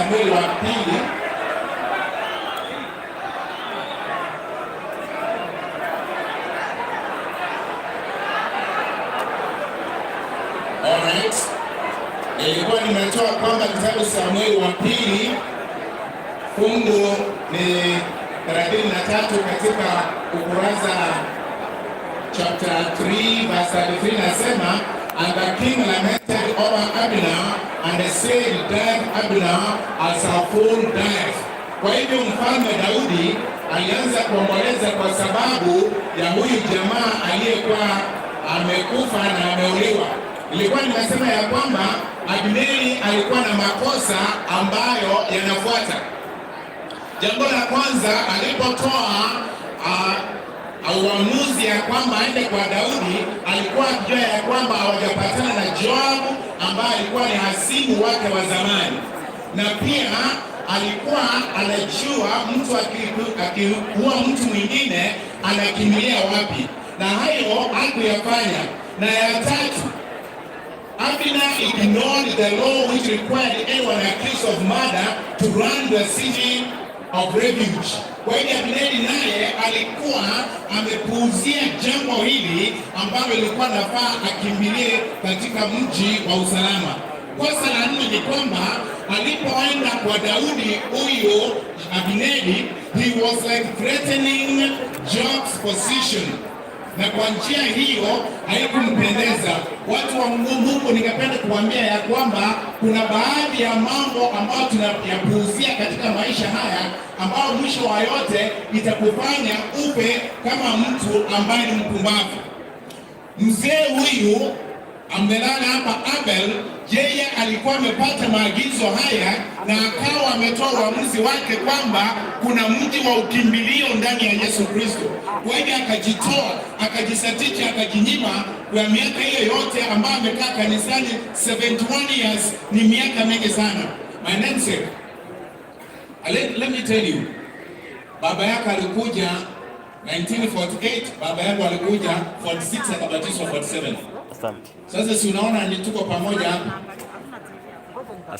Samueli wa pili alright, ilikuwa nimetoa kwamba kitabu Samueli wa pili fungu ni 33 katika ukurasa chapter 3 verse 33 nasema, and the king lamented over Abner and said, death Abner as a fool died. Kwa hivyo mfalme Daudi alianza kuomboleza kwa sababu ya huyu jamaa aliyekuwa amekufa na ameuliwa. Nilikuwa nimesema ya kwamba Abneri alikuwa na makosa ambayo yanafuata. Jambo la kwanza, alipotoa uamuzi ya kwamba aende kwa Daudi, alikuwa akijua ya kwamba hawajapatana na Joabu ambaye alikuwa ni hasimu wake wa zamani, na pia alikuwa anajua mtu akiua mtu mwingine anakimbilia wapi, na hayo hakuyafanya. Na ya tatu, Abner ignored the law which required anyone accused of murder to run the city of refuge. Kwa hiyo Abneri naye alikuwa amepuuzia jambo hili ambalo lilikuwa nafaa akimbilie katika mji wa usalama. Kosa la nne ni kwamba alipoenda kwa Daudi, huyo Abneri, he was like threatening Joab's position, na kwa njia hiyo haikumpendeza. Watu wa Mungu, ningependa kuambia ya kwamba kuna baadhi ya mambo ambayo tunayapuuzia katika maisha haya, ambao mwisho wa yote itakufanya upe kama mtu ambaye ni mpumbavu. Mzee huyu amelala hapa Abel, yeye alikuwa amepata maagizo haya na akawa ametoa uamuzi wake kwamba kuna mji wa ukimbilio ndani ya Yesu Kristo. Kwa hiyo akajitoa, akajisatiti, akajinyima kwa miaka hiyo yote ambayo amekaa kanisani. 71 years ni miaka mingi sana. My namesake, let me tell you, baba yako alikuja 1948, baba yangu alikuja 46, akabatizwa 47. Sasa si unaona ni tuko pamoja hapa.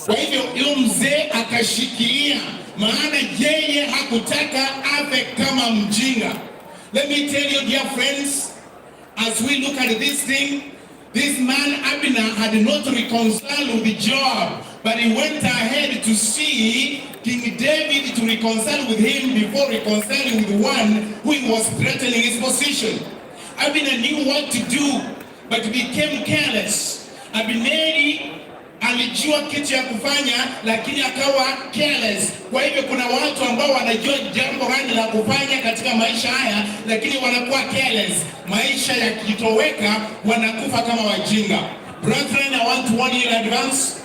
Kwa hivyo yule mzee akashikilia, maana yeye hakutaka awe kama mjinga. Let me tell you, dear friends, as we look at this thing, this man Abner had not reconciled with Joab, but he went ahead to see King David to reconcile with him before reconciling with one who was threatening his position. Abner knew what to do, but became careless. Abneri alijua kitu ya kufanya, lakini akawa careless. Kwa hivyo kuna watu ambao wanajua jambo gani la kufanya katika maisha haya, lakini wanakuwa careless. Maisha yakitoweka wanakufa kama wajinga. Brethren, I want to warn you in advance.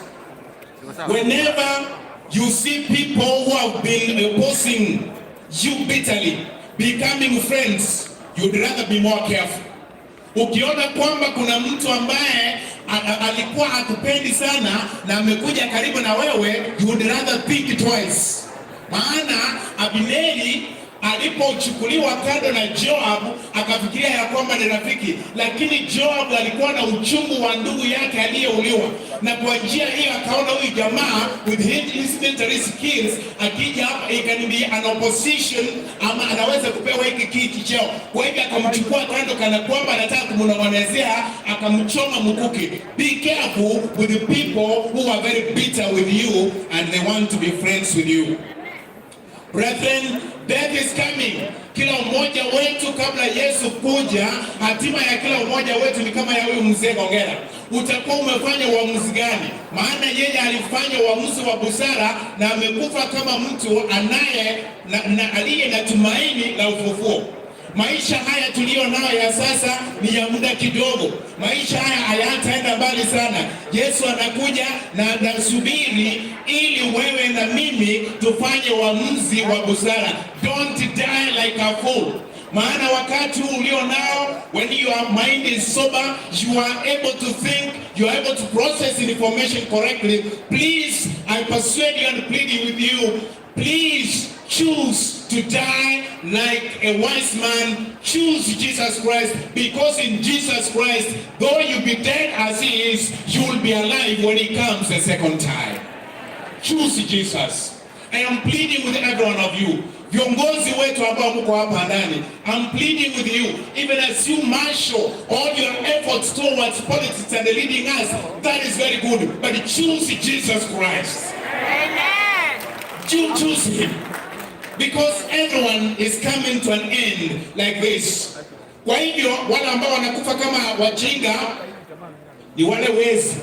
Whenever you see people who have been opposing you bitterly becoming friends, you'd rather be more careful. Ukiona kwamba kuna mtu ambaye alikuwa hakupendi sana na amekuja karibu na wewe, you would rather think twice. Maana Abneri alipochukuliwa kando na Joab akafikiria ya kwamba ni rafiki, lakini Joab alikuwa na uchungu wa ndugu yake aliyeuliwa, na kwa njia hiyo akaona huyu jamaa with his military skills akija hapa he can be an opposition, ama anaweza kupewa hiki kiti chao. Kwa hivyo akamchukua kando kana kwamba anataka kumnong'onezea, akamchoma mkuki. Be careful with the people who are very bitter with you and they want to be friends with you. Brethren, death is coming. Kila mmoja wetu kabla Yesu kuja, hatima ya kila mmoja wetu ni kama ya huyu mzee Gongera. Utakuwa umefanya uamuzi gani? Maana yeye alifanya uamuzi wa busara na amekufa kama mtu aliye na tumaini la ufufuo. Maisha haya tulio nayo ya sasa ni ya muda kidogo. Maisha haya hayataenda mbali sana. Yesu anakuja na anasubiri ili wewe na mimi tufanye uamuzi wa busara. Don't die like a fool. Maana wakati ulio nao, when your mind is sober, you are able to think, you are able to process information correctly. Please, I persuade you and pleading with you, please choose to die like a wise man. Choose Jesus Christ, because in Jesus Christ, though you be dead as he is, you will be alive when he comes the second time. choose Jesus. I am pleading with every one of you. Viongozi wetu ambao mko hapa ndani, I'm pleading with you, even as you marshal all your efforts towards politics and leading us, that is very good, but choose Jesus Christ. Amen. You choose him, because everyone is coming to an end like this. Kwa hivyo wale ambao wanakufa kama wajinga ni wale wezi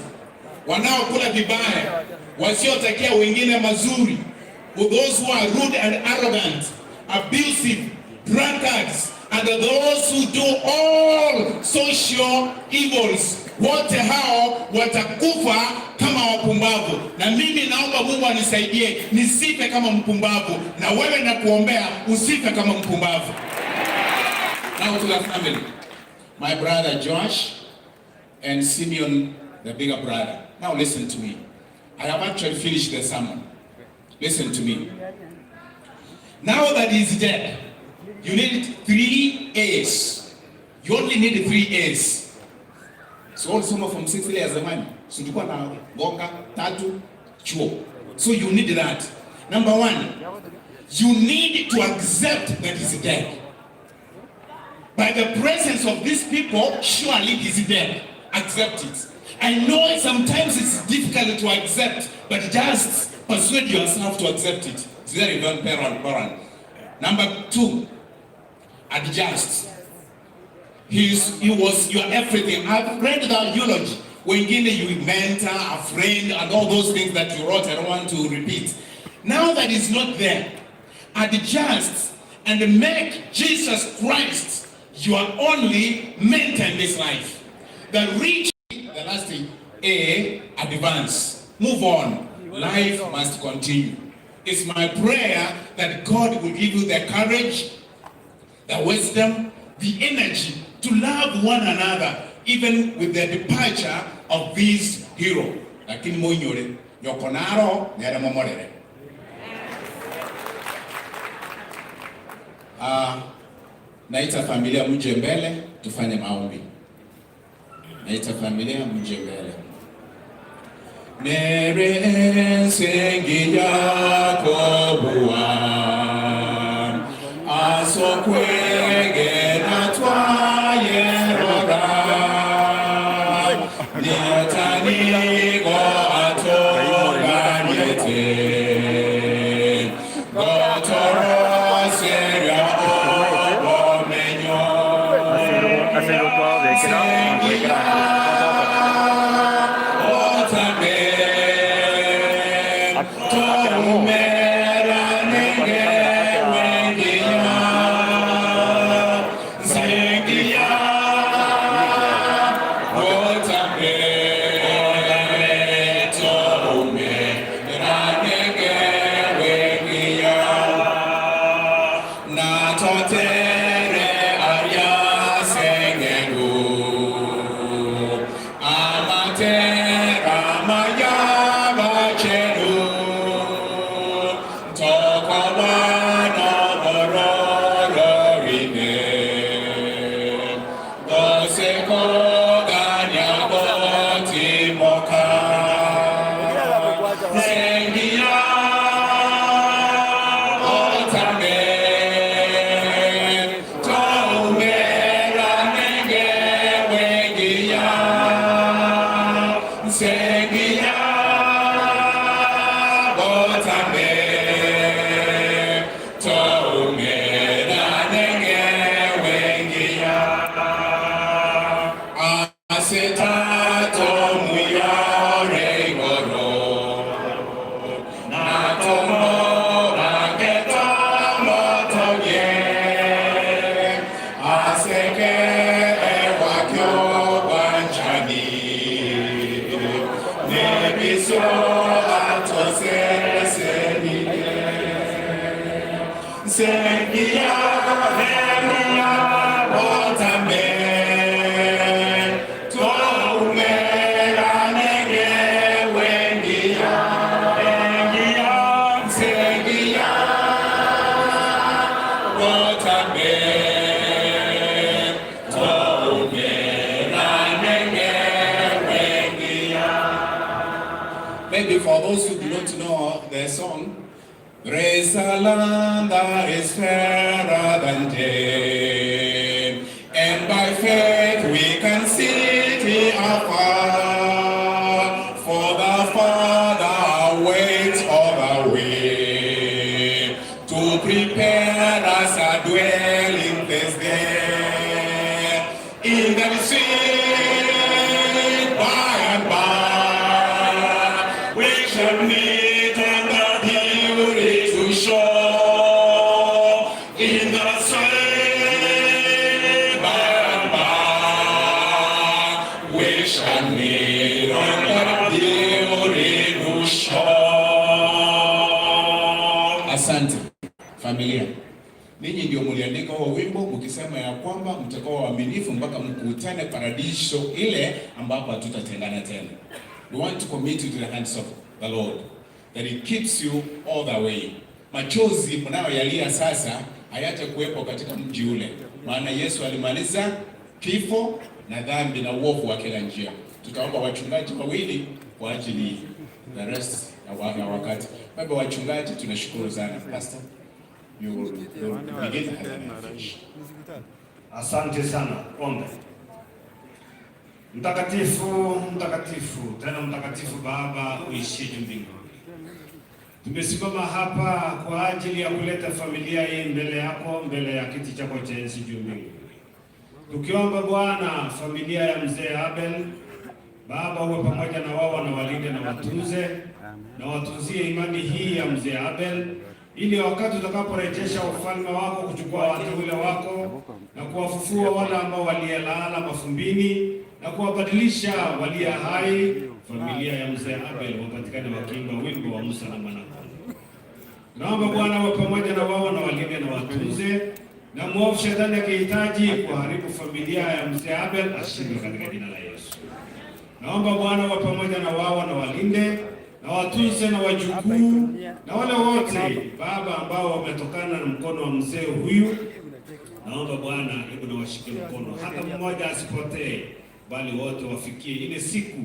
wanaokula vibaya, wasiotakia wengine mazuri. For those who are rude and arrogant, abusive, drunkards, and those who do all social evils, wote hao watakufa kama wapumbavu. Na mimi naomba Mungu anisaidie nisife kama mpumbavu, na wewe nakuombea usife kama mpumbavu. Now to the family, my brother Josh and Simeon, the bigger brother. Now listen to me. I have actually finished the sermon. Listen to me. Now that he's dead, you need 3 A's. You only need 3 A's. So all some from 6 years of money. So you na gonga tatu chuo. So you need that. Number 1, you need to accept that he's dead. By the presence of these people, surely he's dead. Accept it. I know sometimes it's difficult to accept, but just persuade yourself to accept it. It's very important. Number 2, adjust. He was your everything. I've read that eulogy. Wengine, you mentor, a friend, and all those things that you wrote, I don't want to repeat. Now that he's not there, adjust and make Jesus Christ your only mentor in this life. The rich, the last thing, A, advance. Move on. Life must continue. It's my prayer that God will give you the courage, the wisdom, the energy to love one another, even with the departure of this hero. Lakini monyore, yokonaro, nere momorere. Naita familia mje mbele, tufanye maombi. Naita familia mje mbele. Nere sengi yako buwan, asokwege na twayerora, niatanigo atoganyete, gotoro seria obomenyo, sengi Maybe for those who do not know Grace a land that is fairer than day, and by faith we can see it afar, for the Father waits all the way to prepare us a dwelling place there in the sweet by and by we shall meet on the shore in the sweet by and by we shall meet on the beautiful shore. Asante familia, ninyi ndio mliandika huo wimbo mkisema ya kwamba mtakuwa waaminifu mpaka mkutane paradiso ile ambapo hatutatengana tena. We want to commit you to the hands of the Lord, that He keeps you all the way. Machozi mnayoyalia sasa hayata kuwepo katika mji ule, maana Yesu alimaliza kifo na dhambi na uovu wa kila njia. Tutaomba wachungaji wawili kwa ajili the rest ya wakati. Baba wachungaji, tunashukuru sana. Pastor, you will begin. Asante sana. Ombe. Mtakatifu, mtakatifu, tena mtakatifu Baba uishie mbinguni. Tumesimama hapa kwa ajili ya kuleta familia hii mbele yako, mbele ya kiti chako cha enzi juu mbinguni. Tukiomba Bwana, familia ya mzee Abel, Baba uwe pamoja na wao na walinde na watunze, na watunzie imani hii ya mzee Abel, ili wakati utakaporejesha ufalme wako kuchukua wateule wako na kuwafufua wale ambao walielala mafumbini na kuwabadilisha walie hai, familia ya mzee Abel wapatikane wakiimba wimbo wa Musa na Mwana-Kondoo. Naomba Bwana uwe pamoja na wao na walinde na watunze, na mwovu shetani akihitaji kuharibu familia ya mzee Abel ashindwe katika jina la Yesu. Naomba Bwana uwe pamoja na wao na walinde na watunze na wajukuu na wale wote Baba ambao wametokana na mkono wa mzee huyu. Naomba Bwana hebu na washike mkono, hata mmoja asipotee, bali wote wafikie ile siku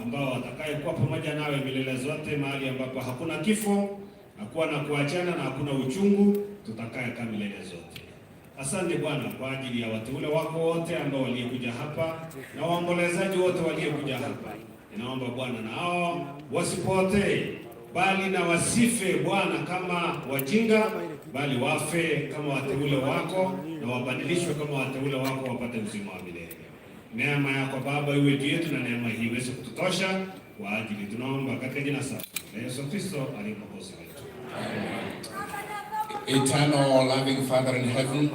ambao watakayekuwa pamoja nawe milele zote, mahali ambapo hakuna kifo, hakuwa na kuachana na hakuna uchungu, tutakaye kama milele zote. Asante Bwana kwa ajili ya wateule wako wote ambao waliokuja hapa na waombolezaji wote waliokuja hapa. Ninaomba Bwana nao wasipotee, bali na wasife Bwana kama wajinga, bali wafe kama wateule wako na wabadilishwe kama wateule wako, wapate uzima wa milele. Neema yako Baba iwe juu yetu na neema hii iweze kututosha kwa ajili tunaomba katika jina safi la Yesu Kristo aliye Mwokozi wetu. Eternal loving Father in heaven,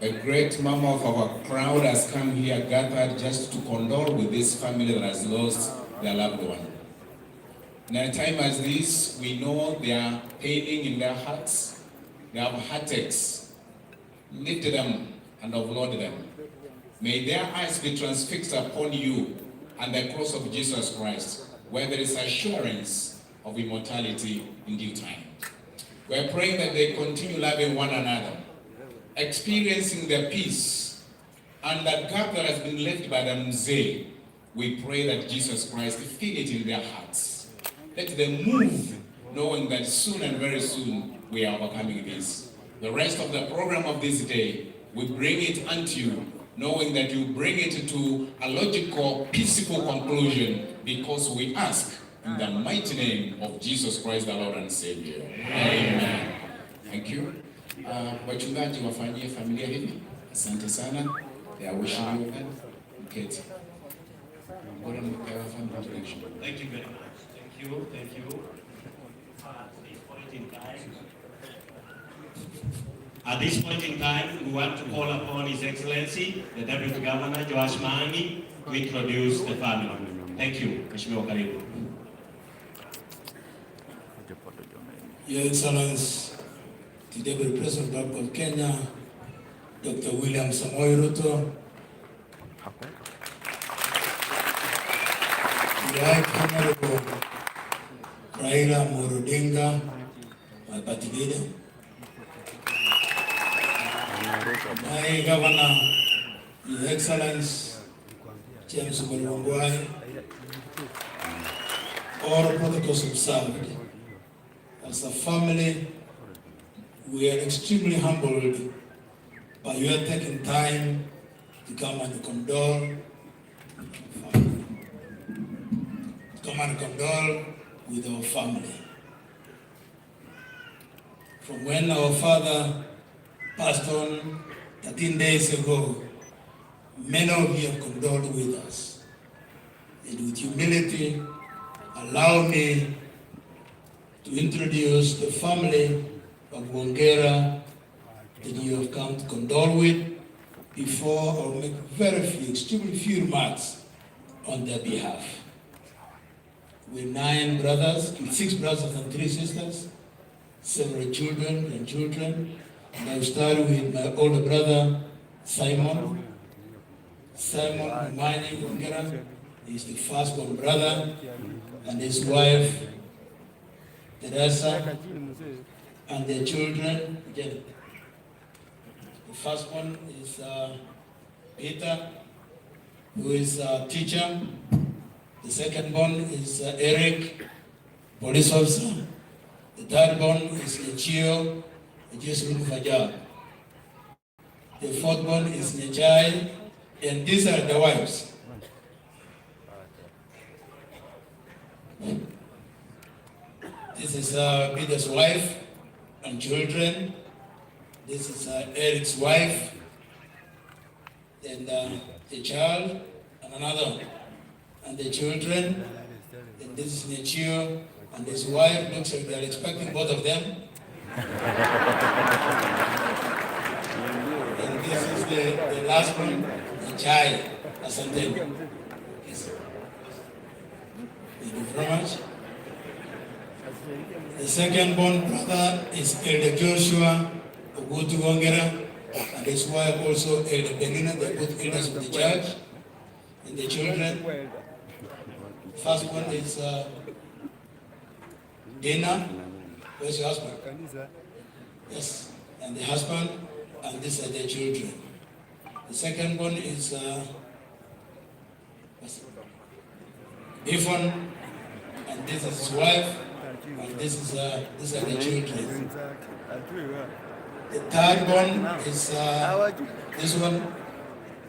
a great number of our crowd has come here gathered just to condole with this family that has lost their loved one. In a time as this, we know they are paining in their hearts, they have heartaches. Lift them and offload them. May their eyes be transfixed upon you and the cross of Jesus Christ, where there is assurance of immortality in due time. We are praying that they continue loving one another, experiencing the peace and that gap that has been left by the Mzee. We pray that Jesus Christ fill it in their hearts. Let them move, knowing that soon and very soon we are overcoming this. The rest of the program of this day, we bring it unto you, knowing that you bring it to a logical, peaceful conclusion, because we ask in the mighty name of Jesus Christ, the Lord and Savior. Amen. Thank you. Wachungaji wafanyie familia hivi. Asante sana. They are wishing you well. Mketi. Thank you very much. Thank you. Thank you. At this point in time, we want to call upon His Excellency, the Deputy Governor, Joash Maangi, to introduce the family. Thank you. Mheshimiwa karibu. Your Excellency, the Deputy President of Kenya, Dr. William Samoei Ruto, the Right Honorable Raila Amolo Odinga, my party leader, my Governor, Your Excellency James Ongwae, all protocols observed. As a family, we are extremely humbled by your taking time to come and condole with our family. From when our father passed on 13 days ago, many of you have condoled with us. And with humility, allow me to introduce the family of Wongera that you have come to condole with before I will make extremely few remarks on their behalf. We're 9 brothers, 6 brothers and 3 sisters, several children and children. And I'll start with my older brother, Simon. Simon Umani Wongera is the firstborn brother, and his wife, Teresa, and their children. Again, the first one is Peter, who is a teacher. The second one is Eric, police officer. The third one is Nechio, just looking for a job. The fourth one is Nechai, and these are the wives. This is Peter's wife and children. This is Eric's wife, and the child, and another one, and the children. And this is Nechio and his wife. Looks like they're expecting both of them. And this is the last one, Nechai, Asante. Yes. Thank you very much. The second born brother is Elder Joshua Ogutu Wongera, and his wife also Elder Benina. They're both elders of the church. And the children, first one is Dana. Where's your husband? Yes, and the husband, and these are their children. The second one is Ifon, and this is his wife. And these are the children. The third one is this one.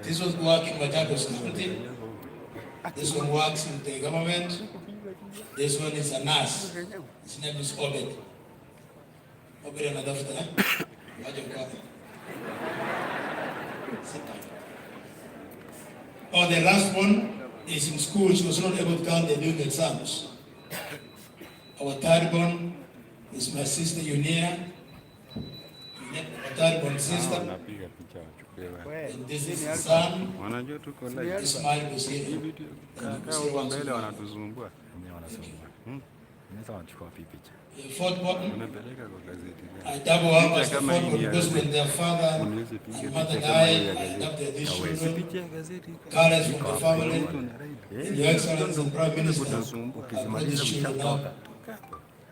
This one works in Machakos County. This one works in the government. This one is a nurse. His name is Obed. Obed another after. Oh, the last one is in school. She was not able to come. They're doing exams. Our third born is my sister Unia. Our third born sister. And this is his son. Ismail Busiri. The fourth born, I double up as the fourth born because when their father and mother died, I adopted these children. Carlos from the family, and Your Excellency and Prime Minister, I brought these children up.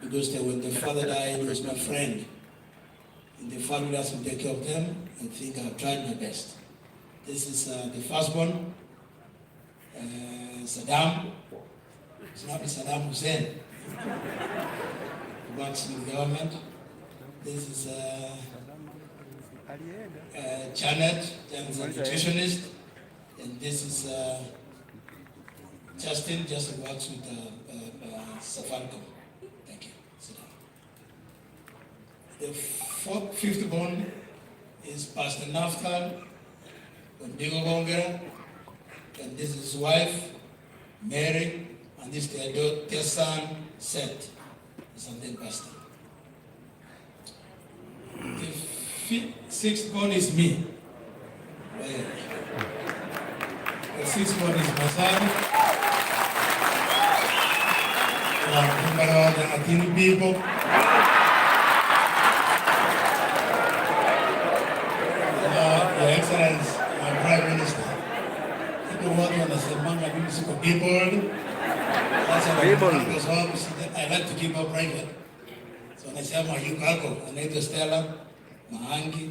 Because when the father died, he was my friend. And the family asked me to take care of them, and I think I've tried my best. This is the firstborn, Saddam. It's not Saddam Hussein. He works in the government. This is Janet is a nutritionist. And this is Justin works with Safaricom. The fifth born is Pastor Naftal Ondigo Wongera, and this is his wife, Mary, and this is their son, Seth, the Sunday pastor. The sixth born is me. The sixth born is my son. The Latino people. Your Excellency, my Prime Minister, people want to understand Manga musical people. That's I like to keep her private. So I say, my Yukago, I need to Stella, Mahangi.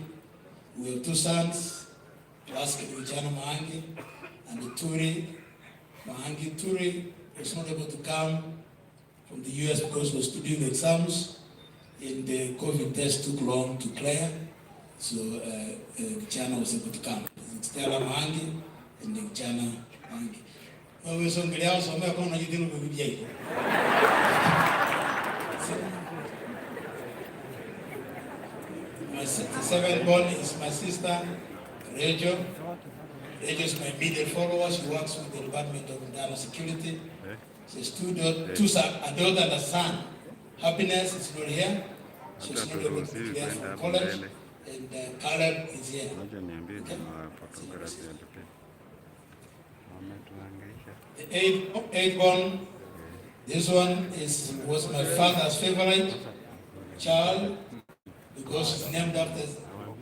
We have 2 sons, Laska Vijana Mahangi, and the Turi, Mahangi Turi was not able to come from the US because he was studying exams. and the COVID test took long to clear, so China was able to come. Stella Mangi and China Mangi. We so many else on my corner, you didn't with Jay. My seventh born is my sister, Rachel. Rachel is my immediate follower. She works with the Department of Internal Security. She's a daughter and a son. Happiness is not here. She's not able to clear from college. And Caleb is here. Okay. The eighth born, this one was my father's favorite child because she's named after,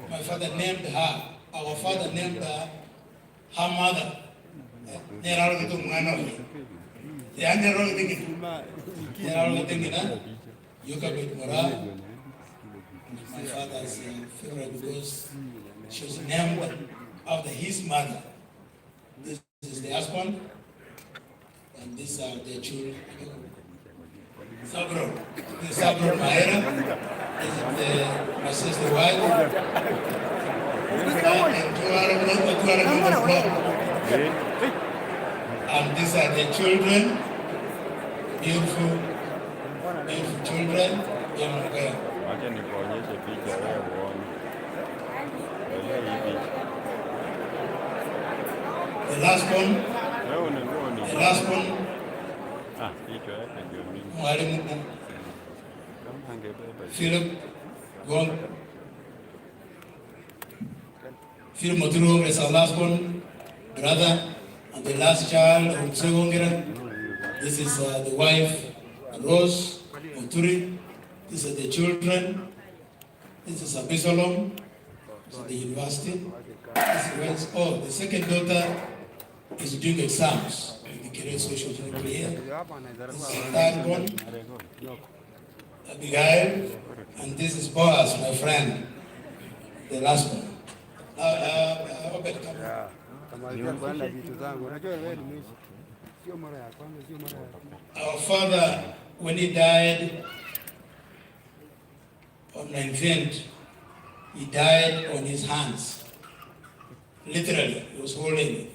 my father named her, our father named her mother. My father's favorite because she was named after his mother. This is the husband, and these are the children. Sabro, this is Sabro Maera. This is my sister's wife. And these are the children, beautiful children. Wacha nikuonyeshe picha wewe uone. The last one. The last one. Picha yake ndio mimi. Mwalimu Kama angebeba. Philip Moturo is our last one, brother, and the last child of Segongera. This is the wife, Rose Moturi. These are the children. This is Abisalom. This is the university. This is the second daughter is doing exams in the career social security here. This is the third one, Abigail, and this is Boaz, my friend, the last one. Our father, when he died on 19th, he died on his hands. Literally, he was holding it.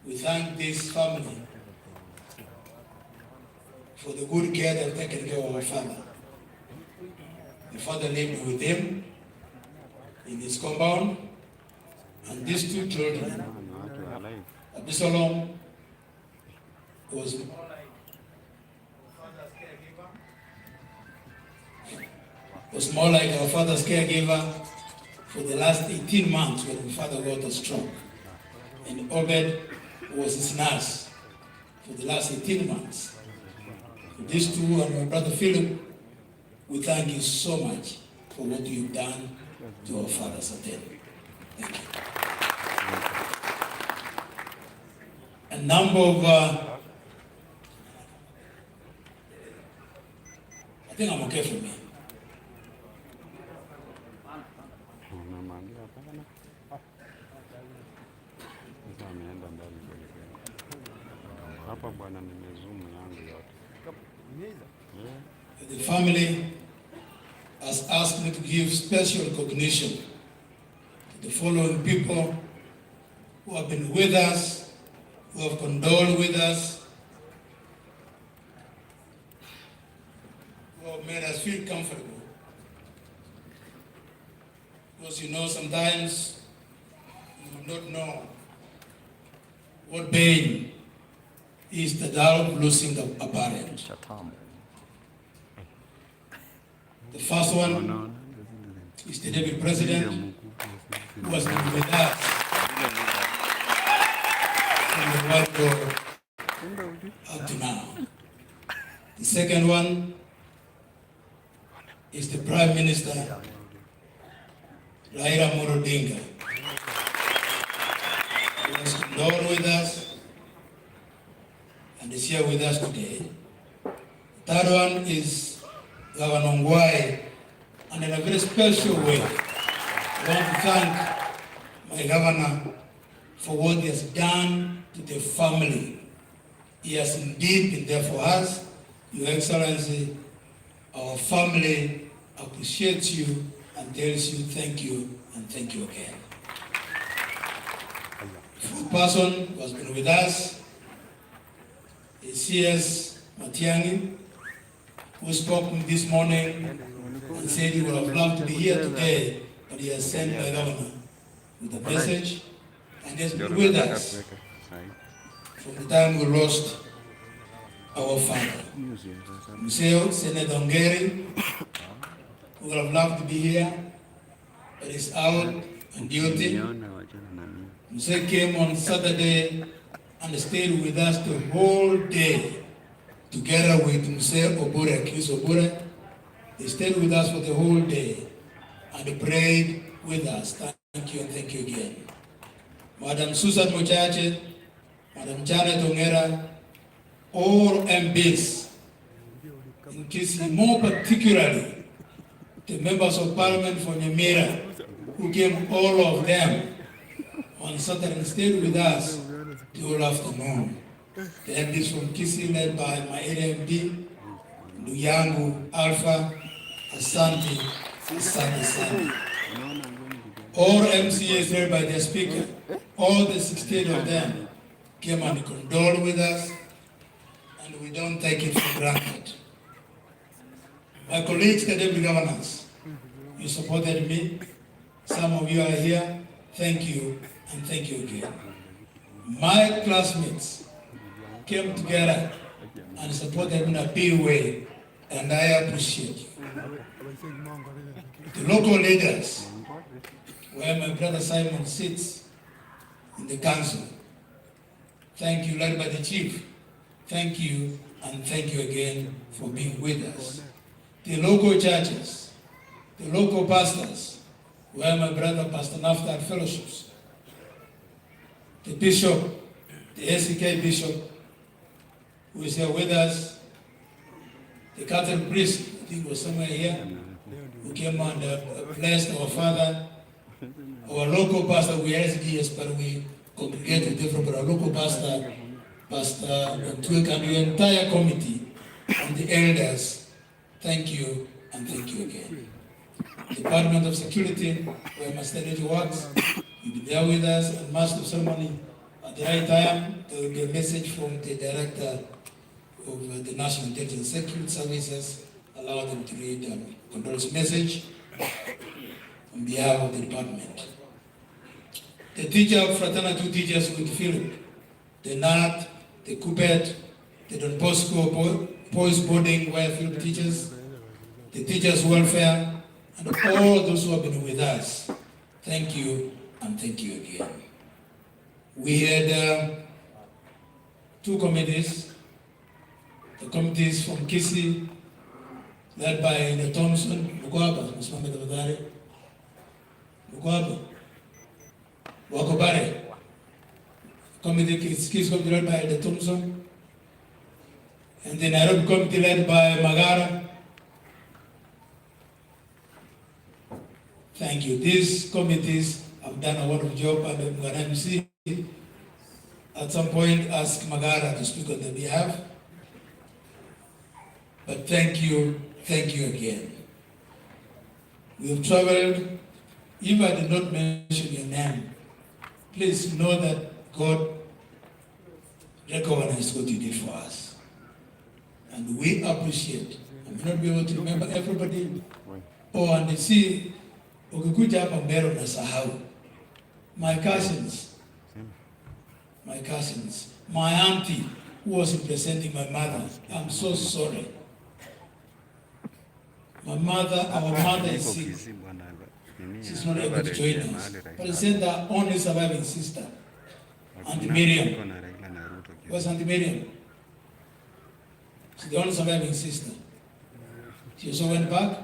We thank this family for the good care they've taken care of our father. The father lived with him in his compound, and these two children, Abisalom was more like our father's caregiver for the last 18 months when my father got a stroke. And Obed was his nurse for the last 18 months. These two and my brother Philip, we thank you so much for what you've done to our father's hotel. Thank you. A number of, I think I'm okay for me. The family has asked me to give special recognition to the following people who have been with us, who have condoled with us, who have made us feel comfortable. Because sometimes you do not know what pain is the doubt of losing a parent. The first one is the Deputy President, who has been with us from the word up to now. The second one is the Prime Minister, Raila Amolo Odinga, who has condoled with us and is here with us today. The third one is Governor Ngwai, and in a very special way, I want to thank my governor for what he has done to the family. He has indeed been there for us. Your Excellency, Our family appreciates you and tells you thank you and thank you again. The person who has been with us is C.S. Matiang'i, who spoke this morning and said he would have loved to be here today, but he has sent by governor with a message and has been with us from the time we lost our father. Museo Senator Ongeri, who would have loved to be here, but is out on duty. Museo came on Saturday and stayed with us the whole day, together with Museo Obure, Chris Obure. They stayed with us for the whole day and prayed with us. Thank you and thank you again. Madam Susan Mochache, Madam Janet Ongera, all MPs, in Kisii, more particularly the members of Parliament from Nyamira, who came, all of them, on Saturday and stayed with us the whole afternoon. The MPs from Kisii, led by my area MP, Luyangu, Alpha, Asante, Asante. All MCAs led by their speaker, all the 16 of them came and condoled with us, and we don't take it for granted. My colleagues, the deputy governors, you supported me. Some of you are here. Thank you, and thank you again. My classmates came together and supported me in a big way, and I appreciate you. The local leaders, where my brother Simon sits in the council, thank you, led by the chief. Thank you, and thank you again for being with us. The local churches, the local pastors, where my brother Pastor Naftar Fellowships, the bishop, the SCK bishop, who is here with us, the Catholic priest, I think was somewhere here, who came and blessed our father, our local pastor, we are SDS, but we congregated different, but our local pastor, Pastor Ntwek, and the entire committee, and the elders, thank you, and thank you again. Department of Security, where Master Energy works, you'll be there with us, and Master of Ceremony, at the right time, there will be a message from the Director of the National Intelligence Security Services, allow them to read and condolence message on behalf of the department. The teacher, fraternity teachers with Philip, the NAT, the Kupet, the Don Bosco Boys Boarding, where Philip teaches, the teachers' welfare, and all those who have been with us. Thank you, and thank you again. We had two committees. The committees from Kisii, led by the Thompson, Mugwaba, Msmame Tabadare, Mugwaba, Wakobare. Committee Kisii committee led by the Thompson, and the Nairobi committee led by Magara. Thank you. These committees have done a wonderful job, and I'm going to see at some point ask Magara to speak on their behalf. But thank you again. We have traveled. If I did not mention your name, please know that God recognized what you did for us. And we appreciate. I may not be able to remember everybody. Oh, and see, ukikuja hapa Mbero na sahau. My cousins, my auntie who was representing my mother, I'm so sorry. Our mother is sick. She's not able to join us. But I said that only surviving sister, Auntie Miriam. Where's Auntie Miriam? She's the only surviving sister. She also went back.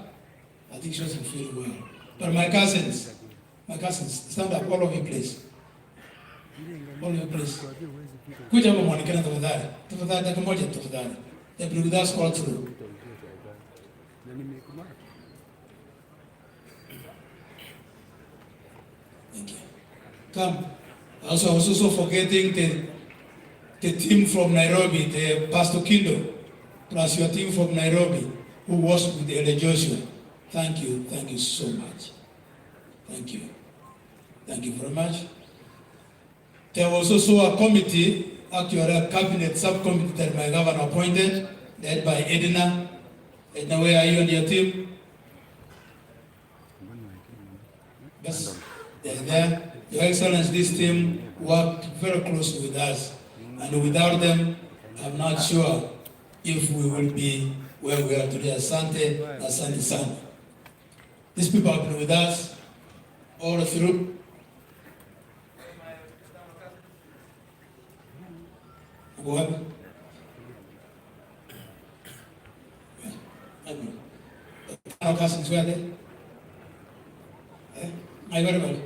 I think she wasn't feeling well. But my cousins, stand up, all of you please. All of you please. Kuja hapa muonekane tafadhali. Tafadhali, dakika moja tafadhali. They've been with us all through. Thank you. Come. I was also forgetting the team from Nairobi, the Pastor Kindo, plus your team from Nairobi, who was with Elder Joshua. Thank you so much. Thank you very much. There was also a committee, actually a cabinet subcommittee that my governor appointed, led by Edna. Edna, where are you and your team? Yes, they're there. Your Excellency, this team worked very closely with us, and without them, I'm not sure if we will be where we are today. Asante sana. These people have been with us all through. What? Our cousins were there. I very well.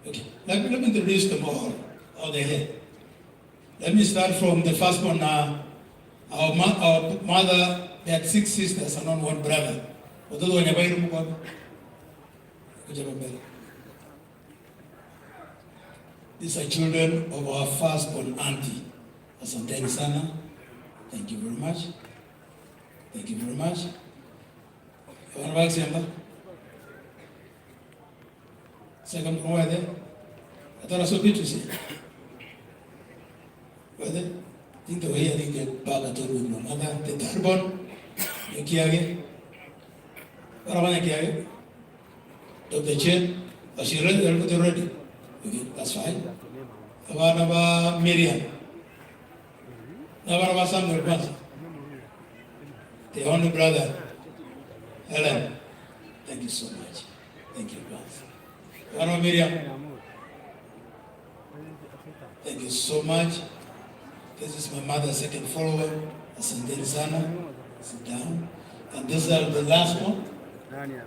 Okay. Let me introduce them all. How they here. Let me start from the first one. Our mother, they had 6 sisters and only 1 brother. These are children of our firstborn auntie, Asanteni sana. Thank you very much. Thank you very much. You want to back Siamba? Second from where there? I thought I saw pictures. Where there? I think the way I think the bag I told with my mother, the third born, the Kiage. What about the Kiage? Dr. Chen, was she ready? Everybody ready? Okay, that's fine. About Miriam. About Samuel Pans. The only brother, Helen. Thank you so much. Thank you, Pans. About Miriam. Thank you so much. This is my mother's second follower, Asante sana. Sit down. And these are the last one.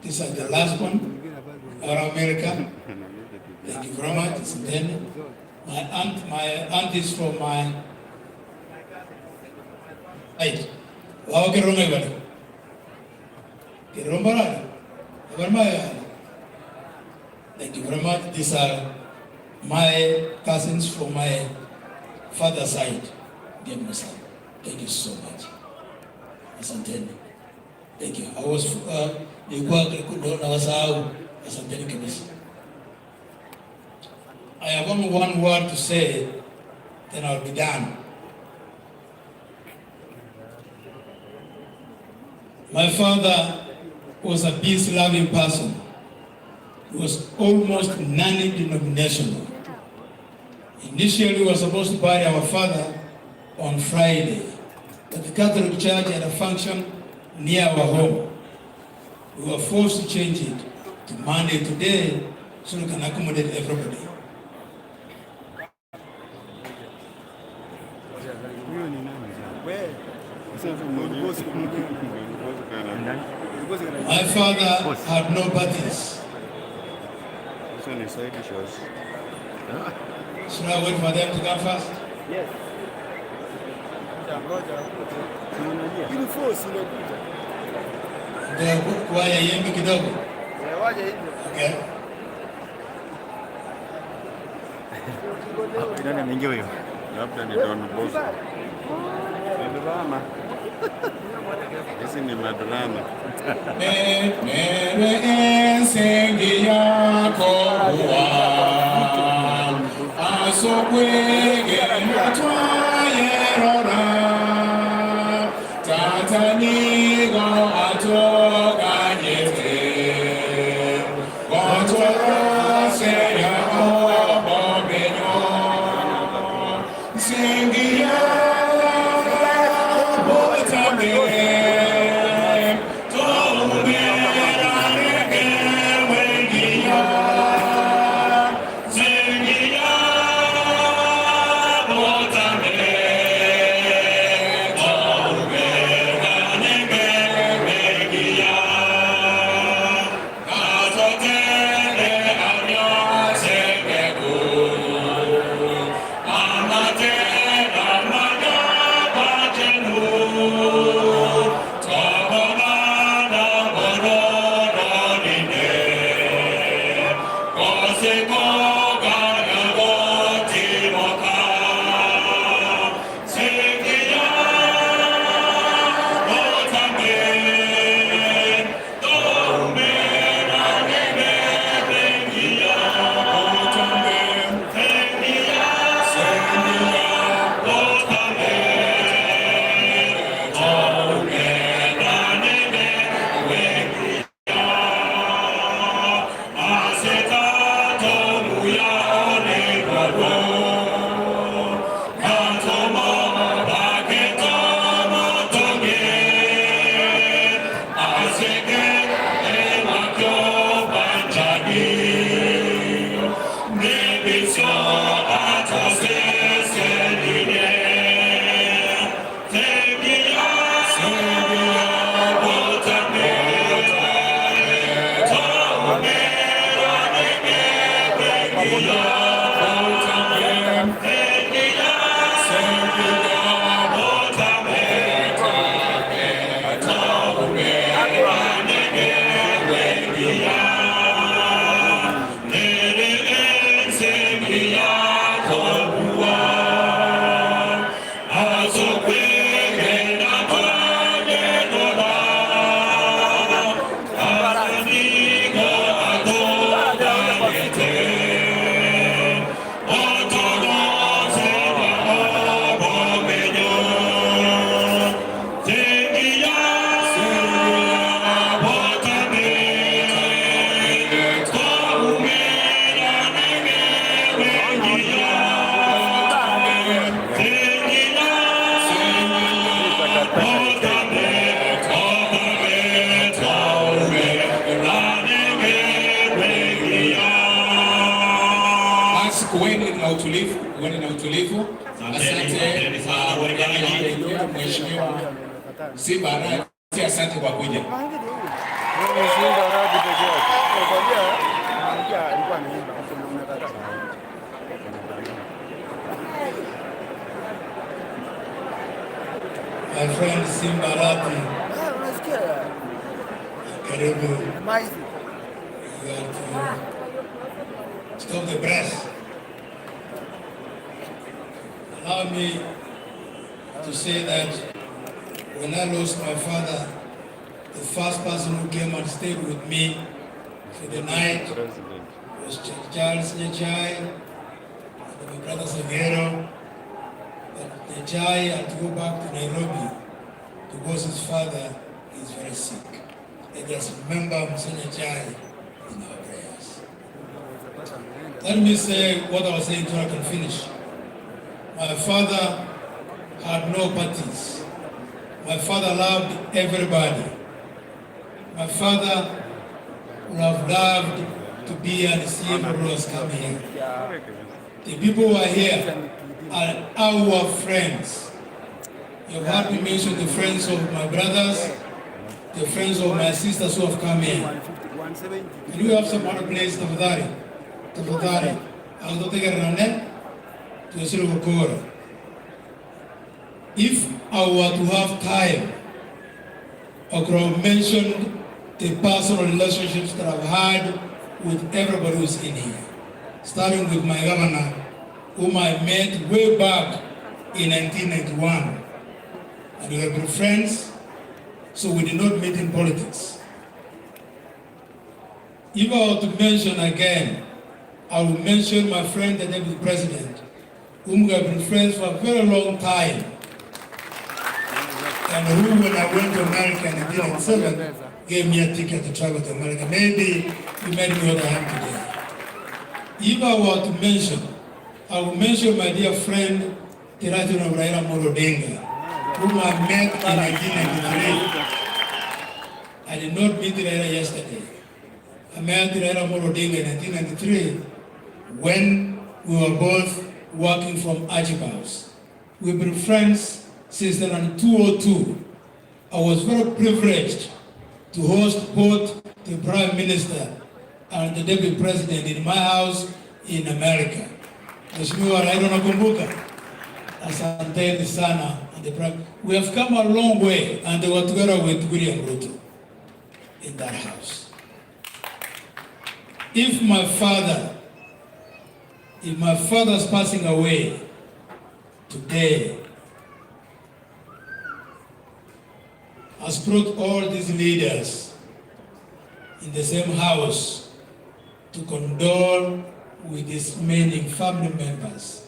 These are the last one. Our America. Thank you very much. Asante. My aunt is from my right. Wow, get wrong everybody. Get wrong everybody. Thank you very much. These are my cousins from my father's side. Thank you so much. Asante. Thank you. I was I have only one word to say, then I'll be done. My father was a peace-loving person. He was almost non-denominational. Initially, we were supposed to bury our father on Friday, but the Catholic Church had a function near our home. We were forced to change it to Monday today so we can accommodate everybody. My father had no parties. Should I wait for them to come first? Yes. Kwaya yembe kidogo. Okay. Nani ameingia huyo? Labda ni Don Bosco. Ni drama. Hizi ni madrama. Mere ensengi yako wa asokwege natwaye rora tatanigo atoganyete gotorose ya obobenyo sengi ya botambe Oh utulivu, uende na utulivu. Asante Mheshimiwa Simba Arati, asante kwa kuja. My friend Simba Arati, karibu. You have to stop the press. Allow me to say that when I lost my father, the first person who came and stayed with me for the night was Charles Nyachai and my brother Sagero. But Nyachai had to go back to Nairobi because his father is very sick. Let us remember Mr. Nyachai in our prayers. Let me say what I was saying so I can finish. My father had no parties. My father loved everybody. My father would have loved to be and see everyone else come here. The people who are here are our friends. You have heard me mention the friends of my brothers, the friends of my sisters who have come here. Can we have some other place, tafadhali? Tafadhali. Autoteka rane, tuwasili kukora. If I were to have time, I could have mentioned the personal relationships that I've had with everybody who's in here. Starting with my governor, whom I met way back in 1991. And we have been friends, so we did not meet in politics. If I were to mention again, I will mention my friend, the deputy president, whom we have been friends for a very long time, and who, when I went to America in 1997, gave me a ticket to travel to America. Maybe he made me what I am today. If I were to mention, I will mention my dear friend, Raila Amolo Odinga, whom I met in 1993. I did not meet Raila yesterday. I met Raila Amolo Odinga in 1993 when we were both working from Archibald's. We've been friends since then. In 2002, I was very privileged to host both the Prime Minister and the Deputy President in my house in America. Mheshimiwa Raila nakumbuka. Asanteni sana. We have come a long way, and they were together with William Ruto in that house. If my father's passing away today has brought all these leaders in the same house to condole with his remaining family members.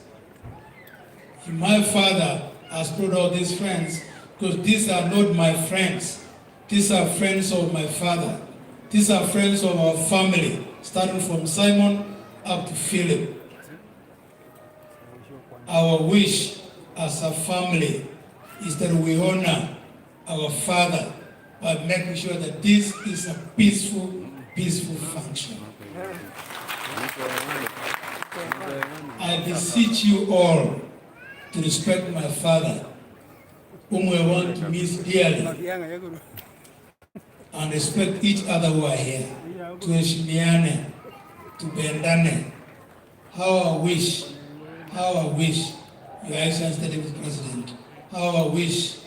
If my father has brought all these friends, because these are not my friends, these are friends of my father, these are friends of our family, starting from Simon up to Philip. Our wish as a family is that we honor our father by making sure that this is a peaceful function. I beseech you all to respect my father, whom we want to miss dearly, and respect each other who are here. To heshimiane, to bendane. How I wish, Your Excellency the Deputy President, how I wish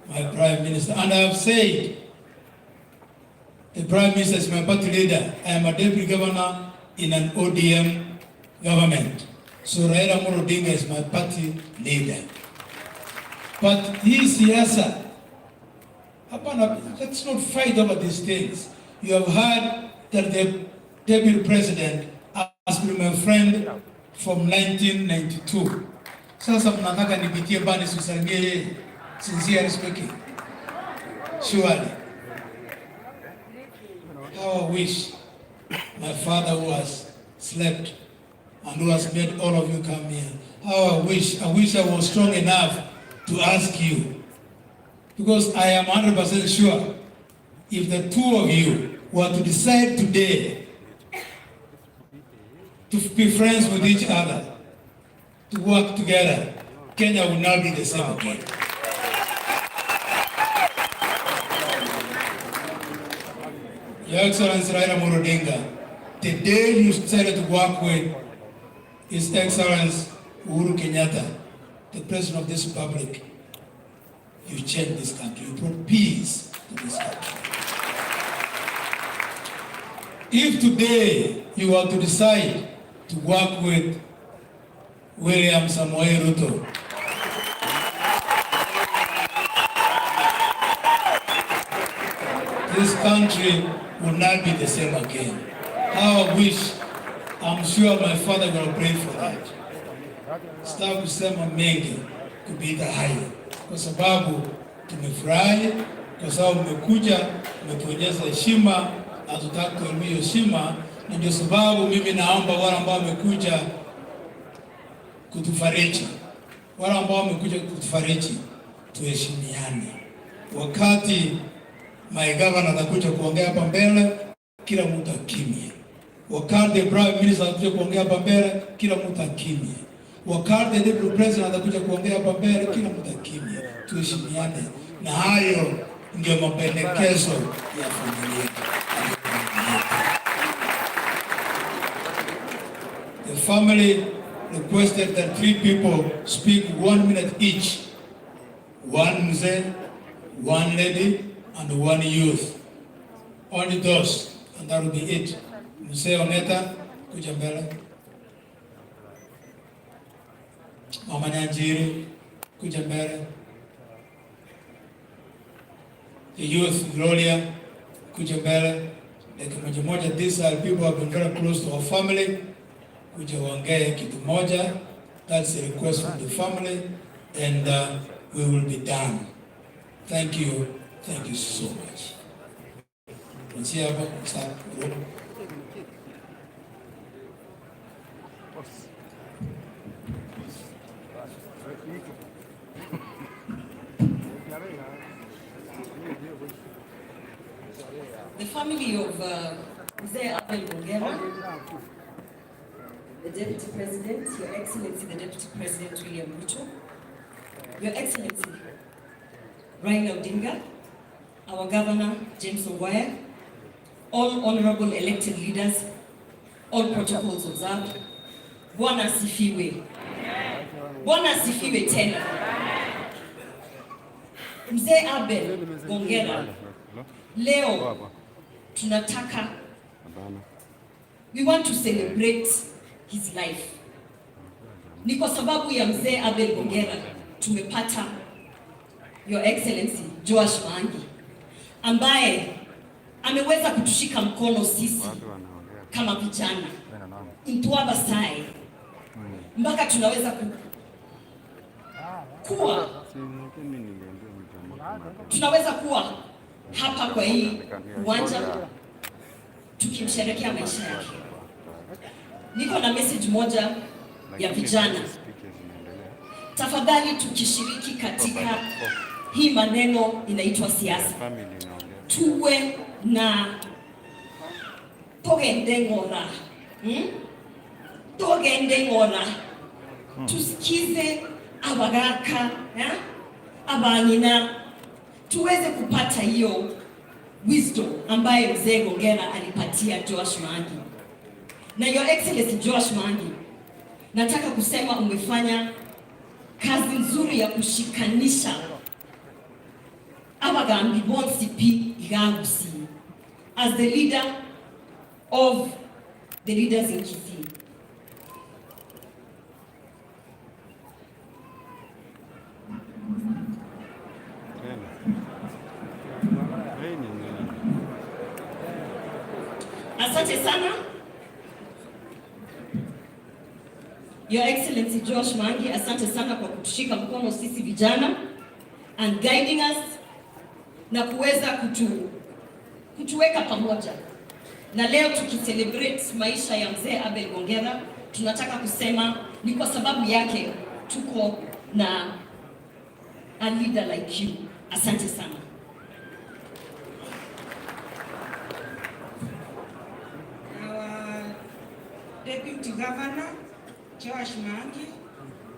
my Prime Minister, and I have said, the Prime Minister is my party leader. I am a Deputy Governor in an ODM government. So Raila Amolo Odinga is my party leader. But hii siasa, let's not fight over these things. You have heard that the Deputy President has been my friend from 1992. Sasa mnataka nipitie bani susalimie yeye, sincerely speaking. Surely. How I wish my father who has slept and who has made all of you come here. How I wish I was strong enough to ask you. Because I am 100% sure if the two of you were to decide today to be friends with each other, to work together, Kenya will not be the same again. Your Excellency Raila Amolo Odinga, the day you started to work with His Excellency Uhuru Kenyatta, the President of this Republic, you changed this country, you brought peace to this country. If today you are to decide to work with William Samoei Ruto, this country will not be the same again. How I wish, I'm sure my father will pray for that. Sitaki kusema mengi kupita hayo, kwa sababu tumefurahi, kwa sababu mmekuja, mmetuonyesha heshima, hatutaki kuharibia heshima, na ndio sababu mimi naomba wale ambao wamekuja kutufariji, wale ambao wamekuja kutufariji, tuheshimiane. Wakati my governor atakuja kuongea hapa mbele, kila mtu akimie. Wakati prime minister atakuja kuongea hapa mbele, kila mtu akimie. Wakati deputy president atakuja kuongea hapa mbele, kila mtu akimie. Tuheshimiane, na hayo ndio mapendekezo ya familia. The family requested that 3 people speak 1 minute each. 1 mzee, 1 lady, and 1 youth. Only those, and that will be it. Mzee Oneta, kuja mbele. Mama Nyanjiri, kuja mbele. The youth, Gloria, kuja mbele. Like moja, these are people who have been very close to our family. Kuja waongee kitu moja. That's a request from the family, and we will be done. Thank you. Thank you so much. The family of Mzee Abel Bongera, the Deputy President, Your Excellency the Deputy President William Ruto, Your Excellency Raila Odinga, our Governor James Ongwae, all honorable elected leaders, all protocols observed. Bwana asifiwe. Bwana asifiwe tena. Mzee Abel Bongera, leo tunataka, we want to celebrate his life. Ni kwa sababu ya Mzee Abel Bongera tumepata Your Excellency Joash Maangi, ambaye ameweza kutushika mkono sisi kama vijana Intwaba Sai, mpaka tunaweza kuwa hapa kwa hii uwanja tukimsherehekea maisha yake. Niko na message moja ya vijana. Tafadhali tukishiriki katika hii maneno inaitwa siasa, tuwe na togende ngora, tusikize abagaka abanyina, tuweze kupata hiyo wisdom ambaye Mzee Bongera alipatia Joash Maangi. Na Your Excellency Joash Maangi, nataka kusema umefanya kazi nzuri ya kushikanisha abagambi bonsi pi igagusi as the leader of the leaders in Kisii. Asante sana Your Excellency Joash Maangi, asante sana kwa kutushika mkono sisi vijana and guiding us na kuweza kutuweka pamoja. Na leo tukicelebrate maisha ya Mzee Abel Bongera, tunataka kusema ni kwa sababu yake tuko na a leader like you. Asante sana. Our Deputy Governor Joash Maangi,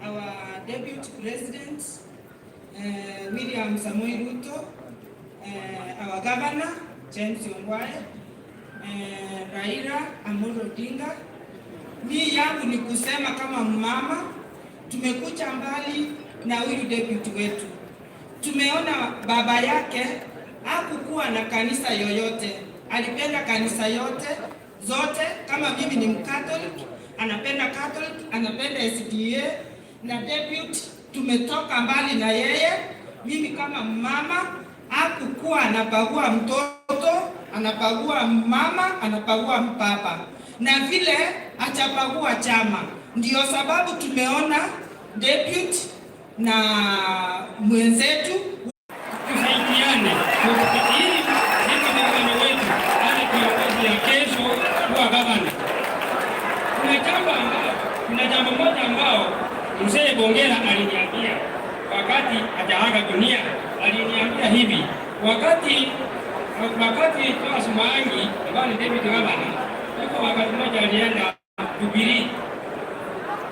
our Deputy President, William Samoei Ruto, our Governor, James Ongwae, Raila Amolo Odinga. Mimi yangu ni kusema kama mama, tumekuja mbali na huyu deputy wetu. Tumeona baba yake hakukuwa na kanisa yoyote, alipenda kanisa zote. Kama mimi ni Mkatholik, anapenda Catholic, anapenda SDA na deputy. Tumetoka mbali na yeye. Mimi kama mama hakukuwa anabagua mtoto, anabagua mama, anabagua mpapa, na vile achapagua chama. Ndio sababu tumeona deputy na mwenzetu tusaidiane ili sisi vijana wetu hadi kiongozi ya kesho kuwa gavana. Kuna jambo moja ambao mzee Bongera aliniambia wakati hajaaga dunia. Aliniambia hivi, wakati Thomas Mwangi ambaye ni deputy governor, yuko wakati mmoja alienda Jubilee.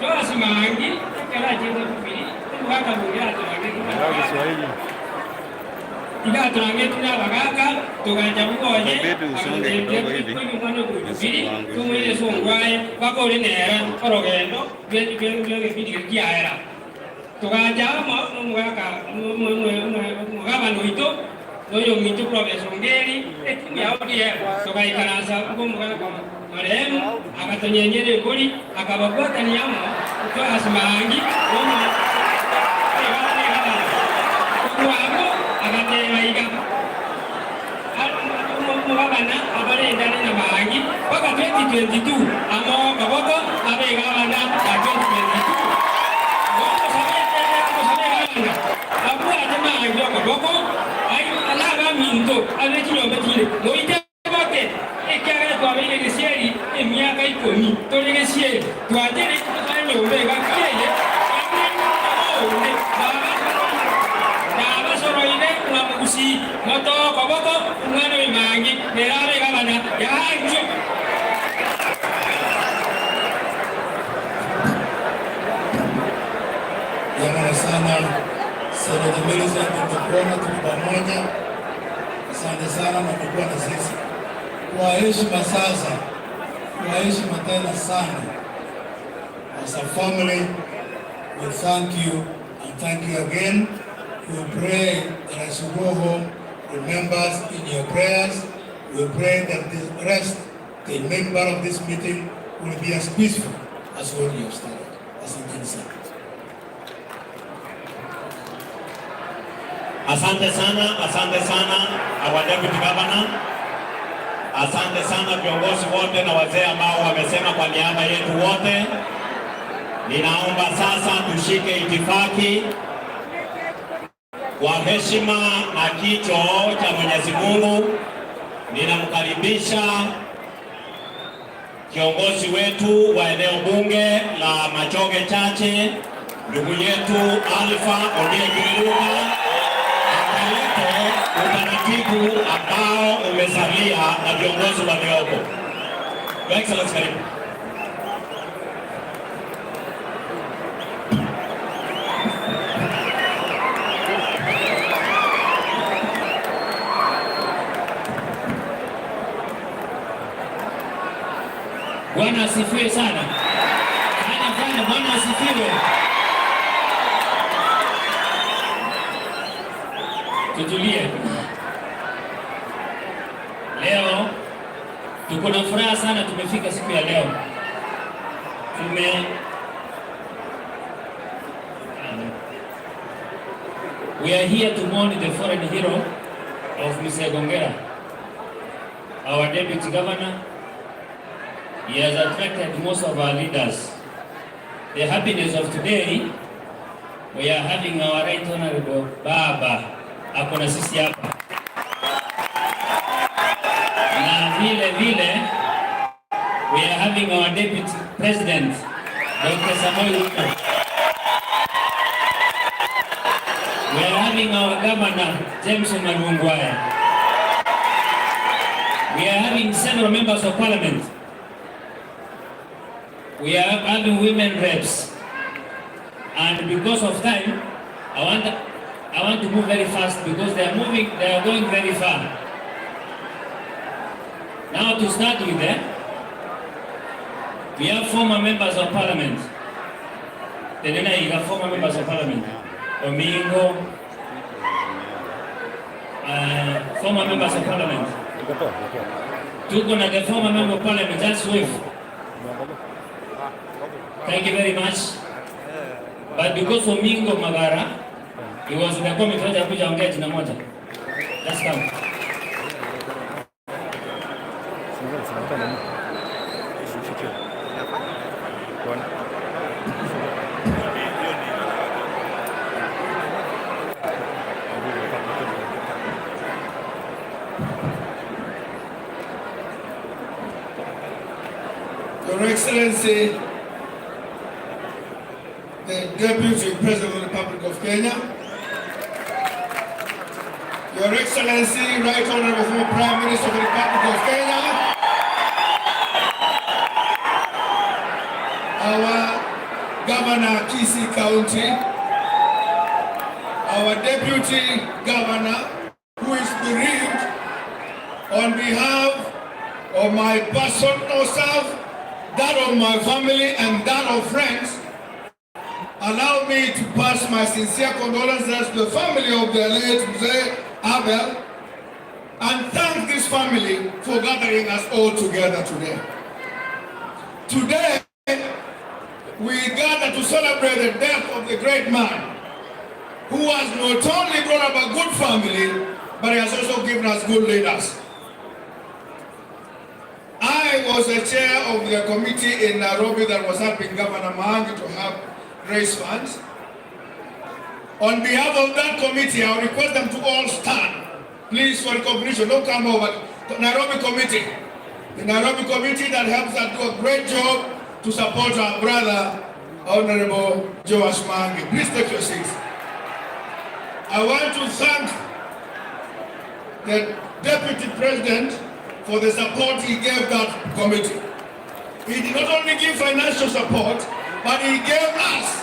Thomas Mwangi akaenda Jubilee, wakati Bongera Kiswahili. Ika turangetu na bagaka tukaja bukoje hivi. tumwile songwae bakore nera orogendo bende bidikiaera tukaja mugabano ito noyo mito province ngeri etimu ya odie tukaikaranza uko mugabano marehemu akatonyenyere kuri akabakwata nyamo Thomas Mwangi Mugabana abarenda na Mwangi paka 2022 amo kaboko abe gabana 2022 ngono sabete abu atema ndio kaboko ai alaba minto abe kinyombe kile moite bote ekyaga kwa bile gesieri emiaka 10 tolege sieri twajere tsanyo mbega kiyeye si moto kaboko ngano imangi nerare gabana ya hanjo Jamani sana Seneta Millicent, tukuona tuko pamoja. Asante sana na kuwa na sisi. Kwa heshima sasa, kwa heshima tena sana. As a family, we thank you and thank you again. We pray that as you go home, remember us in your prayers. We pray that the rest, the member of this meeting, will be as peaceful as what you have started. Asante sana. Asante sana our deputy governor. Asante sana viongozi wote na wazee ambao wamesema kwa niaba yetu wote. Ninaomba sasa tushike itifaki kwa heshima na kicho cha Mwenyezi Mungu. Ninamkaribisha kiongozi wetu wa eneo bunge la Machoge Chache, ndugu yetu Alpha Odiek akalete utaratibu ambao umesalia na viongozi waliopo. Your Excellency, karibu. Bwana asifiwe sana. Bwana asifiwe. Tutulie. Leo tuko na furaha sana, tumefika siku ya leo. We are here to mourn the foreign hero of Mr. Bongera, our deputy governor. He has attracted most of our leaders. The happiness of today, we are having our right honorable Baba ako na sisi hapa, na vile we are having our deputy president Dr. Samoei Ruto. We are having our governor James Ongwae. We are having several members of parliament. We are having women reps. And because of time, I want to move very fast because they are going very far. Now to start with, we have former members of parliament. Tenena, you have former members of parliament. Domingo, former members of parliament. Tuko na the former member of parliament, just wave. Thank you very much. But because Domingo Magara, he was in the committee to kuja ongea jina moja. Just come. Your Excellency, the Deputy President of the Republic of Kenya, Your Excellency, Right Honorable former Prime Minister of the Republic of Kenya, our Governor Kisii County, our Deputy Governor, who is bereaved, on behalf of my personal self, that of my family and that of friends, allow me to pass my sincere condolences to the family of the late Mzee Abel and thank this family for gathering us all together today. Today, we gather to celebrate the death of the great man who has not only brought up a good family, but he has also given us good leaders. I was the chair of the committee in Nairobi that was helping Governor Maangi to help raise funds. On behalf of that committee, I request them to all stand, please, for recognition. Don't come over. The Nairobi committee. The Nairobi committee that helps us do a great job to support our brother, Honorable Joash Maangi. Please take your seats. I want to thank the Deputy President for the support he gave that committee. He did not only give financial support, but he gave us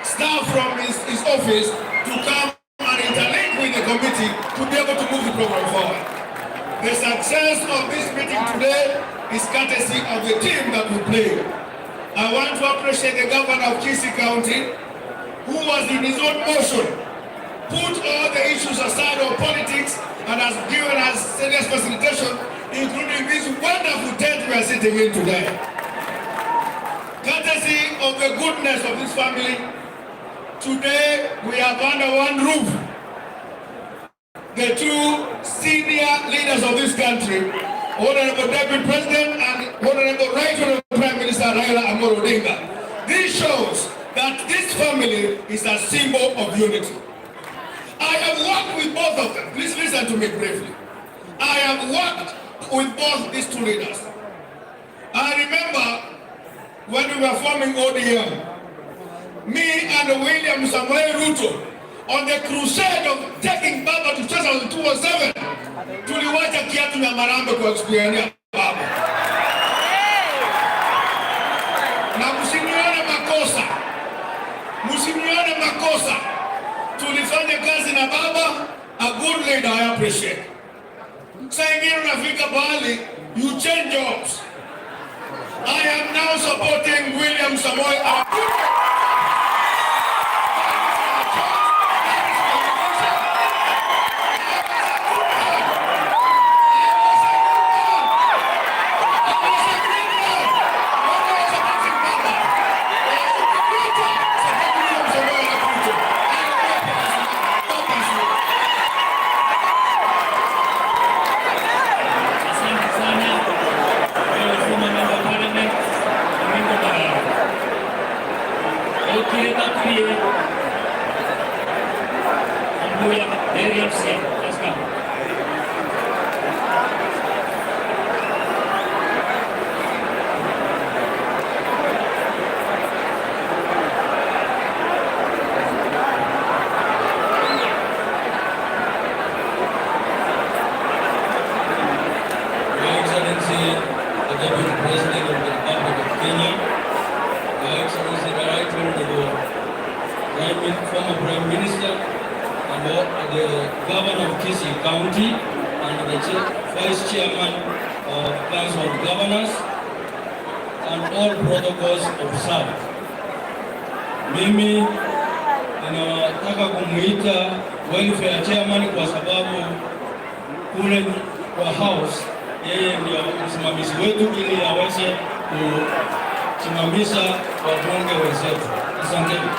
staff from his office to come and interlink with the committee to be able to move the program forward. The success of this meeting today is courtesy of the team that we played. I want to appreciate the Governor of Kisii County, who was in his own motion, put all the issues aside of politics and has given us serious facilitation, including this wonderful tent we are sitting in today. Courtesy of the goodness of this family, today we are under one roof. The two senior leaders of this country, Honorable Deputy President and Honorable Right Honorable Prime Minister Raila Amolo Odinga. This shows that this family is a symbol of unity. I have worked with both of them. Please listen to me briefly. I have worked with both these two leaders. I remember when we were forming ODM, me and William Samoei Ruto, on the crusade of taking Baba to 2007, tuliwacha kiatu na marambe kwa kuexplainia Baba. Na msinione makosa, tulifanya kazi na Baba, a good leader I appreciate. Saa ingine unafika pahali, you change jobs. I am now supporting William Samoei. Very upset. Let's go. Your Excellency, the Deputy President of the Republic of Kenya, Your Excellency, the Right Honorable County and the Vice Chairman of Council of Governors and all protocols observed. Mimi ninataka kumuita welfare chairman kwa sababu kule kwa house yeye ndio msimamizi wetu ili aweze kusimamisha wabunge wenzetu. Asanteni.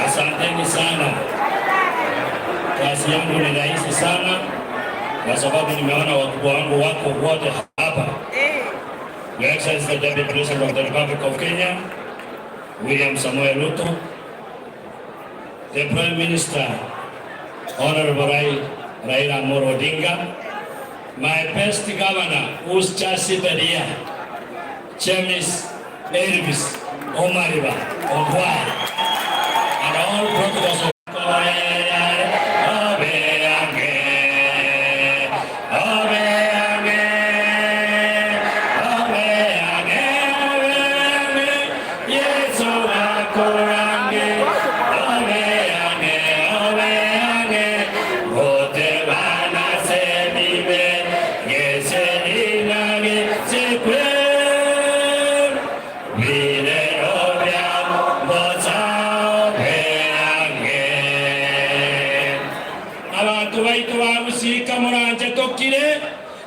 Asanteni sana. Kazi yangu ni rahisi sana kwa sababu nimeona wakubwa wangu wako wote hapa. Your Excellency the Deputy President of the Republic of Kenya, William Samoei Ruto, the Prime Minister, Honorable Raila Amolo Odinga, my best governor who's just seated here, James Elvis Omariba Obwa, and all protocols of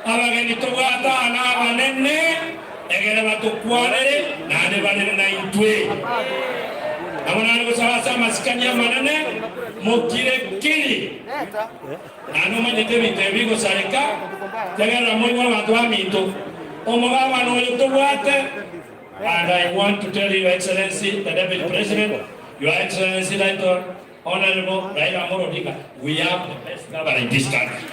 abageni tugwatana abanene egere batukwanire nande banene na itwe abana gusabasa masikania manene mukire kiri nano manyete bite bigo sareka tegera moyo abantu amito omugaba no tugwate. And I want to tell you, Excellency, the Deputy President, Your Excellency, Honorable Raila Amolo Odinga, we have the best governor in this country.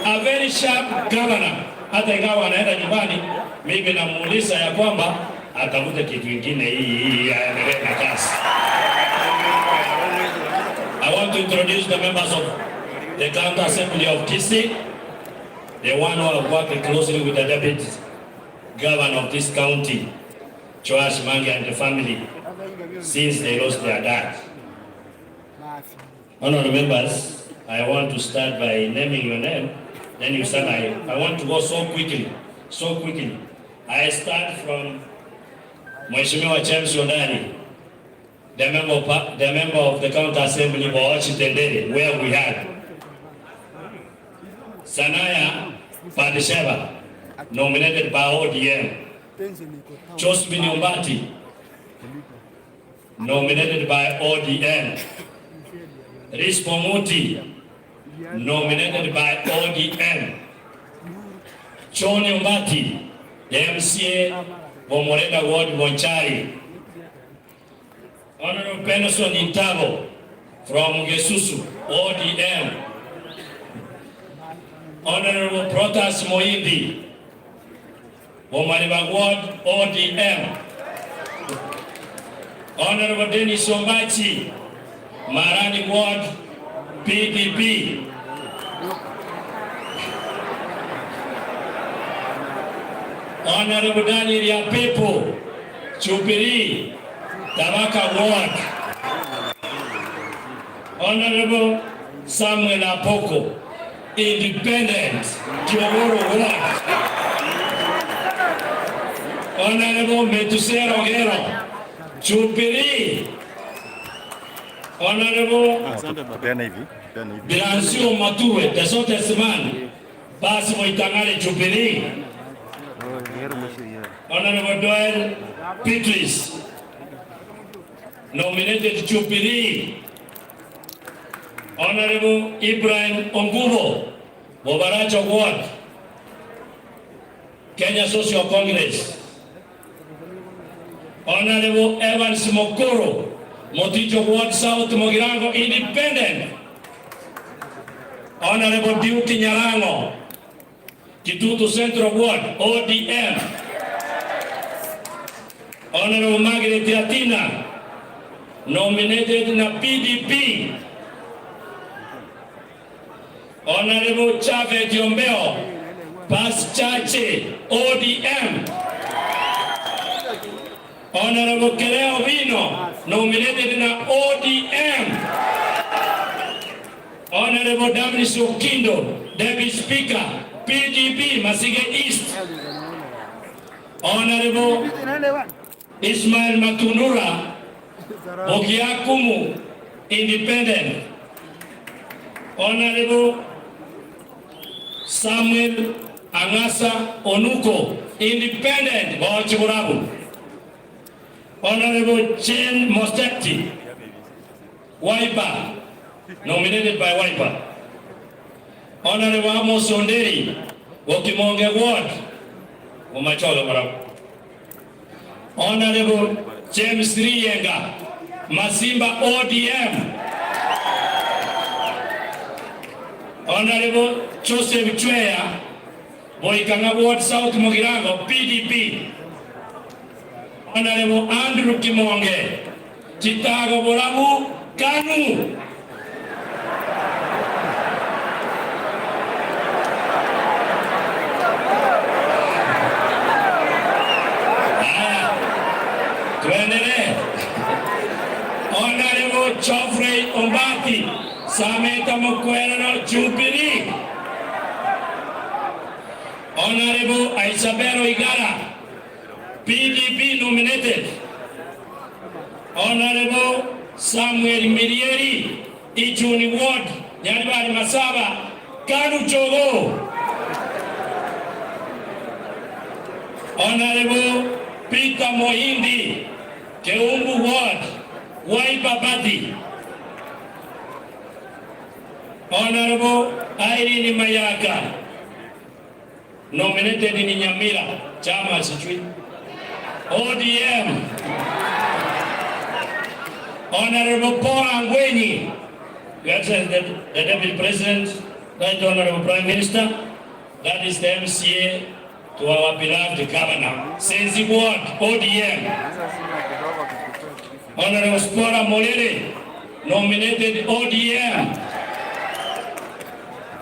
A very sharp governor. Hata ingawa anaenda nyumbani, mimi namuuliza ya kwamba atafute kitu kingine hii aendelee na kazi. I want to introduce the members of the County Assembly of Kisii, the one who have worked closely with the Deputy Governor of this county, Joash Mangi and the family, since they lost their dad. Honorable members, I want to start by naming your name. Then you start. I want to go so quickly. I start from Mheshimiwa James Yondani, the member of the County Assembly for Ochitendere, where we had Sanaya Padisheva, nominated by ODM. Josephine Ombati, nominated by ODM. Rispo Muti, nominated by ODM. John Ombati, the MCA for Morena Ward Bonchari. Honorable Benson Intabo from Gesusu, ODM. Honorable Protas Moindi, Omariba Ward, ODM. Honorable Dennis Ombachi, Marani Ward, PDP. Honorable Daniel Yapepo, Jubilee, Tabaka Ward. Honorable Samuel Apoko, Independent, Kiogoro Ward. Honorable Metusera Ogero, Jubilee. Honorable Bilansio Matue, the Sotes Man, Basimo Itangale, Jubilee. Honorable Doyle Petris, nominated Jubilee. Honorable Ibrahim Ongubo, Bobaracho Ward, Kenya Social Congress. Honorable Evans Mokoro, Motijo Ward South Mogirango, Independent. Honorable Duke Nyarango, Kitutu Central Ward, ODM. Honorable Margaret Atina, nominated na PDP. Honorable Chave Diombeo, Pas Chache, ODM. Honorable Kereo Vino, nominated na ODM. Honorable Damaris Okindo, Deputy Speaker, PDP, Masige East. Honorable Ismail Matunura, Ogiakumu, Independent. Honorable Samuel Angasa Onuko, Independent, Bawachiburabu. Honorable Jane Mostekti, Wiper, nominated by Wiper. Honorable Amos Onderi, Wokimonge Ward, Umacholo Barabu. Honorable James Riyenga, Masimba ODM. Honorable Joseph Chweya, Boikanga Ward South Mogirango, PDP. Honorable Andrew Kimonge, Chitago Borabu, KANU. Honorable Geoffrey Ombati, Sameta Mokwena Jubilee. Honorable Isabel Igara, PDP nominated. Honorable Samuel Mirieri, Ichuni Ward, Yanibari Masaba, KANU Chogo. Honorable Peter Mohindi, Keumbu Ward, Wiper Party. Honorable Irene Mayaka, nominated in Nyamira, Chama Street, ODM. Honorable Paul Angweni, the Deputy President, Right Honorable Prime Minister, that is the MCA to our beloved Governor, Senzi Ward, ODM. Honorable Spora Molere, nominated ODM.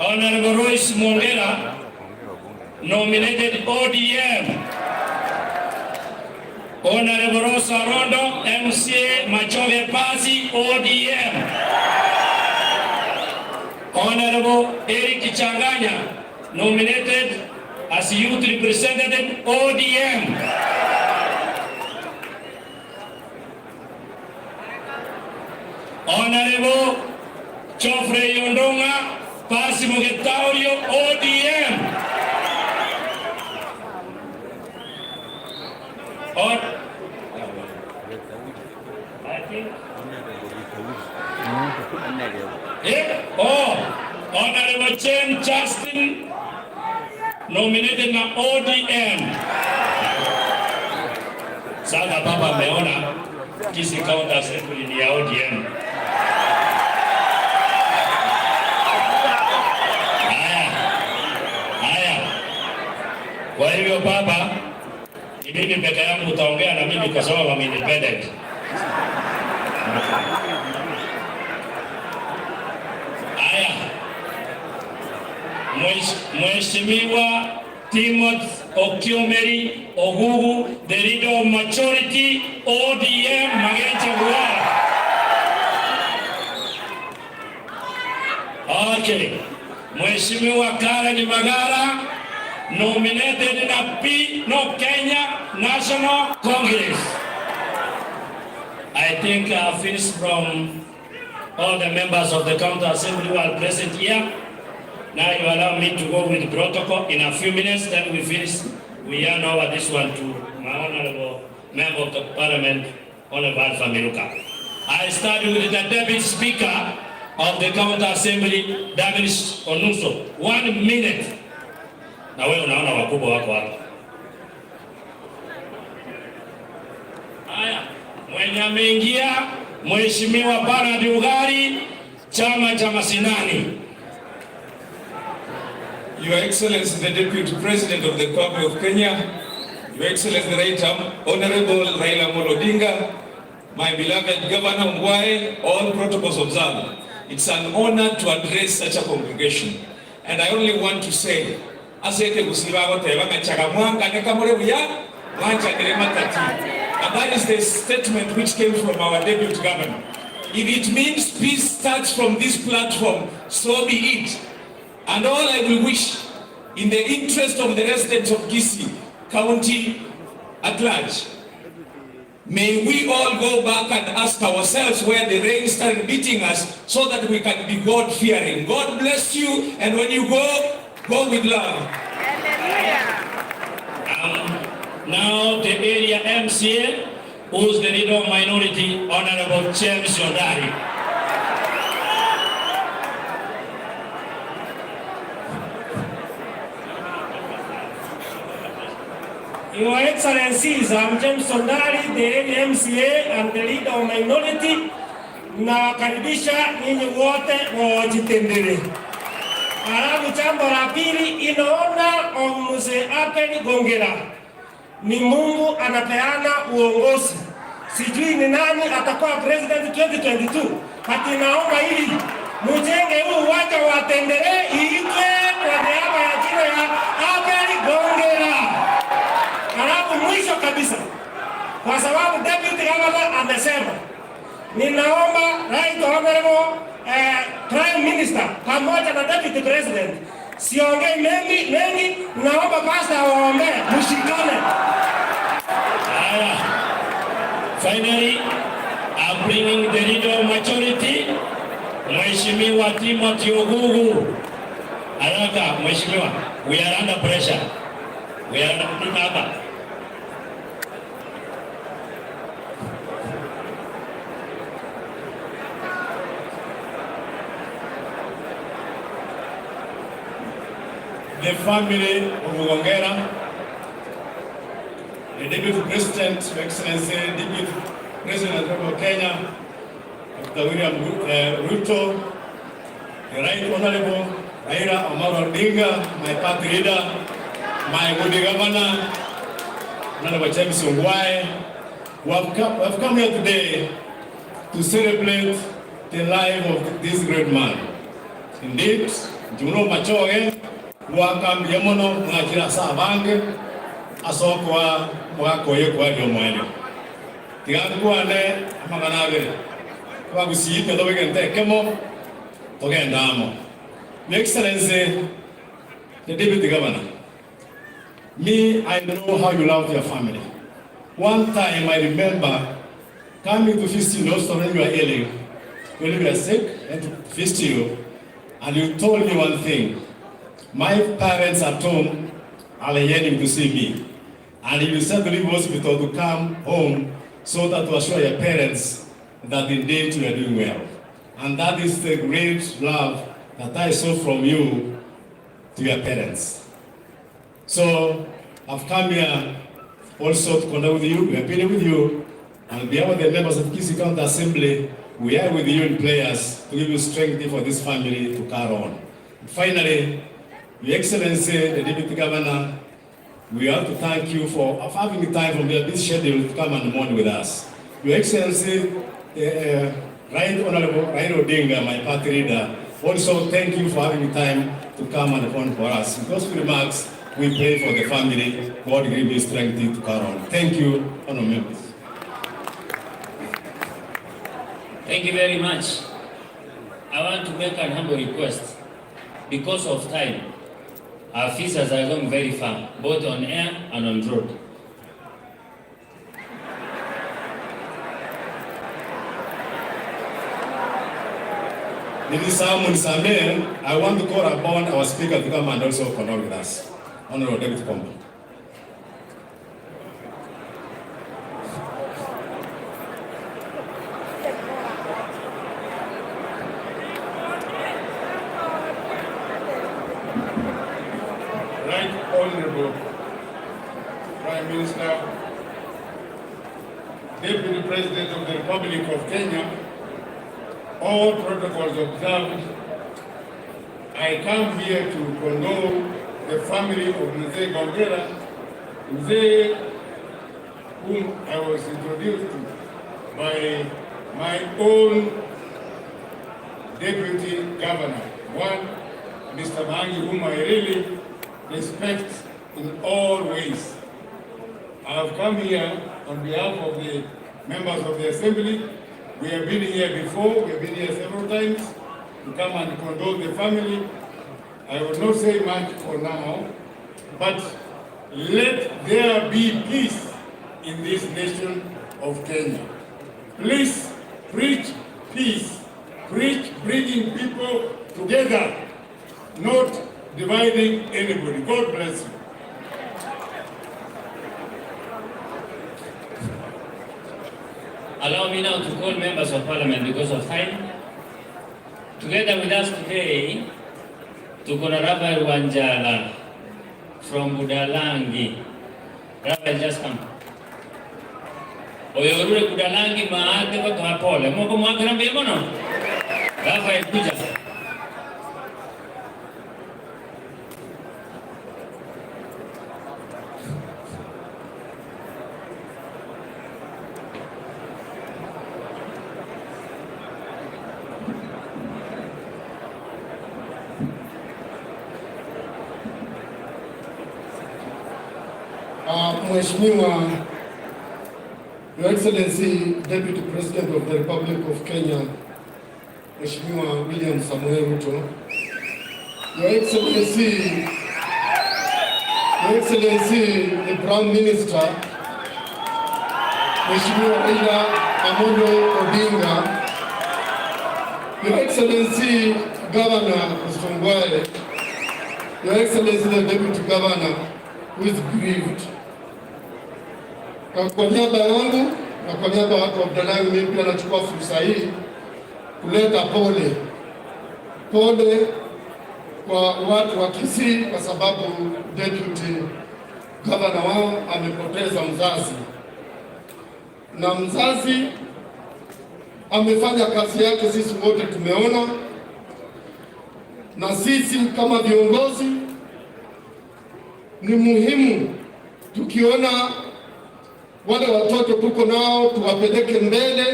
Honorable Royce Mongera, nominated ODM. Honorable Rosa Rondo, MCA Machove Pasi, ODM. Honorable Eric Changanya, nominated as youth representative, ODM. Honorable Geoffrey Yondonga, Pasi Mogetaurio, ODM. Honorable Chen Justin, nominated na ODM. Sasa baba ameona kisi county assembly ni ya ODM. Haya. Kwa hivyo baba, ni mimi peke yangu utaongea na mimi kwa sababu I'm independent. Haya. Mheshimiwa Timothy Okiomeri Ogugu, the leader of majority, ODM, Magencha Ward. Okay. Mheshimiwa Karen Magara, nominated na Kenya National Congress. I think I finished from all the members of the County Assembly who are present here. Now you allow me to go with the protocol in a few minutes, then we finish. We hand over this one to my honorable member of the parliament, Honorable Alpha Miluka. I start with the Deputy Speaker of the County Assembly, Damaris Onuso. 1 minute. Na wewe unaona wakubwa wako hapa. Haya, mwenye ameingia Mheshimiwa Bernard Ugari, chama cha Mashinani. Your Excellency, the Deputy President of the Republic of Kenya, Your Excellency, the Right Honorable Raila Amolo Odinga, my beloved Governor Ongwae, all protocols observed. It's an honor to address such a congregation. And I only want to say, and that is the statement which came from our Deputy Governor. If it means peace starts from this platform, so be it. And all I will wish, in the interest of the residents of Kisii County at large, may we all go back and ask ourselves where the rain started beating us so that we can be God-fearing. God bless you, and when you go, go with love. Now the area MCA, who's the leader of minority, Honorable James Yondari. Your Excellencies, I'm James Sondari, the area MCA and the leader of minority. Na karibisha ninyi wote wajitendele. Alafu jambo la pili, inaona Mzee Abel Gongera. Ni Mungu anapeana uongozi. Sijui ni nani atakuwa president 2022. Hati naomba hili mujenge huu uwanja wa Tendere iitwe kwa niaba ya jina ya Abel Gongera. Alafu mwisho kabisa, kwa sababu Deputy Governor amesema, ninaomba Right Honorable Prime Minister pamoja na Deputy President, siongei mengi, naomba pastor waombee mshikane. Finally, I'm bringing the leader of majority, Mheshimiwa Timothy Ogugu. Haraka, Mheshimiwa, we are under pressure. We are under the family of Gongera, the Deputy President, Your Excellency, Deputy President of Kenya, Dr. William Ruto, the Right Honorable Raila Amolo Odinga, my party leader, my good Governor, Honorable James Ongwae, who have come here today to celebrate the life of this great man. Indeed, Juno Machoge, Wakam Yamono, Najira Sabange, Asokwa, Wakoye kwa Jomwani. Tigangu ane, Maganave, Wagusi, Pedovigante, Kemo, Togendamo. Your Excellency, the Deputy Governor, me, I know how you love your family. One time I remember coming to visit you also when you were ailing, when you were sick, and to visit you, and you told me one thing. My parents at home are yearning to see me. And you said to leave hospital to come home so that to assure your parents that indeed you are doing well. And that is the great love that I saw from you to your parents. So I've come here also to connect with you, we have been with you, and on behalf of the members of Kisii County Assembly, we are with you in prayers to give you strength for this family to carry on. Finally, Your Excellency, the Deputy Governor, we have to thank you for having the time from your busy schedule to come and mourn with us. Your Excellency, Right Honorable Raila Odinga, my party leader, also thank you for having the time to come and mourn for us. In those remarks, we pray for the family. God give you strength to carry on. Thank you, honorable members. Thank you very much. I want to make an humble request. Because of time, our officers are going very far, both on air and on road. I want to call upon our speaker to come and also connect with us. Honorable David Kombo. Right Honorable Prime Minister, Deputy President of the Republic of Kenya, all protocols observed, I come here to condole the family of Mzee Gongera, Mzee whom I was introduced to by my own deputy governor, one Mr. Maangi, whom I really respect in all ways. I have come here on behalf of the members of the assembly. We have been here before, we have been here several times to come and condole the family. I will not say much for now, but let there be peace in this nation of Kenya. Please preach peace, preach bringing people together, not dividing anybody. God bless you. Allow me now to call members of parliament because of time. Together with us today, Tukona Raphael Wanjala from Budalangi. Raphael, just come. Oyorure Budalangi maate kwa tuhapole. Mwako mwakira mbemono? Raphael, kuja. Mheshimiwa, Your Excellency, Deputy President of the Republic of Kenya, Mheshimiwa William Samoei Ruto, Your Excellency, the Prime Minister, Mheshimiwa Raila Amolo Odinga, Your Excellency, Governor Mr. Ngwale, Your Excellency, the Deputy Governor, who is grieved. Kwa niaba yangu na kwa niaba ya watu wa Budalangi, mimi pia nachukua fursa hii kuleta pole kwa watu wa Kisii kwa sababu deputy governor wao amepoteza mzazi, na mzazi amefanya kazi yake, sisi wote tumeona, na sisi kama viongozi ni muhimu tukiona wale watoto tuko nao tuwapeleke mbele,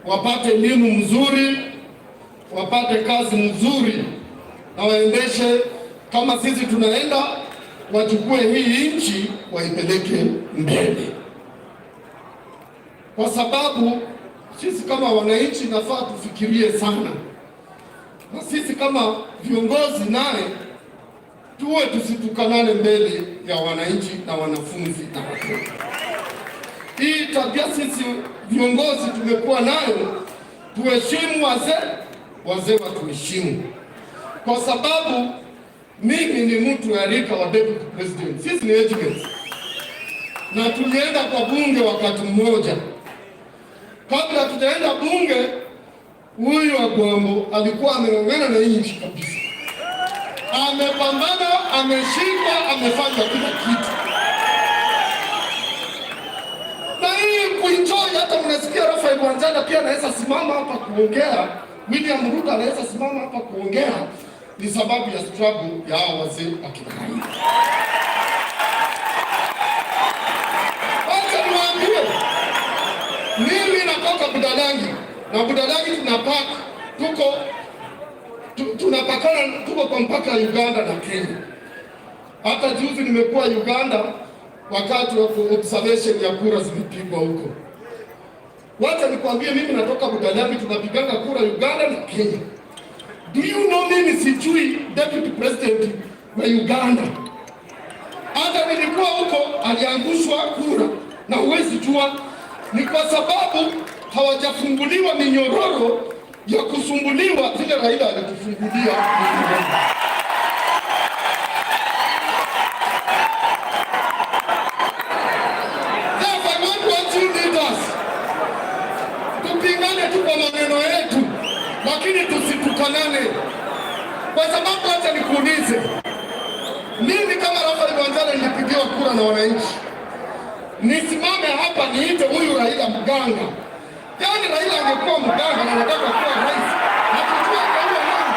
wapate elimu mzuri, wapate kazi mzuri, na waendeshe kama sisi tunaenda, wachukue hii nchi waipeleke mbele, kwa sababu sisi kama wananchi nafaa tufikirie sana, na sisi kama viongozi naye tuwe tusitukanane mbele ya wananchi na wanafunzi na watoto. Hii tabia sisi viongozi tumekuwa nayo, tuheshimu wazee watuheshimu, kwa sababu mimi ni mtu ya rika wa deputy president, sisi ni agents, na tulienda kwa bunge wakati mmoja. Kabla tutaenda bunge, huyu Agwambo alikuwa ameng'ang'ana na hii nchi kabisa, amepambana, ameshinda, amefanya kila kitu. Na hii kuenjoy, hata mnasikia Raphael Wanjala pia anaweza simama hapa kuongea, William Ruto anaweza simama hapa kuongea, ni sababu ya struggle ya hao wazee akina Raila. Wacha niwaambie, mimi natoka Budalangi, na Budalangi tunapakana, tuko kwa mpaka ya Uganda na Kenya. Hata juzi nimekuwa Uganda wakati wa observation ya kura zilipigwa huko. Wacha nikwambie, mimi natoka Budalangi, tunapiganga kura Uganda na Kenya. Do you know mimi sijui deputy president wa Uganda? Hata nilikuwa huko aliangushwa kura, na huwezi jua ni kwa sababu hawajafunguliwa minyororo ya kusumbuliwa vile Raila alitufungulia. Therefore, I want you leaders tupingane tu kwa maneno yetu, lakini tusitukanane, kwa sababu hata nikuulize, mimi kama Raphael Wanjala nilipigiwa kura na wananchi, nisimame hapa niite huyu Raila mganga? Yaani Raila angekuwa mganga na anataka kuwa rais, na kujua kwa nani?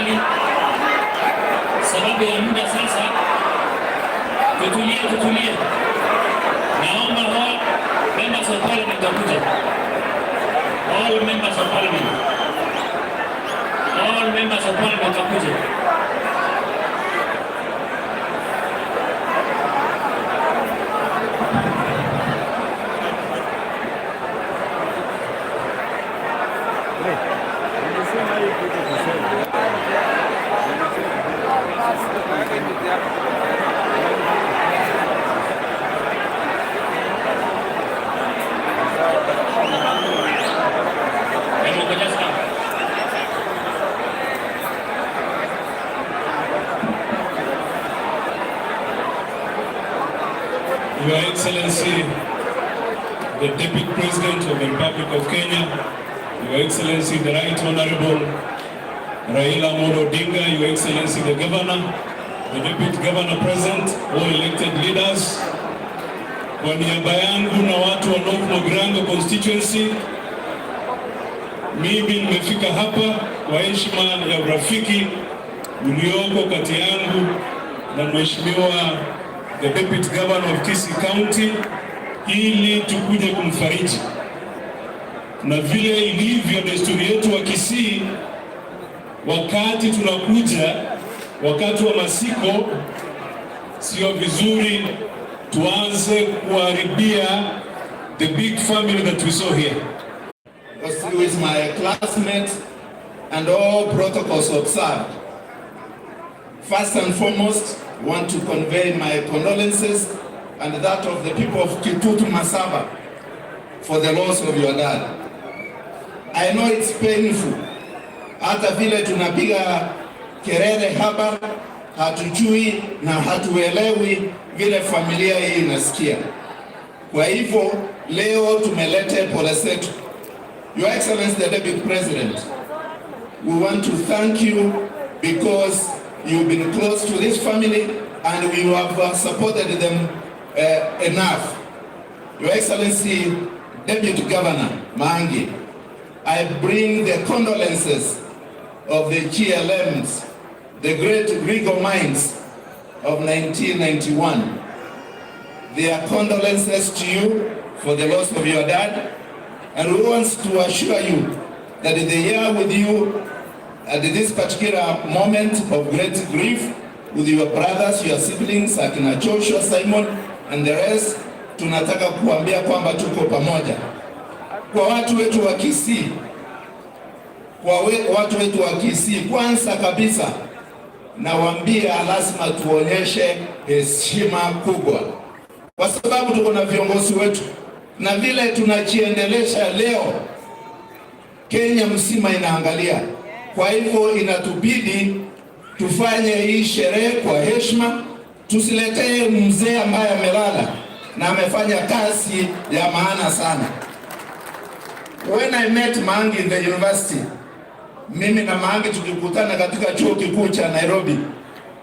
tafadhali, sababu ya muda sasa, tutulie. Naomba all members of parliament wakuja. All members of parliament wakuja. Your Excellency, the Deputy President of the Republic of Kenya, Your Excellency, the Right Honorable Raila Amolo Odinga, Your Excellency, the Governor, the Deputy Governor present, all elected leaders, kwa niaba yangu na watu wa North Mogrango constituency, mimi nimefika hapa kwa heshima ya urafiki ulioko kati yangu na Mheshimiwa the Deputy Governor of Kisii County ili tukuje kumfariji. Na vile ilivyo desturi yetu wa Kisii, wakati tunakuja wakati wa masiko, sio vizuri tuanze kuharibia the big family that we saw here. With my classmates and all protocols observed. First and foremost, I want to convey my condolences and that of the people of Kitutu Masaba for the loss of your dad. I know it's painful. Hata vile tunapiga kelele hapa, hatujui na hatuelewi vile familia hii inasikia. Kwa hivyo leo tumelete pole zetu. Your Excellency the Deputy President, we want to thank you because you've been close to this family and we have supported them enough. Your Excellency Deputy Governor Maangi, I bring the condolences of the GLMs, the great regal minds of 1991. Their condolences to you for the loss of your dad, and we want to assure you that they are with you at this particular moment of great grief with your brothers, your siblings, akina Joshua, Simon and the rest. Tunataka kuambia kwamba tuko pamoja. Kwa watu wetu wa Kisii, kwanza kabisa nawaambia lazima tuonyeshe heshima kubwa, kwa sababu tuko na viongozi wetu, na vile tunajiendelesha leo Kenya mzima inaangalia. Kwa hivyo inatubidi tufanye hii sherehe kwa heshima, tusiletee mzee ambaye amelala na amefanya kazi ya maana sana. When I met Maangi in the university, mimi na Maangi tukikutana katika chuo kikuu cha Nairobi,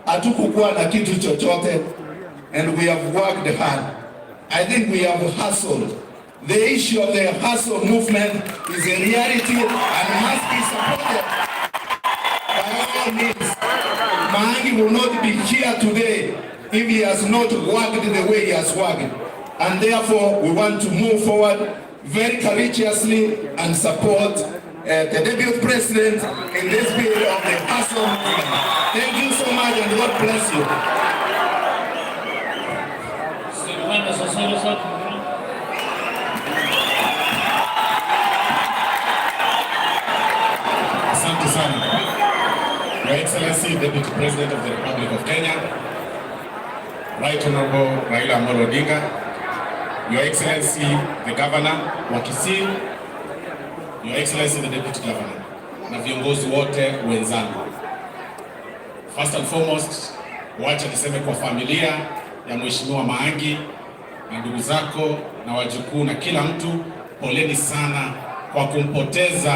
hatukukuwa na kitu chochote, and we have worked hard. I think we have hustled. The issue of the hustle movement is a reality and must be supported by all means. Maangi will not be here today if he has not worked the way he has worked. And therefore, we want to move forward very courageously and support the Deputy President in this period of the hustle movement. Thank you so much and God bless you. Asante sana. Your Excellency, Deputy President of the Republic of Kenya, Right Honorable Raila Amolo Odinga, Your Excellency, the Governor wa Kisii, Your Excellency, the Deputy Governor, na viongozi wote wenzangu. First and foremost, wacha niseme kwa familia ya Mheshimiwa Maangi na ndugu zako na wajukuu na kila mtu, poleni sana kwa kumpoteza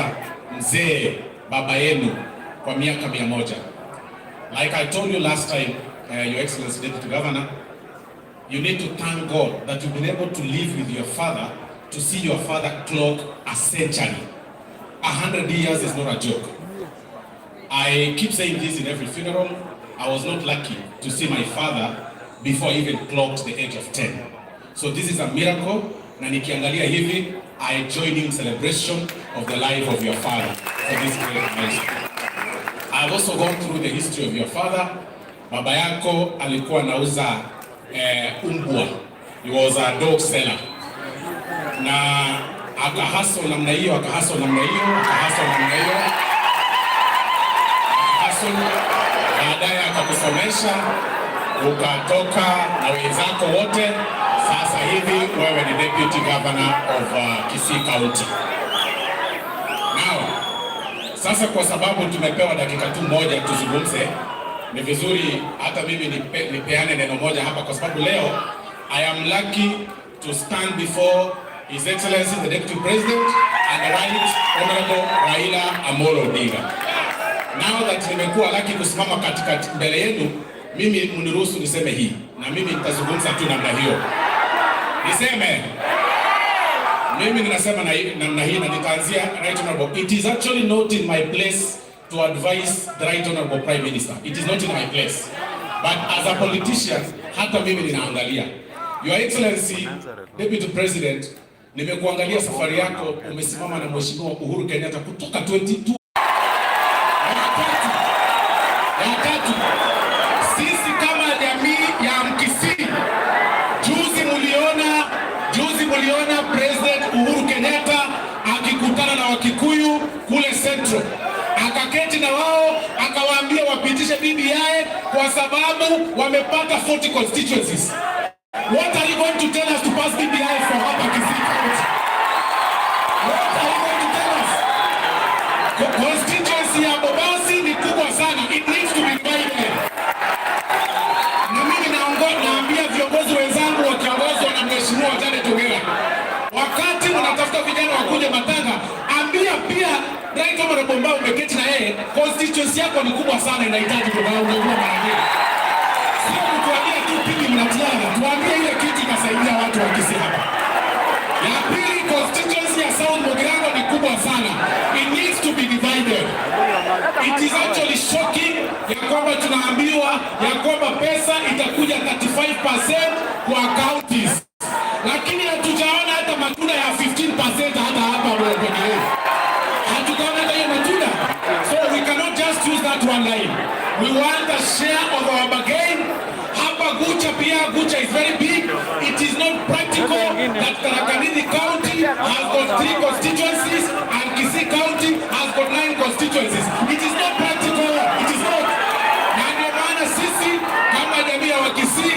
mzee baba yenu kwa miaka 100. Like I told you last time, Your Excellency Deputy Governor, you need to thank God that you've been able to live with your father to see your father clock a century. 100 years is not a joke. I keep saying this in every funeral. I was not lucky to see my father before I even clocked the age of 10. So this is a miracle. Na nikiangalia hivi, I join in celebration of the life of your father for this great milestone. I've also gone through the history of your father. Baba yako alikuwa anauza umbwa. He was a dog seller. Na akahustle namna hiyo, akahustle namna hiyo, akahustle namna hiyo. Baadaye akakusomesha, ukatoka na wenzako wote. Sasa hivi wewe ni deputy governor of Kisii County. Now, sasa kwa sababu tumepewa dakika tu moja tuzungumze, ni vizuri hata mimi nipeane neno moja hapa, kwa sababu leo I am lucky to stand before His Excellency the Deputy President and the Right Honorable Raila Amolo Odinga. Now that nimekuwa lucky kusimama katika mbele yenu, mimi mniruhusu niseme hii, na mimi nitazungumza tu namna hiyo. Niseme mimi ninasema namna hii, na nitaanzia Right Honorable. It is actually not in my place to advise the Right Honorable Prime Minister. It is not in my place. But as a politician, hata mimi ninaangalia. Your Excellency Deputy President, nimekuangalia safari yako, umesimama na Mheshimiwa Uhuru Kenyatta kutoka 22. Ya tatu, sisi kama jamii ya Mkisii, juzi muliona President Uhuru Kenyatta akikutana na Wakikuyu kule Central. Akaketi na wao akawaambia wapitishe BBI kwa sababu wamepata 40 constituencies. What are you going to tell us to pass BBI for hapa Kisii County? What are you going to tell us? Constituency ya Bobasi ni kubwa sana. It needs to be divided. Na mimi naambia viongozi wenzangu wakiongozwa na Mheshimiwa Janet Ongera, wakati mnatafuta vijana wakuje Matanga, ambia pia Right Honorable ambao umeketi na yeye, constituency yako ni kubwa sana, inahitaji kugawana mara nyingi. Sio kutuambia tu pili mnatiana, tuambie ile kitu inasaidia watu wa Kisii hapa. Ya pili, constituency ya South Mugirango ni kubwa sana. It needs to be divided. It is actually shocking ya kwamba tunaambiwa ya kwamba pesa itakuja 35% kwa counties. Lakini hatujaona hata matunda ya 15% hata hapa mwenyewe. Hatujaona hata hiyo matunda. So we cannot just use that one line. We want a share of our bargain. Hapa Gucha pia, Gucha is very big. It is not practical that Tharaka-Nithi County has got 3 constituencies and Kisii County has got 9 constituencies. It is not practical. It is not. Na ndio maana sisi kama jamii ya Wakisii,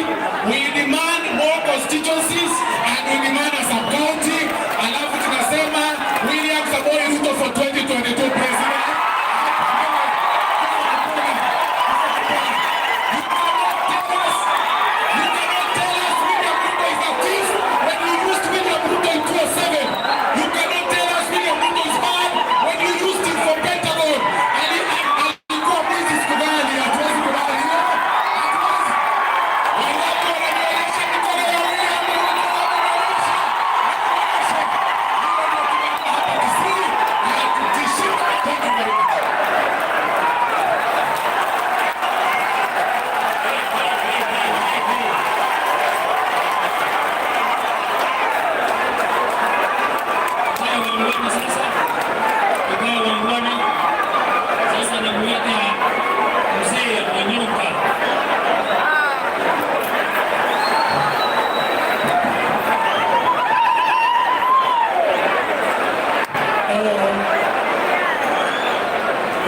we demand more constituencies and we demand a sub-county. Alafu tunasema William Samoei Ruto for 2022 president.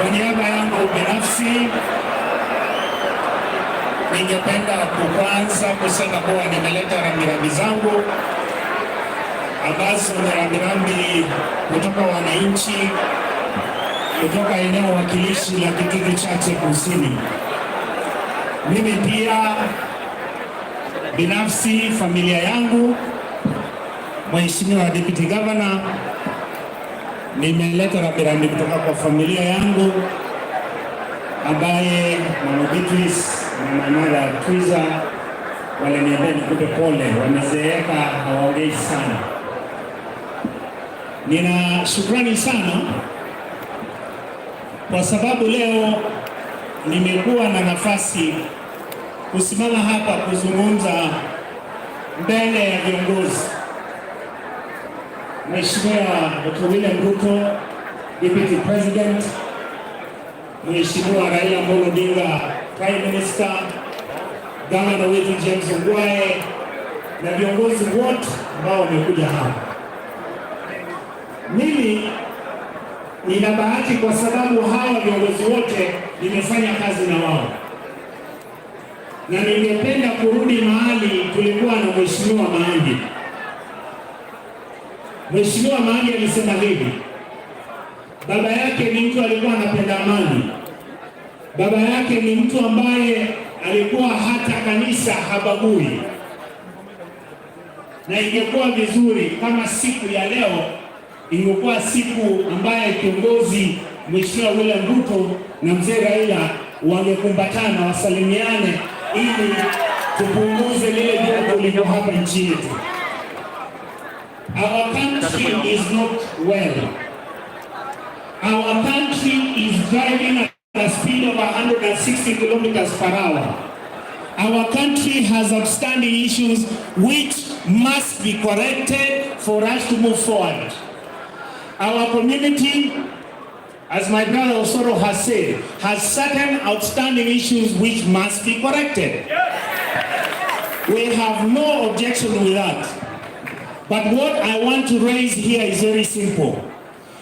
Kwa niaba yangu binafsi ningependa kwanza kusema kuwa nimeleta rambirambi zangu ambazo ni rambirambi kutoka wananchi kutoka eneo wakilishi la Kitutu Chache Kusini. Mimi pia binafsi, familia yangu, Mheshimiwa Deputy Governor, nimeleta rambirambi kutoka kwa familia yangu ambaye Mama Beatrice na Mama Twiza waliniambia nikupe pole, wamezeeka, hawaongei sana. Nina shukrani sana kwa sababu leo nimekuwa na nafasi kusimama hapa kuzungumza mbele ya viongozi. Mheshimiwa Dr. William Ruto, Deputy President, Mheshimiwa Raila Amolo Odinga, Prime Minister, Gavana wetu James Ongwae na viongozi wote ambao wamekuja hapa. Mimi nina bahati kwa sababu hawa viongozi wote nimefanya kazi na wao, na ningependa kurudi mahali tulikuwa na Mheshimiwa Maangi. Mheshimiwa Maangi alisema hivi, baba yake ni mtu alikuwa anapenda amani. Baba yake ni mtu ambaye alikuwa hata kanisa habagui, na ingekuwa vizuri kama siku ya leo ingekuwa siku ambaye kiongozi Mheshimiwa William Ruto na mzee Raila wangekumbatana wasalimiane, ili tupunguze lile joto lililo hapa nchi yetu. Our country is not well. Our country is driving at a speed of 160 kilometers per hour. Our country has outstanding issues which must be corrected for us to move forward. Our community, as my brother Osoro has said, has certain outstanding issues which must be corrected. We have no objection with that. But what I want to raise here is very simple.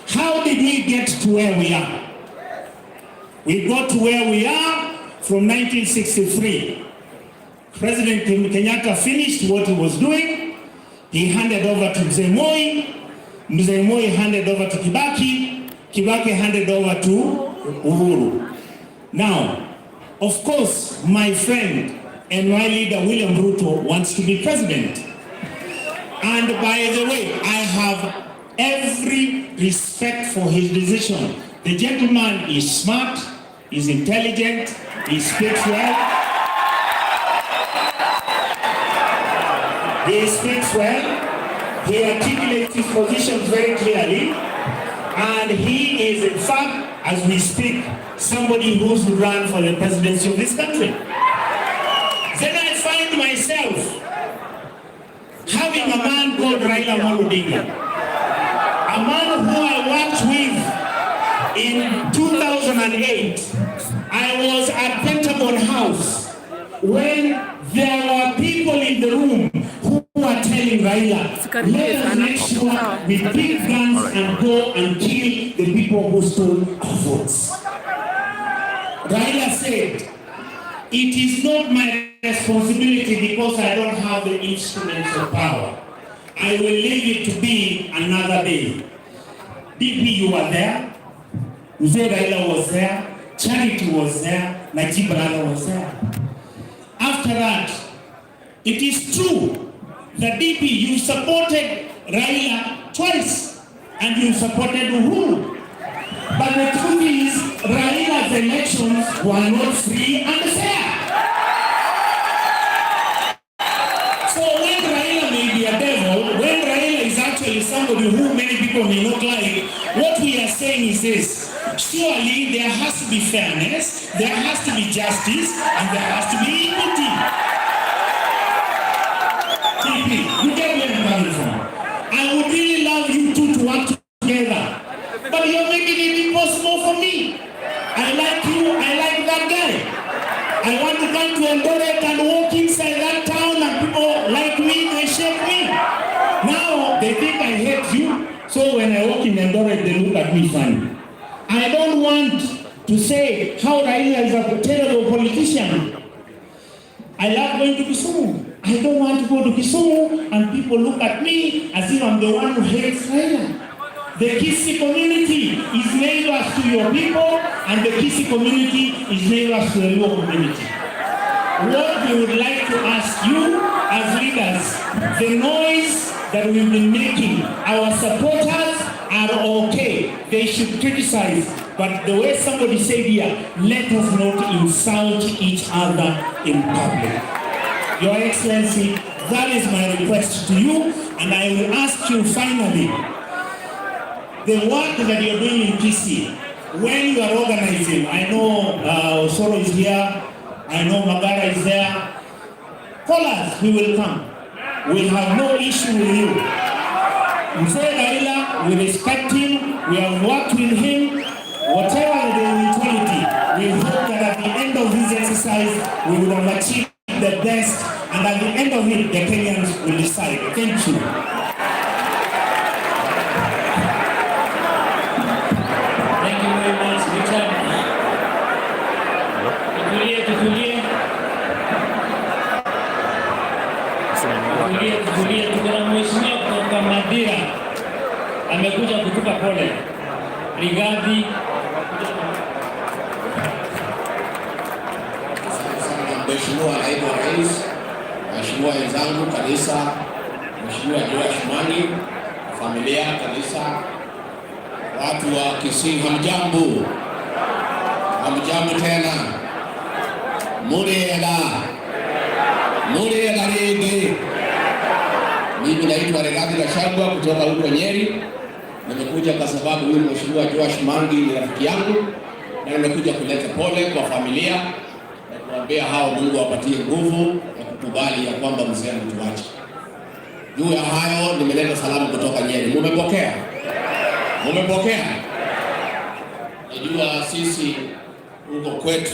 How did we get to where we are? We got to where we are from 1963. President Kenyatta finished what he was doing. He handed over to Mzee Moi. Mzee Moi handed over to Kibaki. Kibaki handed over to Uhuru. Now, of course, my friend and my leader William Ruto wants to be president. And by the way, I have every respect for his decision. The gentleman is smart, is intelligent, he speaks well. He speaks well, he articulates his positions very clearly, and he is in fact, as we speak, somebody who's run for the presidency of this country. Then I find myself having a man called Raila Amolo Odinga, a man who I worked with in 2008. I was at Pentagon House when there were people in the room who were telling Raila, let us make sure we pick guns and go and kill the people who stole our votes. Raila said, it is not my responsibility because I don't have the instruments of power. I will leave it to be another day. DP, you were there. Mzee Raila was there. Charity was there. Najib Balala was there. After that, it is true that DP, you supported Raila twice and you supported Uhuru. But the truth is, Raila's elections were not free and fair. So when Raila may be a devil, when Raila is actually somebody who many people may not like, what we are saying is this: surely there has to be fairness, there has to be justice, and there has to be equity. DP, you get where I'm coming from. I would really love you two to work together, but you're making it impossible for me. I like you, I like that guy. I want to come to Eldoret and walk inside that town and people like me, they shake me. Now they think I hate you, so when I walk in Eldoret, they look at me funny. I don't want to say how Raila is a terrible politician. I love going to Kisumu. I don't want to go to Kisumu and people look at me as if I'm the one who hates Raila. The Kisii community is neighbors to your people, and the Kisii community is neighbors to the Luo community. What we would like to ask you as leaders, the noise that we've been making, our supporters are okay. They should criticize, but the way somebody said here, let us not insult each other in public. Your Excellency, that is my request to you, and I will ask you finally, the work that you're doing in Kisii, when you are organizing, I know Osoro is here, I know Magara is there. Call us, we will come. We have no issue with you. Mzee Raila, we respect him, we have worked with him. Whatever the eventuality, we hope that at the end of this exercise, we will have achieved the best, and at the end of it, the Kenyans will decide. Thank you. Thank you very much, Richard. Tutulie, tuko na mheshimiwa kutoka Madira amekuja kutupa pole. Rigathi Mheshimiwa Naibu wa Rais, Mheshimiwa wenzangu kanisa, Mheshimiwa Joash Mangi, familia kanisa, watu wa Kisii, hamjambo? Hamjambo tena? Muriela rege. Mimi naitwa Rigathi Gachagua kutoka huko Nyeri. Nimekuja kwa sababu huyu Mheshimiwa Joash Mangi ni rafiki yangu, na nimekuja kuleta pole kwa familia na kuambia hao Mungu awapatie nguvu ya kukubali ya kwamba mzee ametuacha. Juu ya hayo nimeleta salamu kutoka Nyeri. Mumepokea? Mumepokea? Najua sisi huko kwetu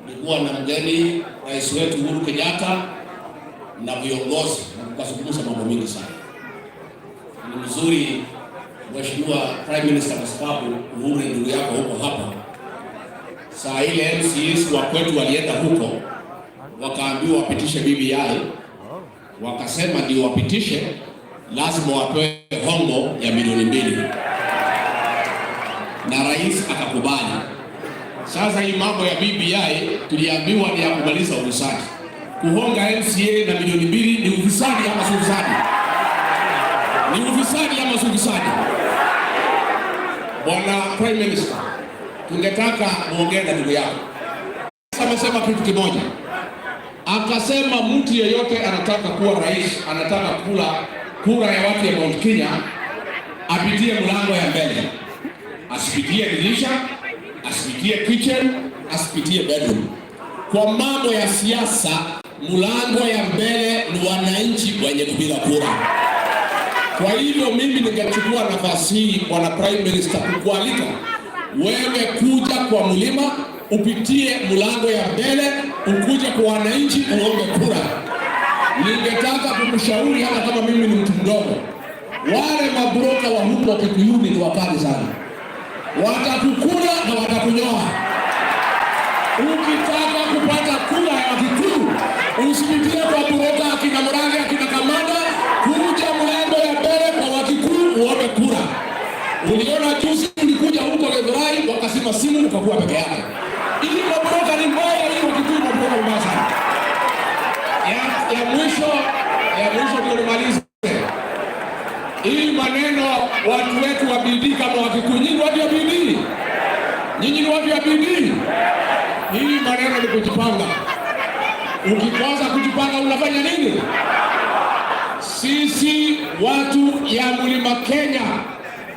tulikuwa na mgeni rais wetu Uhuru Kenyatta na viongozi na tukazungumza mambo mengi sana. Ni mzuri Mheshimiwa Prime Minister, kwa sababu Uhuru ndugu yako huko hapa. Saa ile MCs wa kwetu walienda huko wakaambiwa wapitishe BBI, wakasema ndio wapitishe lazima wapewe hongo ya milioni 2, na rais akakubali. Sasa hii mambo ya BBI tuliambiwa ni ya kumaliza ufisadi. Kuhonga MCA na milioni 2 ni ufisadi ama si ufisadi? Ni ufisadi ama si ufisadi? Bwana Prime Minister, tungetaka muongee na ndugu yako. Amesema kitu kimoja. Akasema mtu yeyote anataka kuwa rais, anataka kura ya watu ya Mount Kenya, apitie mlango ya mbele. Asipitie dirisha, asipitie kitchen, asipitie bedroom. Kwa mambo ya siasa, mlango ya mbele ni wananchi wenye kupiga kura. Kwa hivyo mimi ningechukua nafasi hii Bwana Prime Minister kukualika wewe kuja kwa mlima, upitie mlango ya mbele, ukuje kwa wananchi uombe kura. Ningetaka kukushauri, hata kama mimi ni mtu mdogo, wale mabroka wa huko Kikuyuni ni wakali sana. Watakukula na watakunyoa. Ukitaka kupata kura ya Wakikuyu, usipitie kwa broka akina Murage akina Kamanda, kuja mlango ya mbele kwa Wakikuyu uombe kura. Uliona juzi ulikuja huko Githurai wakasema simu ukakuwa peke yake. Ili mabroka ni mbaya, ili Wakikuyu mabroka ni mbaya sana. Ya mwisho ndio nimalize. Hii maneno watu wetu wa bidii kama Wakikuyu, nyinyi watu wa bidii. Nyinyi ni watu wa bidii. Hii maneno ni kujipanga. Ukikosa kujipanga unafanya nini? Sisi watu ya Mlima Kenya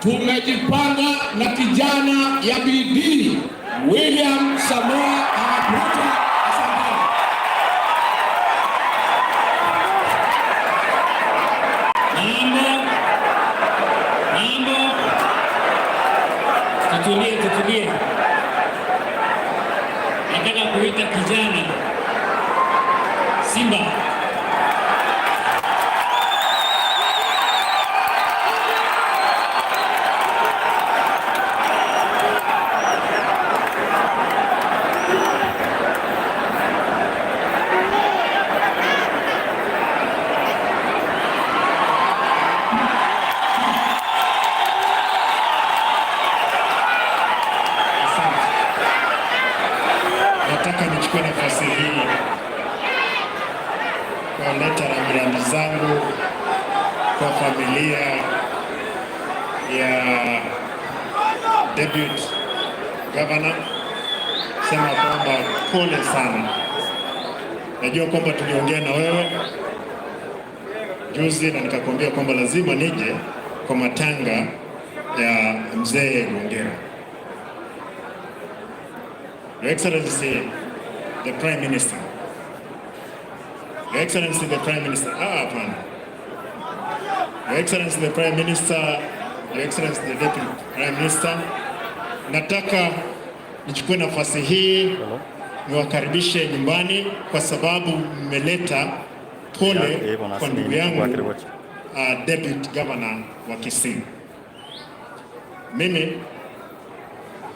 tumejipanga na kijana ya bidii William Samoei Ruto. Tutulie. Nataka kuita kijana Simba. Nataka nichukue nafasi hii kuleta rambirambi zangu kwa familia ya Deputy Governor, sema kwamba pole sana. Najua kwamba tuliongea na wewe juzi na nikakwambia kwamba lazima nije kwa matanga ya mzee Rungera. Your Excellency, the Prime Minister. Your Excellency, the Prime Minister. Hapana. Your Excellency, the Prime Minister, Your Excellency, the Deputy Prime Minister. Nataka nichukue nafasi hii niwakaribishe nyumbani kwa sababu mmeleta pole kwa ndugu yangu Deputy Governor wa Kisii. Mimi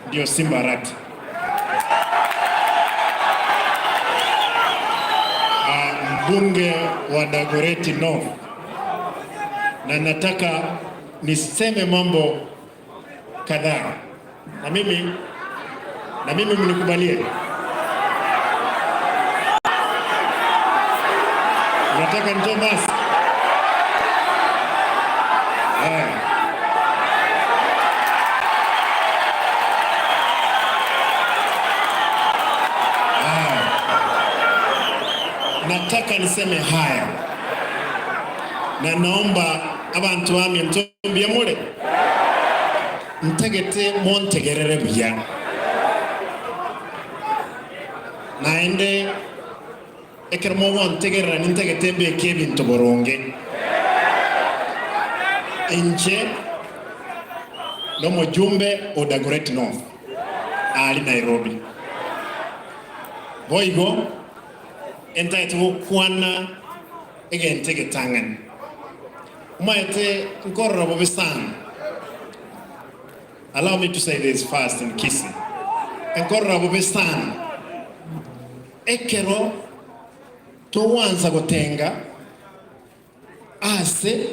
ndio Simba Arati. Mbunge wa Dagoretti North, na nataka niseme mambo kadhaa, na mimi mnikubalie. Nataka nitoe basi. Nataka niseme haya na naomba abantu bamye mtombye mule ntegete montegerere buya naende ekermo wontegerera nintegete mbeke ebintu boronge enche no mujumbe o Dagoretti North ali Nairobi boigo entaito kwana egentege tangan umaite nkorra bobesan. Allow me to say this fast and kissing. Nkorra bobesan ekero towanza gotenga ase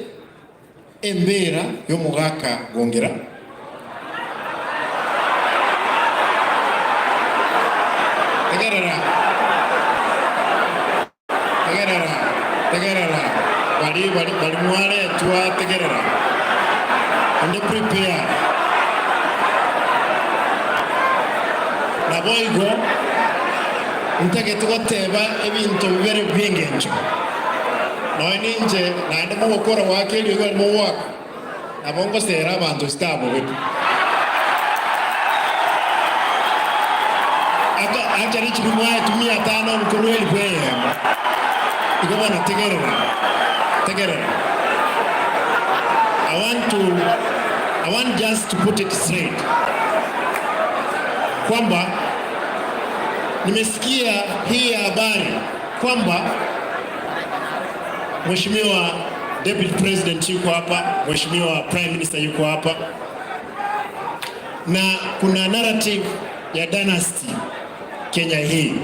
embera yomugaka gongera tegerera bali mwale tuwa tegerera and prepare na boigo ntake tugoteba ebintu bibere byengenjo noine nje naende mugokora wake ligo mu wako abongo sera abantu stabo betu acha richi mwae tumia 5 mkonweli kweye igobana tegerera. I want just to put it straight kwamba nimesikia hii habari kwamba Mheshimiwa Deputy President yuko hapa, Mheshimiwa Prime Minister yuko hapa, na kuna narrative ya dynasty Kenya hii.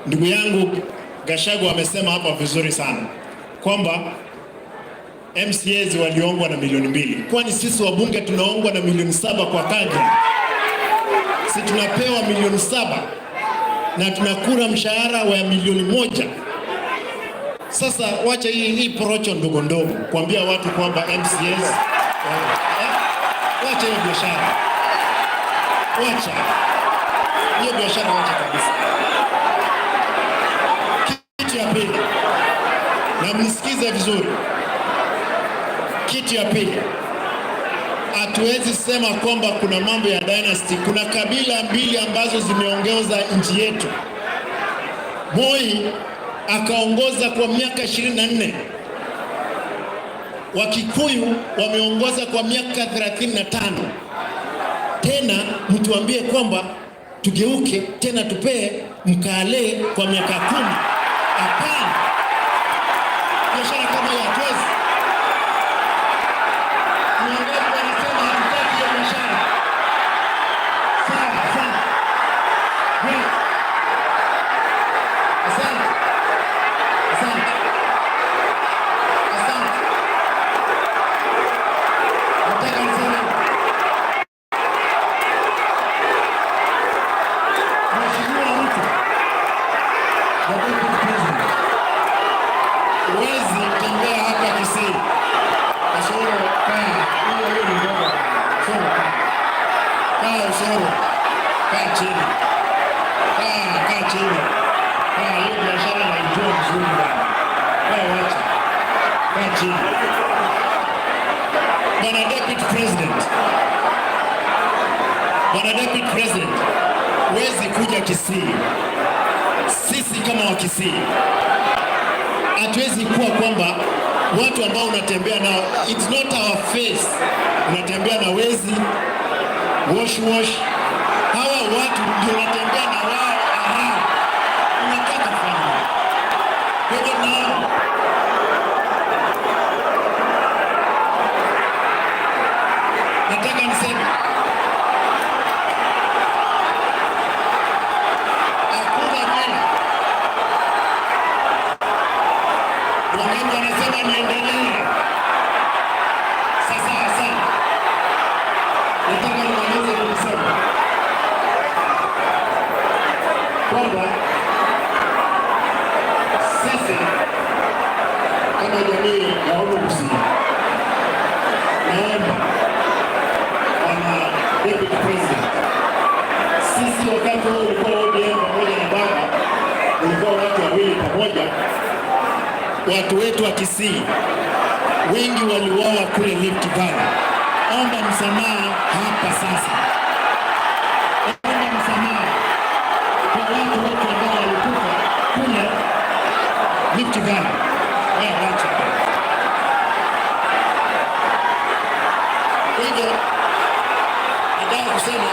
Ndugu yangu Gachagua amesema hapa vizuri sana kwamba MCAs waliongwa na milioni 2. Kwani sisi wabunge tunaongwa na milioni 7 kwa kadri? Si tunapewa milioni 7 na tunakula mshahara wa milioni 1. Sasa wacha hii porocho ndogo ndogo kuambia watu kwamba MCAs wacha hiyo biashara. Wacha hiyo biashara, wacha kabisa. Kitu ya pili, na mnisikize vizuri, kitu ya pili, hatuwezi sema kwamba kuna mambo ya dynasty. Kuna kabila mbili ambazo zimeongoza nchi yetu. Moi akaongoza kwa miaka 24. Wakikuyu wameongoza kwa miaka 35. Tena mtuambie kwamba tugeuke tena tupee mkale kwa miaka 10. Hapana. Biashara kama hiyo hatuwezi. Wanasema hatutaki hiyo biashara. Sawa. Asante. Nataka niseme Mheshimiwa Ruto, Deputy President, huwezi tembea hapa Kisii Usoro kaa hiyo ni ndogo. Usoro kaa Usoro kaa chini. Kaa chini. Hiyo biashara naijua vizuri bwana. Wacha. Kaa chini. Bwana Deputy President. huwezi kuja Kisii. Sisi kama wa Kisii hatuwezi kuwa kwamba watu ambao unatembea nao, it's not our face, unatembea na wezi wash. Hawa watu ndio unatembea na wao, unataka kufanya kwa hivyo nao nataka niseme hakuna tena. Wangapi wanasema niendelee? Sasa nataka nimalize kusema kwamba sisi kama jamii ya Kisii, naomba Bwana Deputy President, sisi wakati huo ulikuwa ODM pamoja na baba, ulikuwa watu wawili pamoja. Watu wetu wa Kisii wengi waliuawa kule Rift Valley. Omba msamaha hapa sasa. Omba msamaha kwa watu wetu ambao walikufa kule Rift Valley. Wacha. Hivyo nataka kusema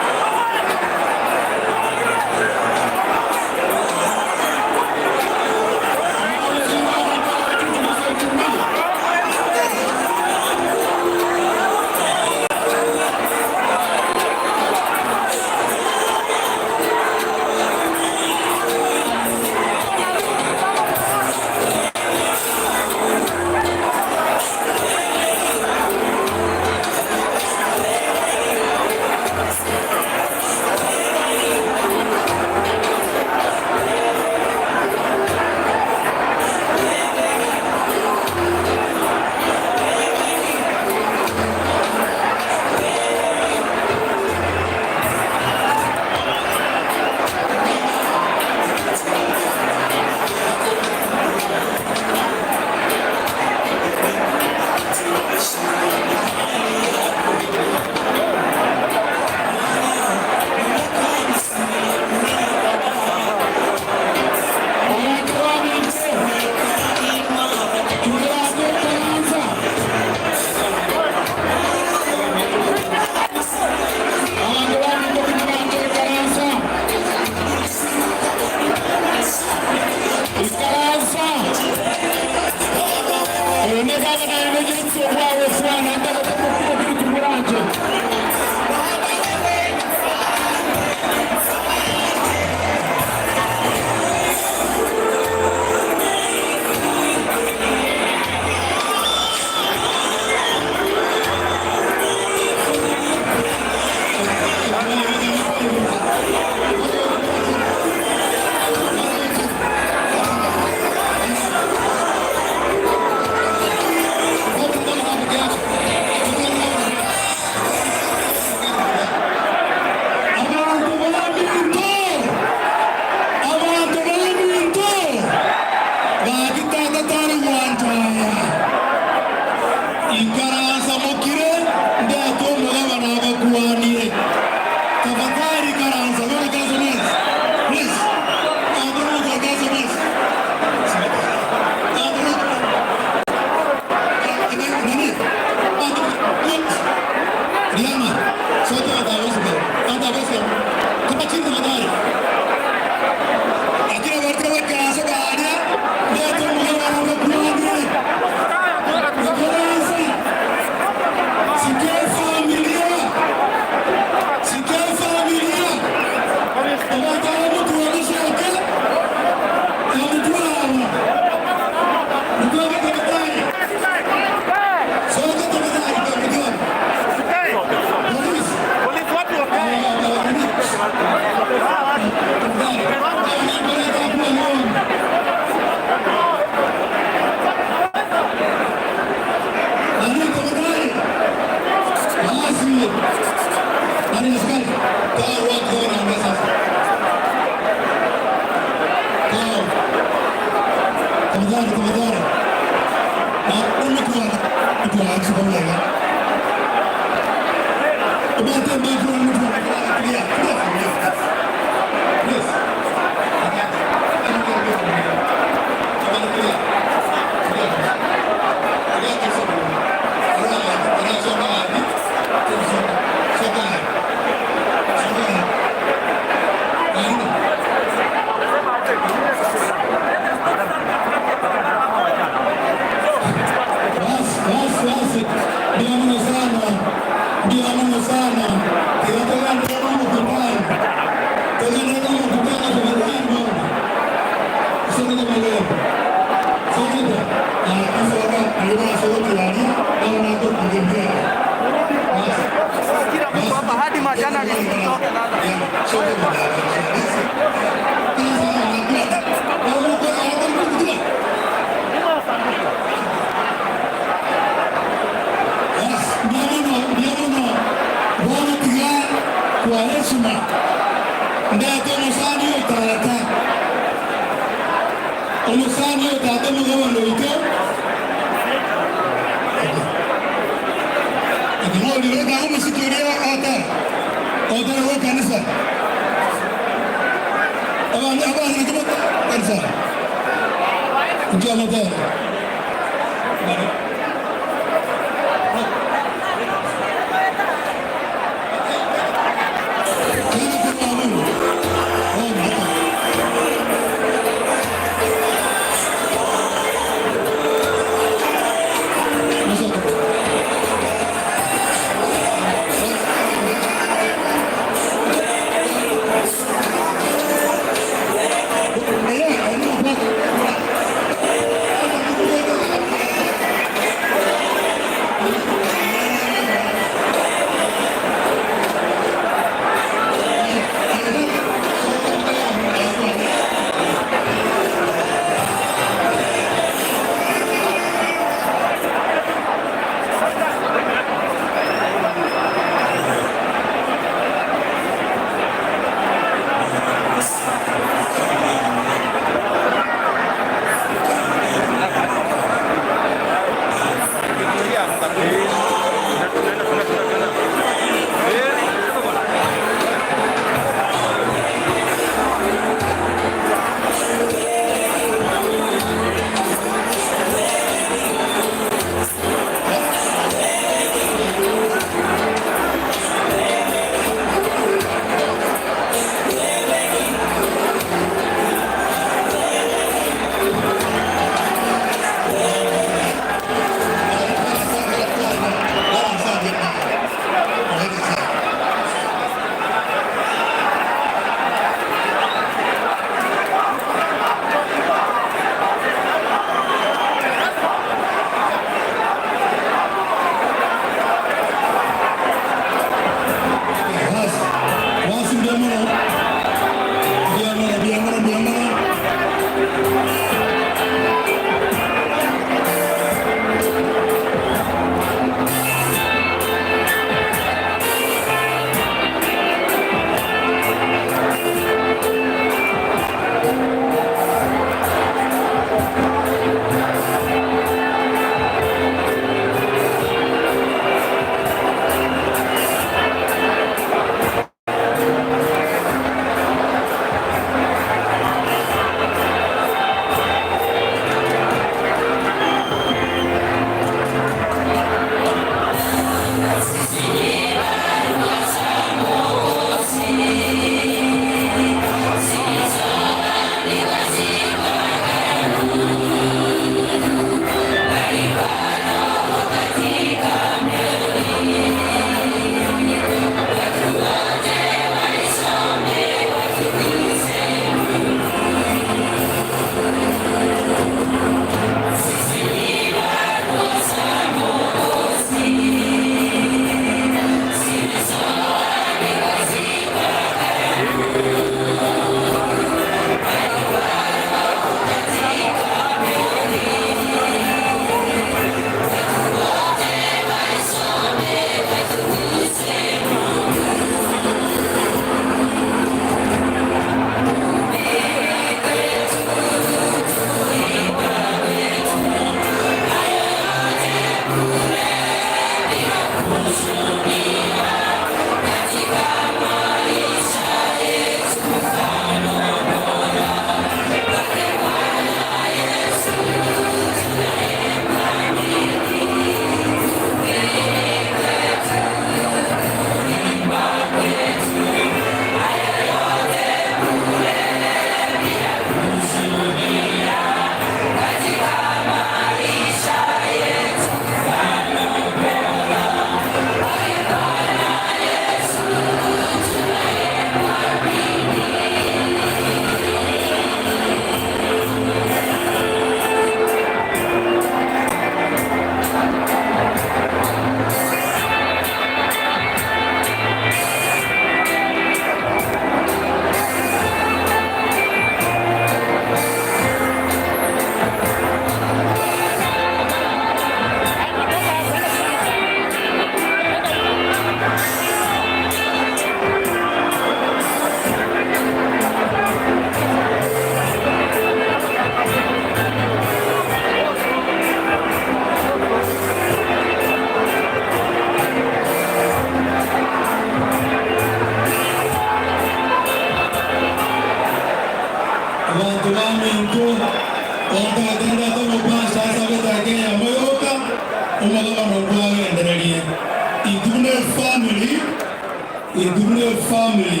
family.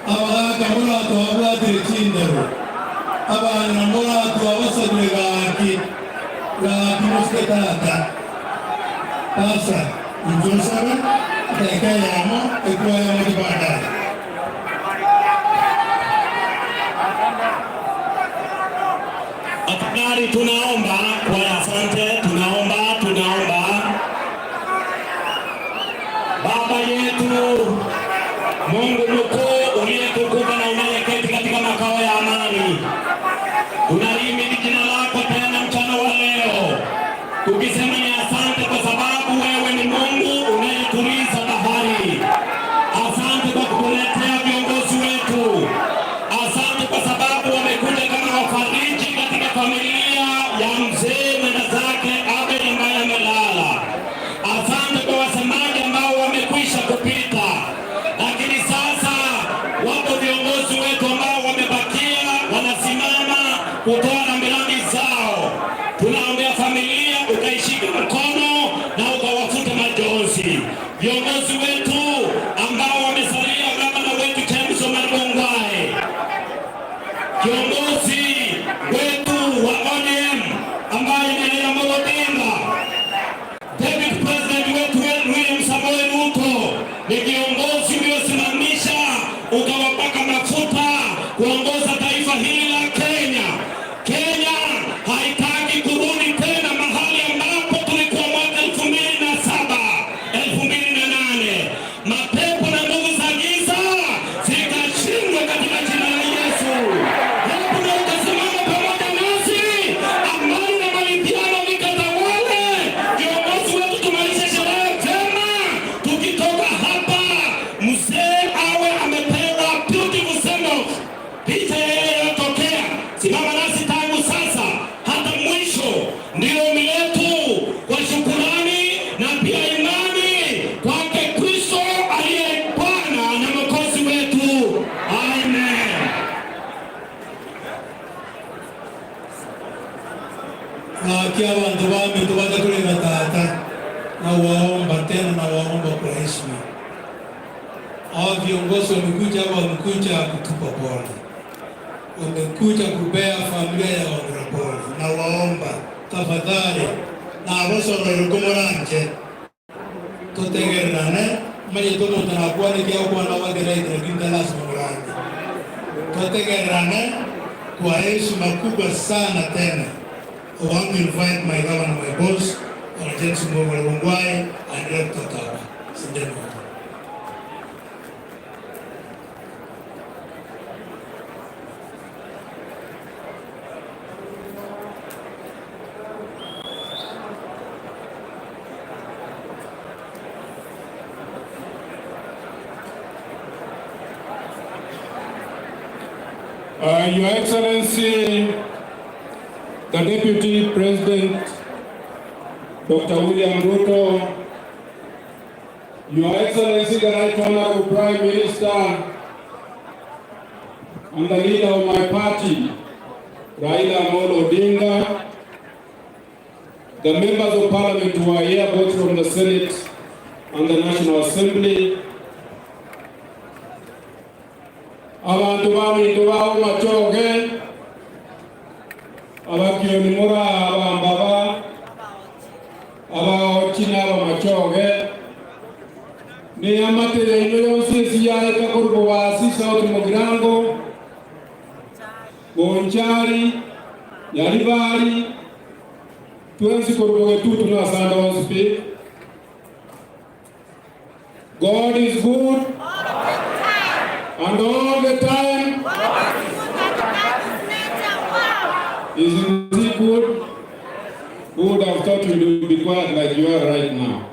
Abaga mura to abla direchindero. Aba namora to abasadega ki la kimosketata. Pasa, injonsara, tekayamo, ekoyamo di badai. Atakari tunaomba kwa asante, tunaomba Baba yetu Mungu mkuu uliyetukuka na unayeketi katika makao ya amani, tunalihimidi jina lako tena mchana wa leo, tukisema ni asante kwa sababu wewe ni Mungu unayetuliza bahari. Asante kwa kutuletea viongozi wetu. Asante kwa sababu wamekuja kama wafariji katika familia ya mzee mwenda zake Abel ambaye amelala. Asante kwa wasemaji ambao wamekwisha kupita, lakini sasa wapo viongozi wetu ambao wamebakia, wanasimama kutoa rambirambi zao. Tunaombea familia ukaishike mkono na ukawafute majonzi. Viongozi wetu ambao wamesalia, gavana wetu James Omargongwae, kiongozi wetu wa ODM ambaye ni Raila Odinga, Deputy President wetu William Samoei Ruto, ni viongozi uliosimamisha ukawapaka mafuta kuongoza taifa hili la Kenya. Kenya haitaki kurudi tena mahali ambapo tulikuwa mwaka 2007, 2008. Mapepo na nguvu za giza zikashindwa katika jina la Yesu. Hebu na ukasimama pamoja nasi, amani na maridhiano vikatawale. Viongozi wetu tumalishe sherehe tena, tukitoka hapa mzee awe amepewa beautiful send-off. Picha yatokea, simama nasi tangu sasa hata mwisho. Ndio ombi letu kwa shukurani na pia imani kwake Kristo aliye Bwana na Mwokozi wetu. Amen. Kia abantu bami tubaka tulenga tata na waomba tena na waomba kwa heshima. Hawa viongozi wamekuja hapa, wamekuja kutupa pole, wamekuja kupea familia ya Wagura pole, na waomba tafadhali na abosoro rukomoranje tutegerane maye tomo tanakuwa ni kia kwa na Wagura ina kinda lazima muranje tutegerane kwa heshima kubwa sana tena. I want to invite my governor, my boss, James Omargongwae, and Dr. Taba. Your Excellency, the Deputy President, Dr. William Ruto, Your Excellency, the Right Honorable Prime Minister, and the leader of my party, Raila Amolo Odinga, the members of Parliament who are here, both from the Senate and the National Assembly, abantu bami tubaho machoge, abakyonimura abambaba, abaochina abamachoge, ni amatele ino yonse siyae kakurbo wasi sauti Mugirango, Bonchari, Yaribari, tuensi kurbo tutu na sanda wansipi. God is good, and all the time. Isn't he good? Who would have thought you would be quiet like you are right now?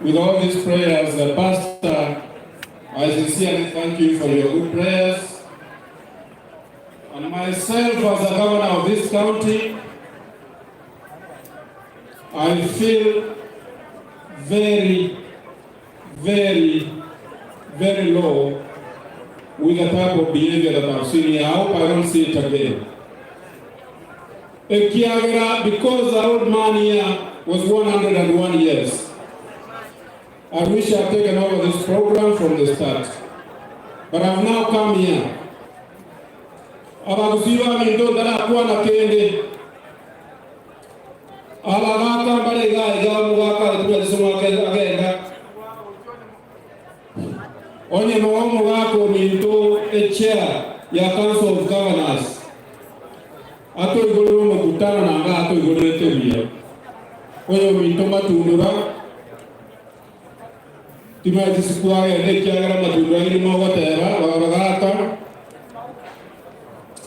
With all these prayers, Pastor, I sincerely thank you for your good prayers. And myself as the governor of this county, I feel very, very, very low with the type of behavior that I've seen here. I hope I don't see it again. Because the old man here was 101 years. I wish I had taken over this program from the start. But I've now come here. Abagusiwa mindo dara kuwa na kende. Abagaka mbale ga mugaka tuwa disoma agenda. Onye mawamu wako mindo chair ya Council of Governors. Ato igoro mkutano na anga ato igoro etebia. Onye mindo matundura. Timati sikuwa ene kiagara matundura ili mwagotera wabagaka.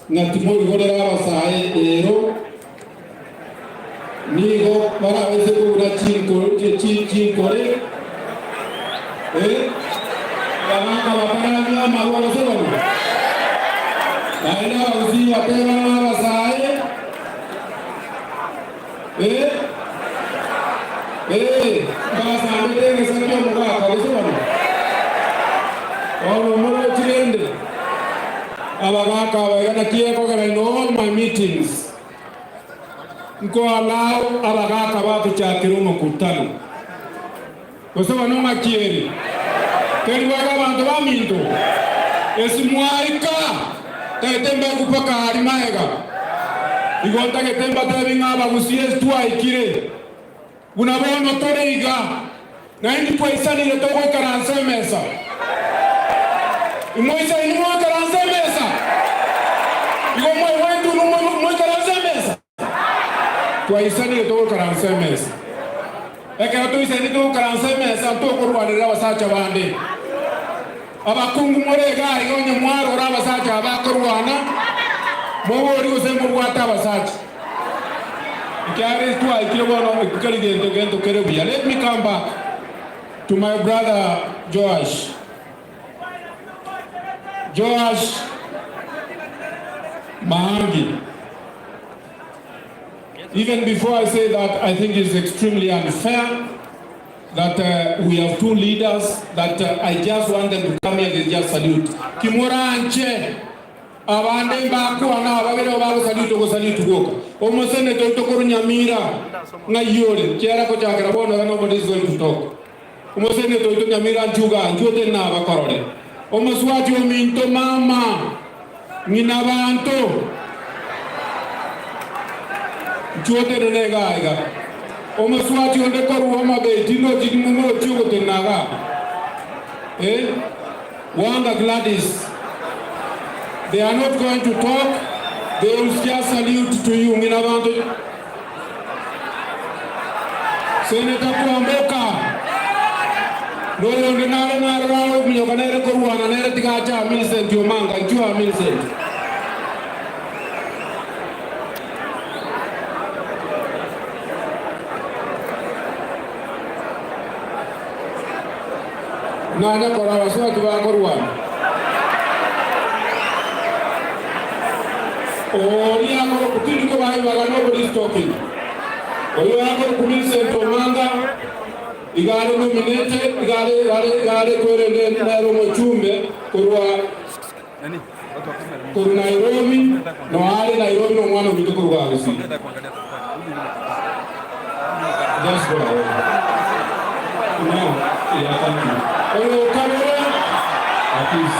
Na timo igoro abasaye ero. Nigo para wese kuna chinkore. Bangaka bakaranya maruwa sebanu. Aina usi watera na basaye. Basa mbele sakyo mugaka sebanu. Ono muro chirende. Abagaka bagana kieko kana in all my meetings. Nko allow abagaka batu chakiro mkutano. Kwa sababu noma kieri. Keri waga bantu baminto. Esimwaika. Tetemba kupaka harimaega. Igonta ketemba tebinga bagusiye tuwa ikire. Unabono toreiga. Na indi poisani le toko karanse mesa. Imoisa inimo karanse mesa. Igomo wendu no karanse mesa. Poisani le toko karanse mesa. Eka to isani toko karanse mesa to korwanira basacha bande. Abakungu morega igonye mwaro raba sacha abakorwana mobori usembo bwata basacha ikare tu aikire bono ikali gento kerebia. Let me come back to my brother Joash Mahangi. Even before I say that, I think it's extremely unfair that we have two leaders that I just want them to come here and just salute. Kimura Anche, Abande Baku, and Ababero Babu salute Goka. Almost send it to Nyamira, Nayuri, Kiara Kochakarabona, nobody is going to talk. Almost send it to Nyamira and Juga, and Jote Nava Korode. Almost what you mean to Mama, Ninavanto, Jote Nega. Omaswati onde koruoma be dino jigmumo chugo tenaga. Wanda Gladys. They are not going to talk. They will just salute to you. Minavanto. Senator Kwamboka. Lolo nare nare mnyokanere koruana nere tikacha Millicent Yomanga njua Millicent. Nana kora waswa tuwa korwan. Oli ako kutili ko bayi waga nobody is talking. Oyo ako kumisi entomanga. Igale nominated, igale kwere nero mochumbe kurwa Nairobi, no hali Nairobi no mwana mituko kwa Arusi. Just go away. No, yeah, thank you. Oyo kamera, please.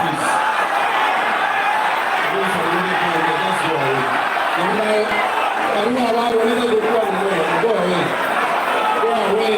Please. Just go away. Go away. Go away.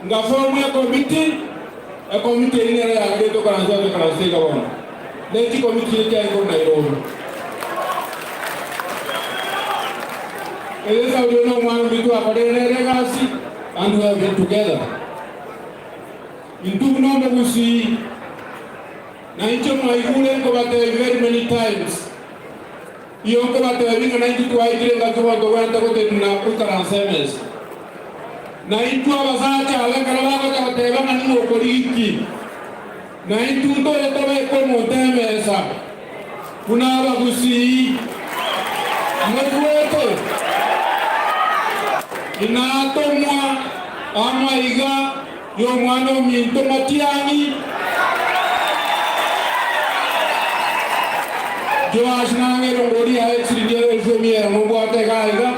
nga form a committee ni ya de to kana zote kana sika wana leti committee ya iko Nairobi eleza ulio mwana bitu akadere regasi and we have been together into nombe kusi na icho maigule ko bate very many times iyo ko bate winga na itu aidire ngatuwa to wenda ko tena ukara SMS na itu abasacha alekala bako ta teba na nimo koliki na itu ndo etobe ko montemesa kuna abagusi mwetu inatomwa amaiga yo mwana minto matiani Joash nange longori ha exiliere elfemiera mobwate gaiga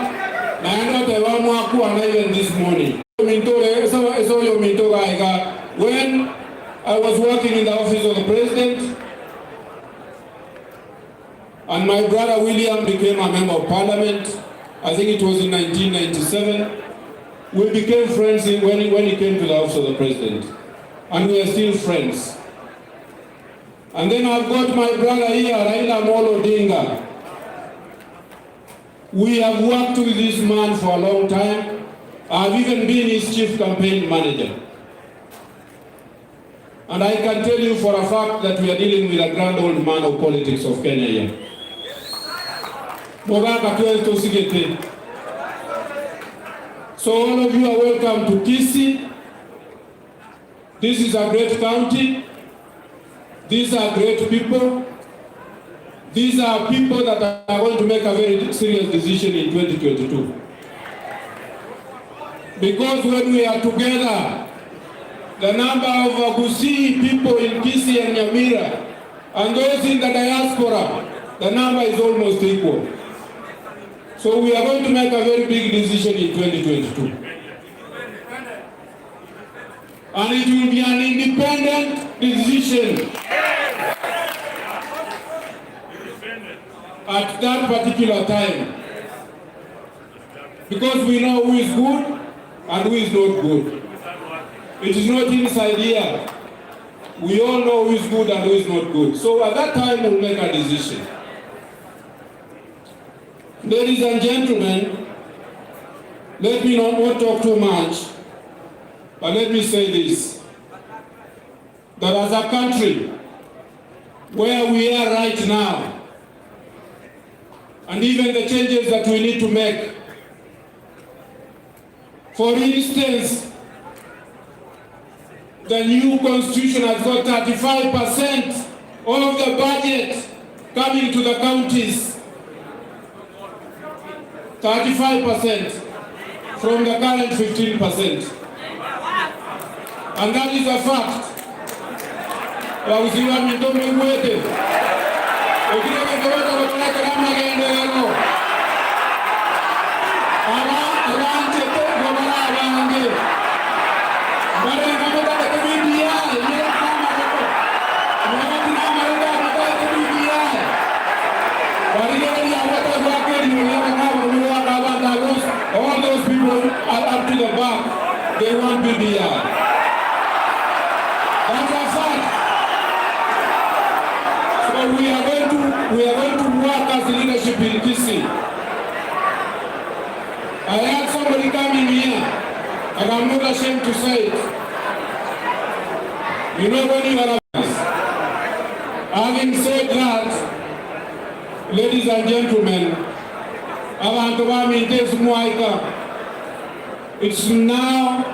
na ndo te va mo akua na even this morning minto eso yo minto gaiga when I was working in the office of the president and my brother William became a member of parliament. I think it was in 1997. We became friends when he came to the office of the president. And we are still friends. And then I've got my brother here, Raila Amolo Odinga. We have worked with this man for a long time. I've even been his chief campaign manager. And I can tell you for a fact that we are dealing with a grand old man of politics of Kenya here. So all of you are welcome to Kisii. This is a great county. These are great people. These are people that are going to make a very serious decision in 2022. Because when we are together, the number of Gusii people in Kisii and Nyamira and those in the diaspora, the number is almost equal. So we are going to make a very big decision in 2022. And it will be an independent decision at that particular time. Because we know who is good and who is not good. It is not inside here. We all know who is good and who is not good. So at that time we'll make a decision. Ladies and gentlemen, let me not talk too much, but let me say this, that as a country where we are right now, and even the changes that we need to make, for instance, the new constitution has got 35% of the budget coming to the counties. 35% from the current 15%. And that is a fact. All those people are up to the back, they want BBI. That's a fact. So we are going to work as leadership in Kisii. I had somebody coming here, and I'm not ashamed to say it. You know when you are a having said that, ladies and gentlemen, it's now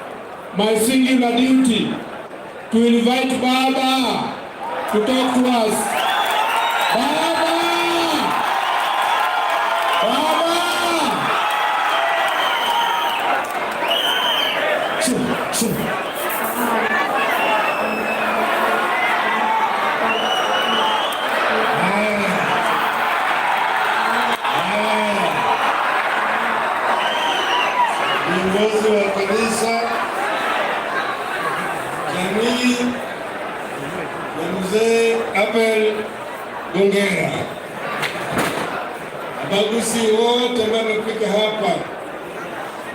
my singular duty to invite Baba to talk to us. Baba! Baba! Viongozi wa kanisa, jamii na mzee Abel Gongera, abaguzi wote ambao wamefika hapa,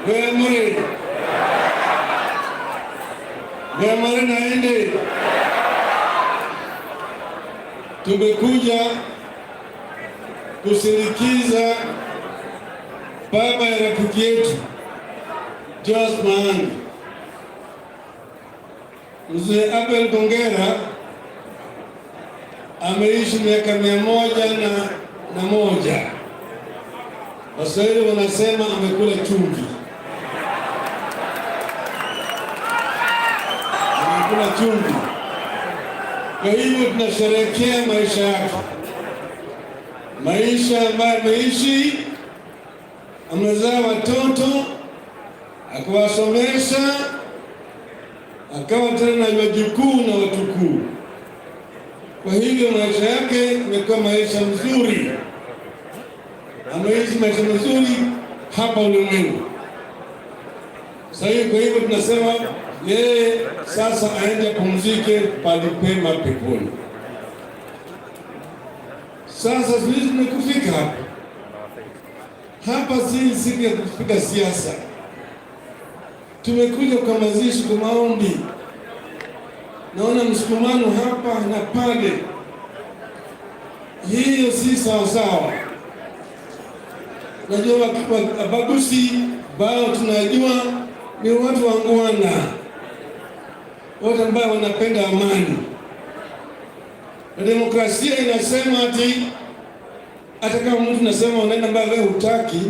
Wemuri Wamare naende. Tumekuja kusindikiza baba ya rafiki yetu Josh Maangi. Mzee Abel Gongera ameishi miaka 101. Waswahili wanasema amekula chumvi. Amekula chumvi. Kwa hivyo tunasherehekea maisha yake, maisha ambayo ameishi. Amezaa watoto, akawasomesha, akawa tena na wajukuu na watukuu. Kwa hivyo maisha yake imekuwa maisha mzuri, ameishi maisha mzuri hapa ulimwengu. Sasa kwa hivyo tunasema yeye sasa aende pumzike palipema peponi. Sasa sisi tumekufika hapa. Hapa si siku ya kupiga siasa. Tumekuja kwa mazishi, kwa maombi. Naona msukumano hapa na pale. Hiyo si sawa sawa. Najua Abagusi bao tunajua ni watu wangwana, watu ambao wanapenda amani. Na demokrasia inasema ati hata kama mtu nasema unaenda mbali wewe hutaki,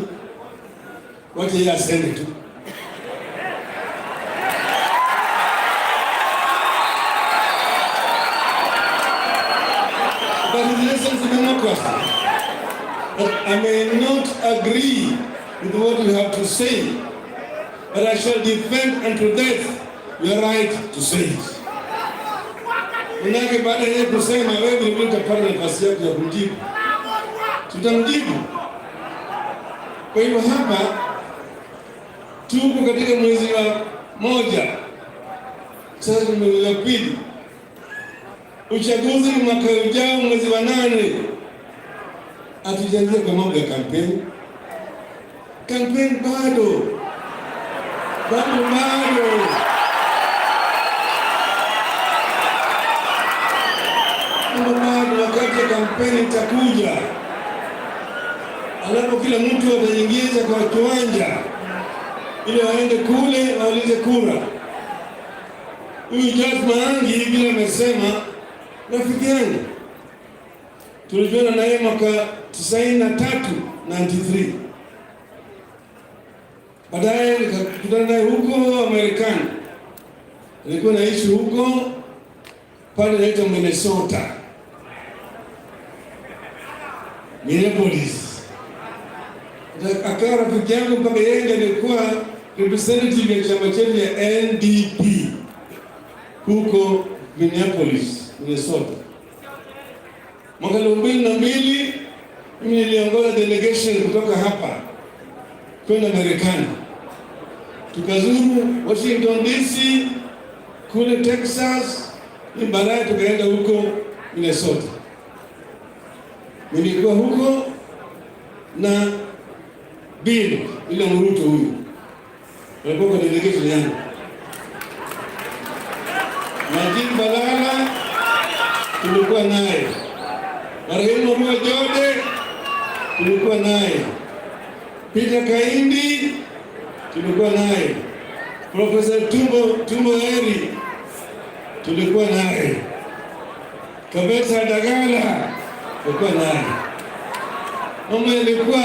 wacha yeye aseme tu. But in the essence of democracy, I may not agree with what you have to say, but I shall defend unto death your right to say it. Unake baada ya kusema wewe ndio utapata nafasi yako ya kujibu. Tutamjibu. Kwa hivyo hapa tuko katika mwezi wa 1, sasa mwezi wa 2. Uchaguzi ni mwaka ujao mwezi wa 8. Hatujaanza kwa mambo ya kampeni. Kampeni bado. Wakati kampeni itakuja, alafu kila mtu ataingiza kwa kiwanja ili waende kule waulize kura. Huyu Josh Maangi vile amesema, rafiki yangu, tulijuana na yeye mwaka 93. Baadaye nikakutana naye huko Amerikani. Nilikuwa naishi huko pale naitwa Minnesota, Minneapolis. Akawa rafiki yangu mpaka yeye ndiye alikuwa representative ya chama chetu ya NDP huko Minneapolis, Minnesota. Mwaka 2002 mimi niliongoza delegation kutoka hapa kwenda Marekani. Tukazuru Washington DC, kule Texas, baadaye tukaenda huko Minnesota. Nilikuwa huko na Bill ile Ruto huyu. Walikuwa kwa delegation yangu. Najib Balala tulikuwa naye. Marehemu Mwa Jode tulikuwa naye. Peter Kaindi tulikuwa naye. Professor Tumbo Heri tulikuwa naye. Kabeta Dagala tulikuwa naye. Mama alikuwa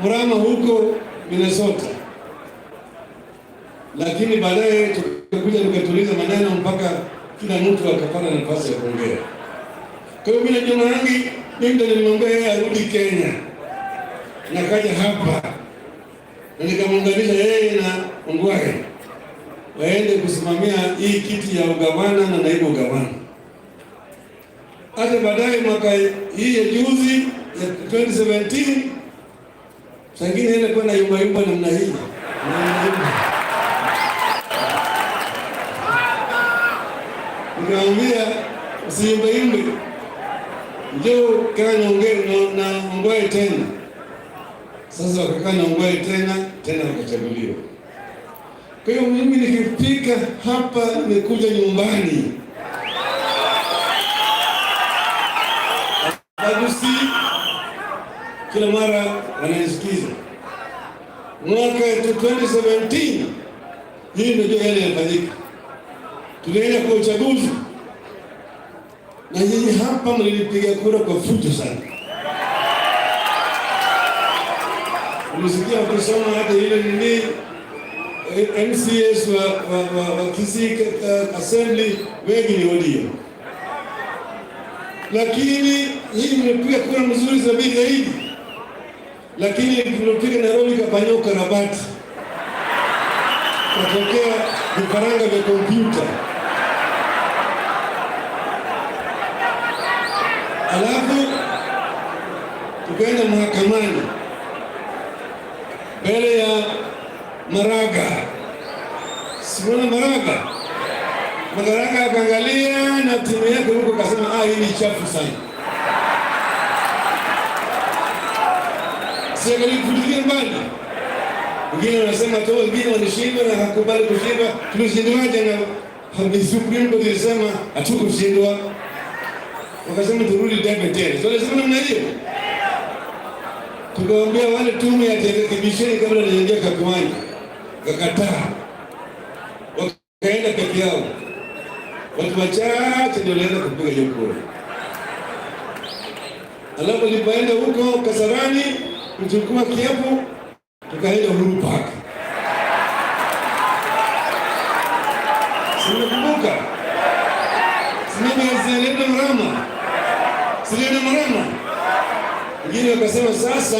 Mrama huko Minnesota. Lakini baadaye tukakuja tukatuliza maneno mpaka kila mtu akapata nafasi ya kuongea. Kwa hiyo mimi na Josh Maangi ndio nilimwambia yeye arudi Kenya. Nakaja hapa na nikamuunganisha yeye na Ongwae waende kusimamia hii kiti ya ugavana na naibu ugavana. Hata baadaye mwaka hii ya juzi ya 2017 sangine ile kwa na yumba namna hii. Nikamwambia usiimbe. Njoo kaa naongea na Ongwae tena. Sasa wakakaa na Ongwae tena wakachaguliwa. Kwa hiyo mimi nikifika hapa nimekuja nyumbani. Agusi kila mara wananisikiza. Mwaka 2017 hii ndio yale yalifanyika. Tulienda kwa uchaguzi na nyinyi hapa mlinipiga kura kwa fujo sana. Mlisikia wakisoma hata ile nini MCS wa Kisii Assembly wengi ni ODM. Lakini hii mlipiga kura mzuri zaidi. Lakini tulipiga Nairobi kafanywa ukarabati. Katokea vifaranga vya kompyuta. Alafu tukaenda mahakamani mbele ya Maraga. Simona Maraga akaangalia na timu yake huko kasema hii ni chafu sana. Sasa nilifikiria mbali. Wengine wanasema tu wengine wanashindwa na hakubali kushindwa. Tulishindwaje na Supreme Court ilisema hatukushindwa. Wakasema turudi debe tena. Sasa lazima namna hiyo. Tukawaambia wale tume ya televisheni kabla hajaingia kwa kiwanja. Wakakataa. Wakaenda peke yao. Watu wachache ndio walienda kupiga hiyo kura. Alafu walipoenda huko Kasarani kuchukua kiapo, tukaenda Uhuru Park. Sinakumbuka. Sinaenda Marama. Wengine wakasema sasa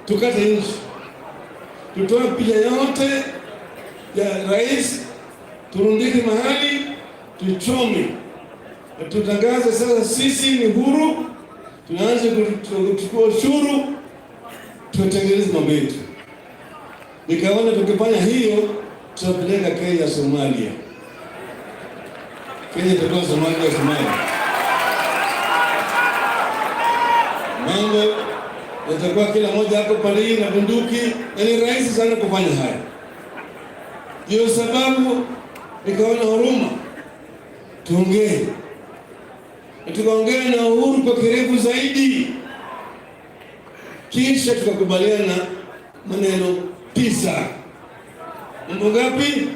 tukate nchi. Tutoa picha yote ya rais, turundike mahali, tuchome. Tutangaze sasa sisi ni huru, tunaanza kuchukua ushuru, tutengeneze mambo yetu. Nikaona tukifanya hiyo, tutapeleka Kenya Somalia. Kenya itakuwa Somalia. Mambo yatakuwa kila moja hapo pale na bunduki, na ni rahisi sana kufanya haya. Ndio sababu nikaona huruma, tuongee. Tukaongea na Uhuru kwa kirefu zaidi, kisha tukakubaliana maneno 9. Mambo ngapi?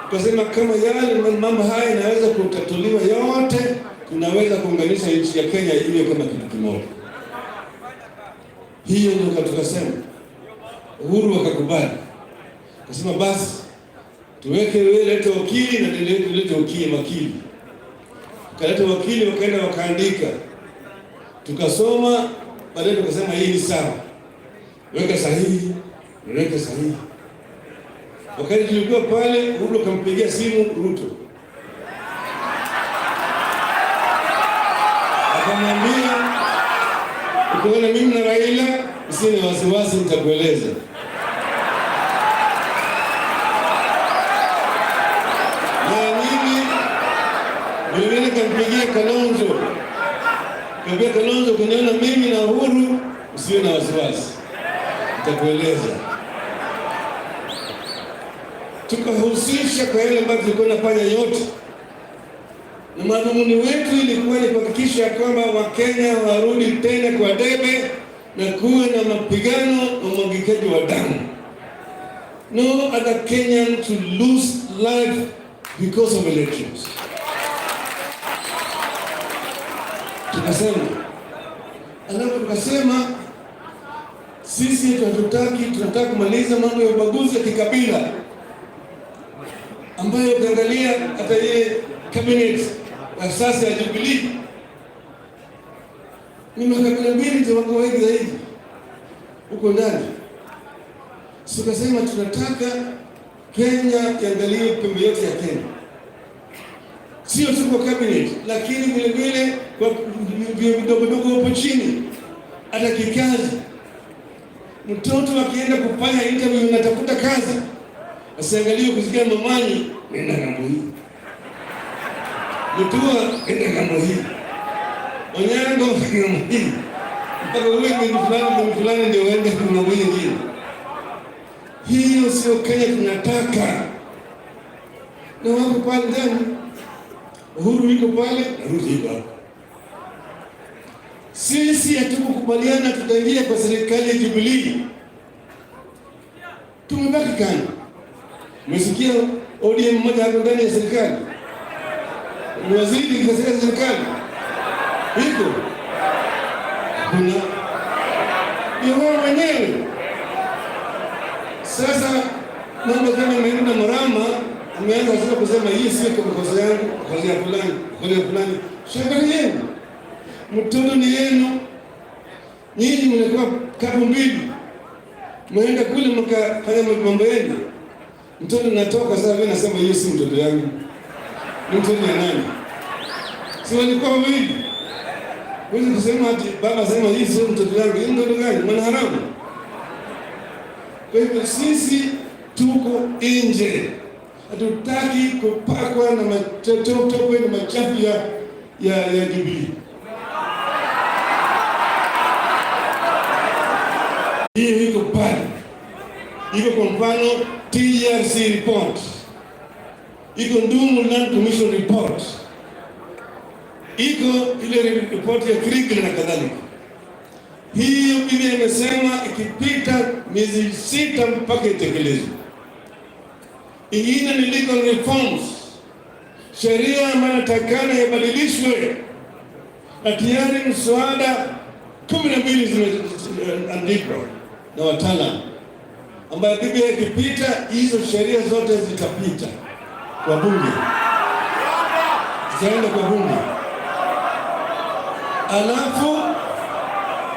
Tukasema kama yale mambo haya yanaweza kutatuliwa yote, tunaweza kuunganisha nchi ya Kenya iwe kama kitu kimoja. Hiyo ndio tukasema. Uhuru akakubali. Akasema basi tuweke lete wakili na lete wakili. Tukaleta wakili, wakaenda wakaandika. Tukasoma, baadaye tukasema hii ni sawa. Weka sahihi. Wakati tulikuwa pale, Uhuru akampigia simu Ruto. Akamwambia, ukiona mimi na Raila, usini wasiwasi nitakueleza. Na mimi vile nikampigia Kalonzo. Kaambia Kalonzo, kuniona mimi na Uhuru, usiwe na wasiwasi, nitakueleza. Tukahusisha kwa yale ambayo tulikuwa tunafanya yote. Na madhumuni wetu ilikuwa ni kuhakikisha kwamba Wakenya warudi tena kwa debe na kuwe na mapigano na umwagikaji wa damu. No other Kenyan to lose life because of elections. Tukasema sisi tunataka kumaliza mambo ya ubaguzi ya kikabila, ambayo ukiangalia hata ile cabinet ya sasa ya Jubilee ni makabila mbili za watu wengi zaidi huko ndani. Tukasema tunataka Kenya iangalie pembe yote ya Kenya, sio tu kwa cabinet, lakini vile kwa vidogo hapo chini, hata kikazi. Mtoto akienda kufanya interview unatafuta kazi, asiangalie kusikia mamani, nenda ngambo hii. Mutua, nenda ngambo hii. Onyango, ngambo hii. Mpaka uwe mimi fulani ndio uende ngambo hii nyingine. Hiyo sio Kenya tunataka. Na wako pale ndani, Uhuru yuko pale na Ruto yuko hapa. Sisi hatukukubaliana tutaingia kwa serikali ya Jubilee. Tumebaki kando. Umesikia ODM mmoja hapo ndani ya serikali? Ni waziri katika serikali. Iko? Kuna ni wao wenyewe. Sasa mambo kama Maina Mrama ameanza sasa kusema hii sio kwa makosa yangu, kwa ya fulani, kwa ya fulani. Shauri yenu. Mtoto ni yenu. Nyinyi mnakuwa kapu mbili. Mnaenda kule mkafanya mambo yenu. Mtoto natoka sasa mimi nasema hiyo si mtoto yangu. Ni mtoto ya nani? Si walikuwa wawili. Wewe kusema ati baba sema hii sio mtoto yangu, hii mtoto gani? Mwana haramu. Kwa hivyo sisi tuko nje. Hatutaki kupakwa na matope na machafu ya Jubilee. Hii iko pale. Iko kwa mfano TRC report. Iko Ndungu Land Commission report. Iko ile report ya Kirikili na kadhalika. Hiyo Biblia imesema ikipita miezi 6 mpaka itekelezwe. Ingine ni legal reforms. Sheria ambayo inatakana yabadilishwe. Na tayari mswada 12 zimeandikwa na wataalamu. Ambayo Biblia ikipita hizo sheria zote zitapita kwa bunge. Zitaenda kwa bunge. Alafu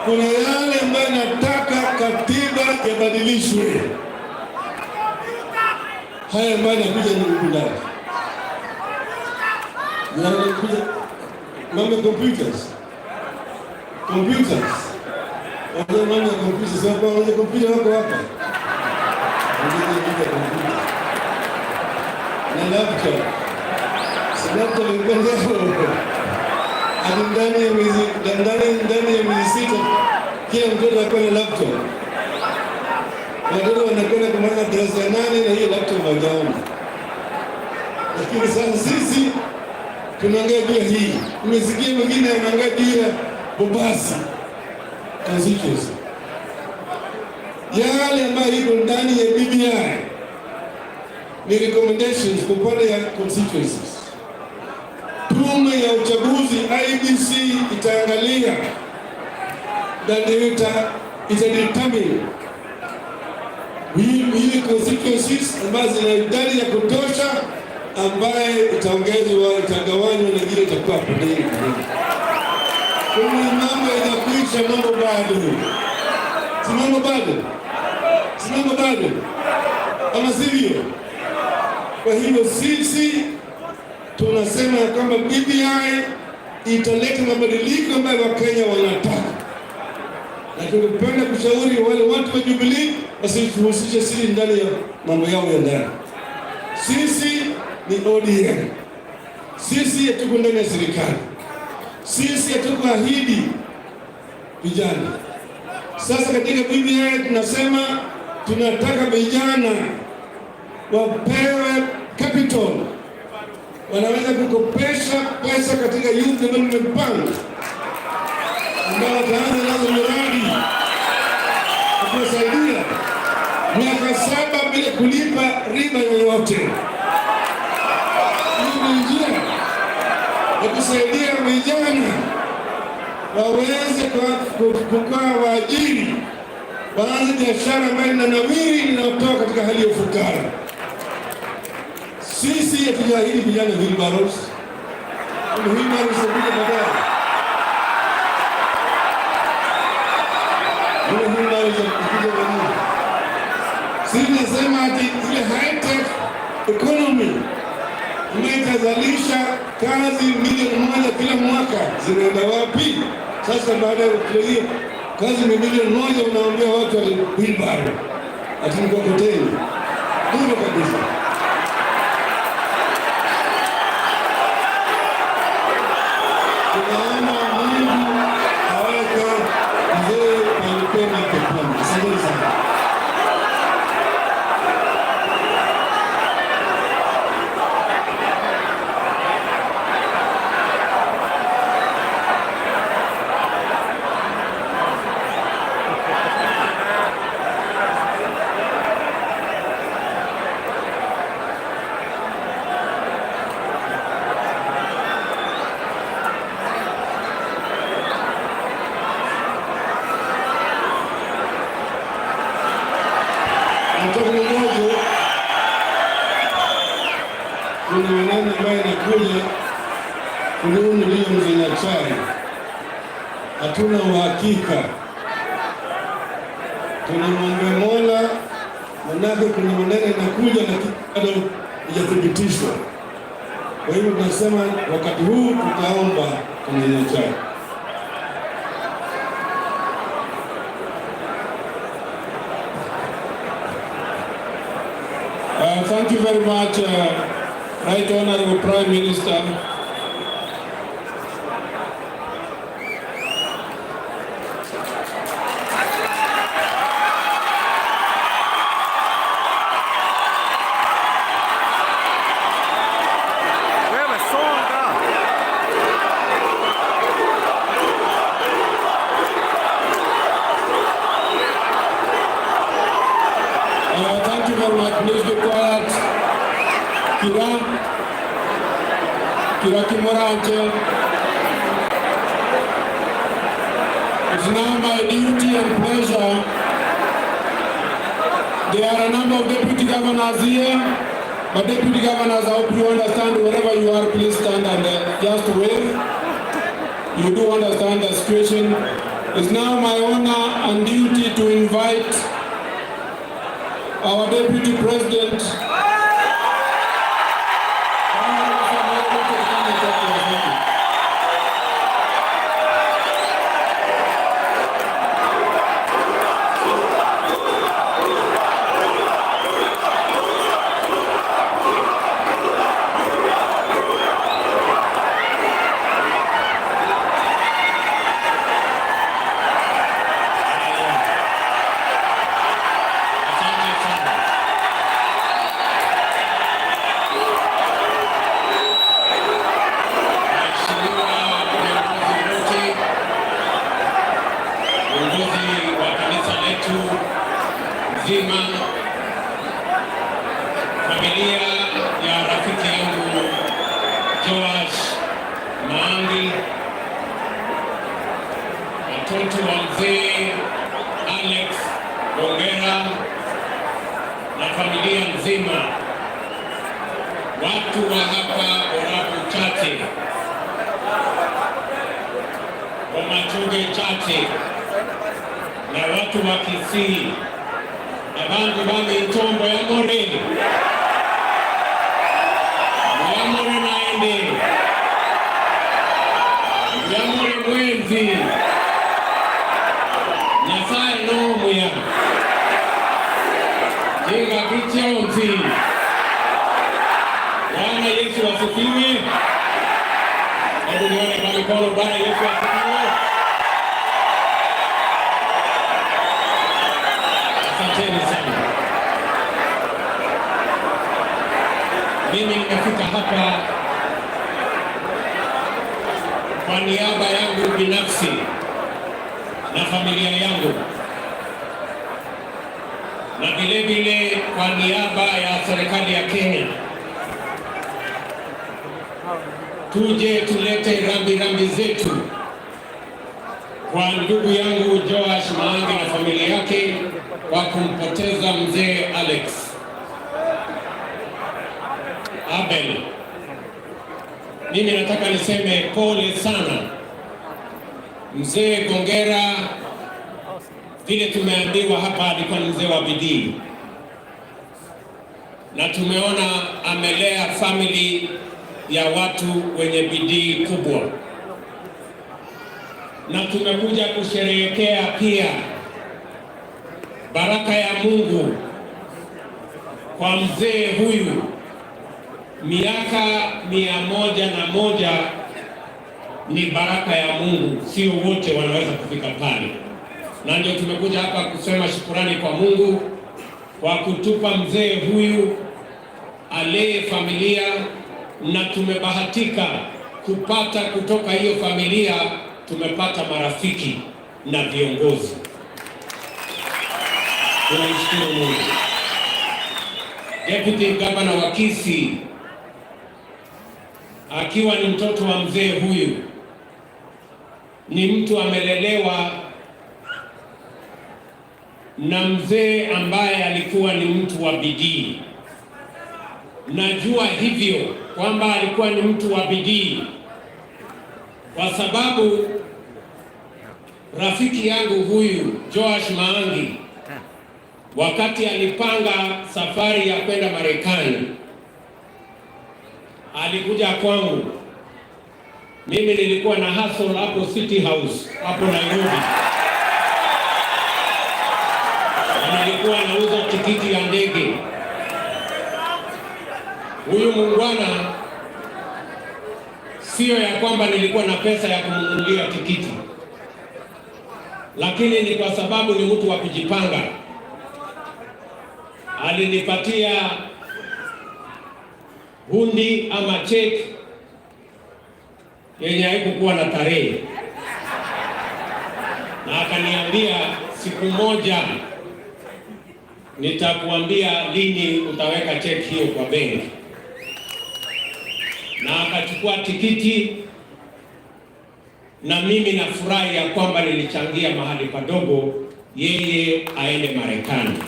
kuna yale ambayo nataka katiba yabadilishwe. Haya ambayo yanakuja ni ndani. Yanakuja mambo computers. Wale mambo ya computers hapa, wale computer wako hapa. Na laptop. Laptop ilikuwa leo. Ndani ya miezi 6 kila mtoto akawa na laptop. Watoto wanakwenda kwa maana darasa ya 8 na hiyo laptop hawajaona. Lakini sasa sisi tunaangalia juu ya hii. Umesikia mwingine anaangalia juu ya Bobasi constituency. Yale ambayo iko ndani ya BBI ni recommendations kwa upande ya constituencies. Tume ya uchaguzi IEBC itaangalia na itadetermine hili constituencies ambazo zina idadi ya kutosha ambaye itaongezwa, itagawanywa na ile itakuwa pembeni. Kuna mambo yanakuisha, mambo bado. Si mambo bado. Ama sivyo? Kwa hivyo sisi tunasema kwamba BBI italeta mabadiliko ambayo Wakenya wanataka. Na tungependa kushauri wale watu wa Jubilee wasihusishe sisi ndani ya mambo yao ya ndani. Sisi ni ODM. Sisi hatuko ndani ya serikali. Sisi hatukuahidi vijana. Sasa katika BBI tunasema tunataka vijana wapewe capital. Wanaweza kukopesha pesa katika Youth Development Bank ambao wataanza nazo miradi kuwasaidia miaka 7 bila kulipa riba yoyote. Hii ni njia ya kusaidia vijana waweze kukaa waajiri, waanze biashara ambayo inanawiri inayotoka katika hali ya ufukara. Sisi hatujaahidi vijana wheelbarrows. Wheelbarrows zitakuja baadaye. Wheelbarrows zitakuja baadaye. Sisi nasema ati ile high-tech economy ambayo itazalisha kazi milioni 1 kila mwaka zinaenda wapi? Sasa baada ya hiyo kazi ni milioni 1 unaambia watu wale wheelbarrow. Ati mkokoteni. Ndio kabisa. kuna maneno ambayo yanakuja kununi ndio Mzee Nyachae. Hatuna uhakika, tunamwomba Mola, manake kuna maneno yanakuja na bado hajathibitishwa. Kwa hivyo tunasema wakati huu tutaomba Mzee Nyachae. Thank you very much, Right Honorable Prime Minister. Thank you very much. Please be quiet. Kira Kimoranche. It's now my duty and pleasure. There are a number of deputy governors here, but deputy governors, I hope you understand, wherever you are, please stand and just wave. You do understand the situation. It's now my honor and duty to invite our Deputy President, zima, familia ya rafiki yangu Joash Maangi, watoto wa mzee Alex Gongera na familia nzima, watu wa hapa Orabu Chache, Wamachuge Chache na watu wa Kisii, abantu bame itombo ya more naende ya more mwenzi Nyasaye no muya jenga kichonzi. Bwana Yesu asifiwe. Hebu nione kwa mikono. Bwana Yesu asifiwe. Asanteni sana. Mimi nimefika hapa kwa niaba yangu binafsi na familia yangu, na vile vile kwa niaba ya serikali ya Kenya, tuje tulete rambirambi zetu kwa ndugu yangu Joash Maangi na familia yake kwa kumpoteza mzee Alex Abel. Mimi nataka niseme pole sana mzee Gongera. Vile tumeambiwa hapa, alikuwa ni mzee wa bidii, na tumeona amelea family ya watu wenye bidii kubwa, na tumekuja kusherehekea pia baraka ya Mungu kwa mzee huyu. Miaka 101 ni baraka ya Mungu, sio wote wanaweza kufika pale, na ndio tumekuja hapa kusema shukurani kwa Mungu kwa kutupa mzee huyu alee familia, na tumebahatika kupata kutoka hiyo familia, tumepata marafiki na viongozi. Tunamshukuru Mungu. Deputy Governor wa Kisii akiwa ni mtoto wa mzee huyu, ni mtu amelelewa na mzee ambaye alikuwa ni mtu wa bidii, najua hivyo kwamba alikuwa ni mtu wa bidii, kwa sababu rafiki yangu huyu Joash Maangi wakati alipanga safari ya kwenda Marekani alikuja kwangu. Mimi nilikuwa na hustle hapo City House hapo Nairobi, na nilikuwa nauza tikiti ya ndege. Huyu muungwana, sio ya kwamba nilikuwa na pesa ya kumnunulia tikiti, lakini ni kwa sababu ni mtu wa kujipanga. Alinipatia hundi ama cheki yenye haikukuwa na tarehe, na akaniambia siku moja nitakuambia lini utaweka cheki hiyo kwa benki. Na akachukua tikiti, na mimi nafurahi ya kwamba nilichangia mahali padogo yeye aende Marekani.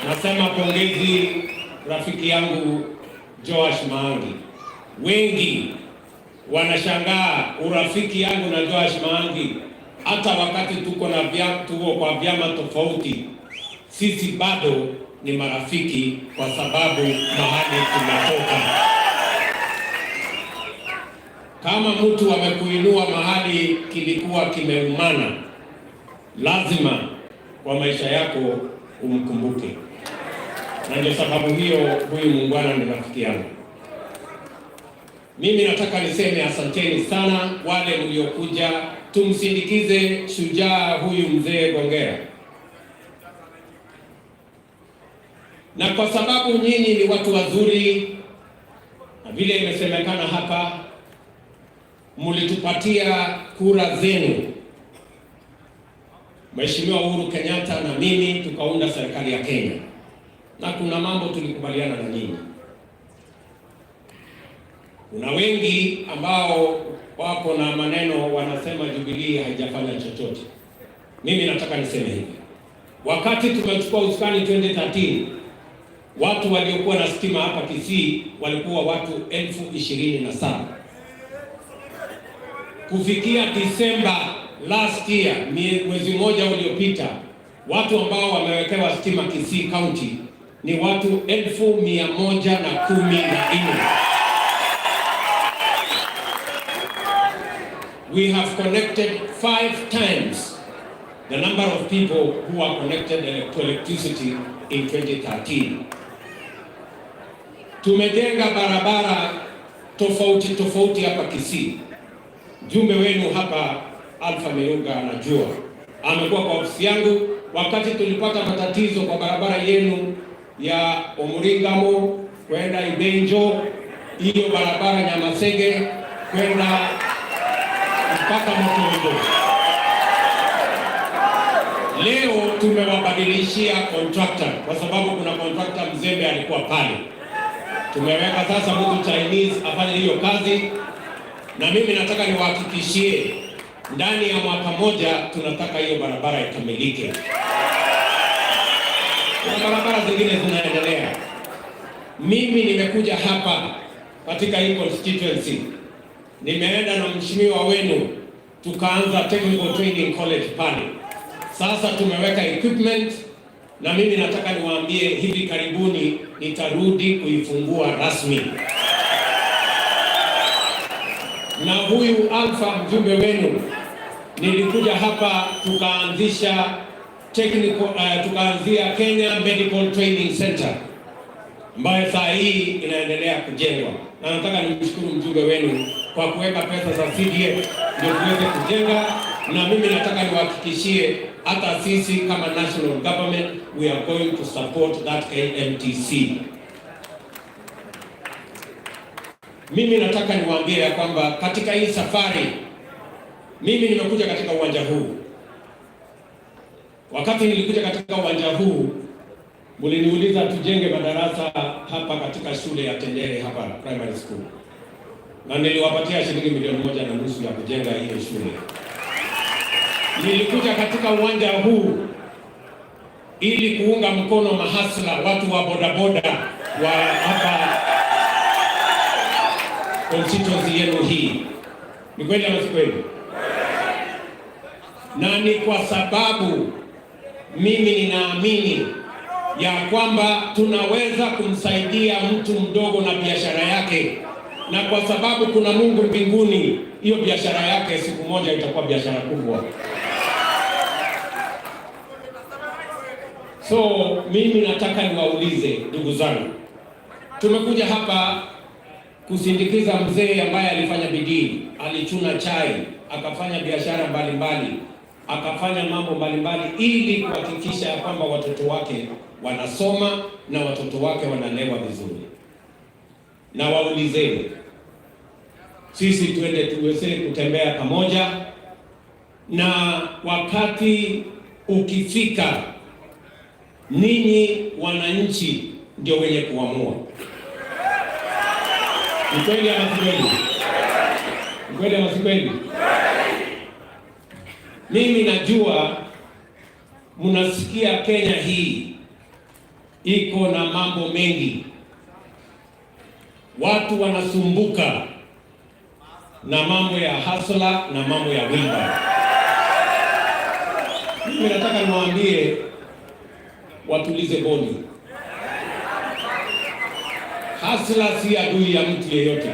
Nasema pongezi rafiki yangu Joash Maangi. Wengi wanashangaa urafiki yangu na Joash Maangi, hata wakati tuko kwa vyama tofauti, sisi bado ni marafiki kwa sababu mahali tunatoka. Kama mtu amekuinua mahali kilikuwa kimeumana, lazima kwa maisha yako umkumbuke. Na ndio sababu hiyo huyu muungwana ni rafiki yangu. Mimi nataka niseme asanteni sana wale mliokuja, tumsindikize shujaa huyu mzee Gongera. Na kwa sababu nyinyi ni watu wazuri, na vile imesemekana hapa, mlitupatia kura zenu, Mheshimiwa Uhuru Kenyatta na mimi tukaunda serikali ya Kenya, na kuna mambo tulikubaliana na nyinyi. Kuna wengi ambao wako na maneno wanasema Jubilee haijafanya chochote. Mimi nataka niseme hivi. Wakati tumechukua usukani 2013, watu waliokuwa na stima hapa Kisii walikuwa watu 27,000. Kufikia Disemba last year, mwezi mmoja uliopita, watu ambao wamewekewa stima Kisii County ni watu 114,000. We have connected 5 times the number of people who are connected to electricity in 2013. Tumejenga barabara tofauti hapa Kisii. Mjumbe wenu hapa Alpha Meuga anajua, amekuwa kwa ofisi yangu wakati tulipata matatizo kwa barabara yenu ya Omuringamo kwenda Ibenjo, hiyo barabara Nyamasege kwenda mpaka Motondo. Leo tumewabadilishia contractor kwa sababu kuna contractor mzembe alikuwa pale. Tumeweka sasa mtu Chinese afanye hiyo kazi, na mimi nataka niwahakikishie ndani ya mwaka moja tunataka hiyo barabara ikamilike. Kuna barabara zingine zinaendelea. Mimi nimekuja hapa katika hii constituency, nimeenda na mheshimiwa wenu tukaanza technical training college pale. Sasa tumeweka equipment, na mimi nataka niwaambie hivi karibuni nitarudi kuifungua rasmi. Na huyu Alpha mjumbe wenu, nilikuja hapa tukaanzia Kenya Medical Training Center ambayo saa hii inaendelea kujengwa, na nataka nimshukuru mjumbe wenu kwa kuweka pesa za CDF ndio tuweze kujenga. Na mimi nataka niwahakikishie hata sisi kama national government we are going to support that KMTC. Mimi nataka niwaambie ya kwamba katika hii safari mimi nimekuja katika uwanja huu. Wakati nilikuja katika uwanja huu, mliniuliza tujenge madarasa hapa katika shule ya Tendere hapa primary school, na niliwapatia shilingi 1.5 milioni ya kujenga hiyo shule. Nilikuja katika uwanja huu ili kuunga mkono mahasla, watu wa bodaboda wa hapa constituency yenu hii. Ni kweli ama si kweli? Na ni kwa sababu mimi ninaamini ya kwamba tunaweza kumsaidia mtu mdogo na biashara yake, na kwa sababu kuna Mungu mbinguni, hiyo biashara yake siku moja itakuwa biashara kubwa. So mimi nataka niwaulize ndugu zangu, tumekuja hapa kusindikiza mzee ambaye alifanya bidii, alichuna chai, akafanya biashara mbalimbali, akafanya mambo mbalimbali ili kuhakikisha ya kwamba watoto wake wanasoma na watoto wake wanalewa vizuri. Na waulizeni, sisi tuende tuweze kutembea pamoja, na wakati ukifika, ninyi wananchi ndio wenye kuamua. Ni kweli ama si kweli? Ni kweli ama si kweli? Mimi najua mnasikia Kenya hii iko na mambo mengi. Watu wanasumbuka na mambo ya hasla na mambo ya wiba. Mimi nataka niwaambie watulize boni. Hasla si adui ya mtu yeyote.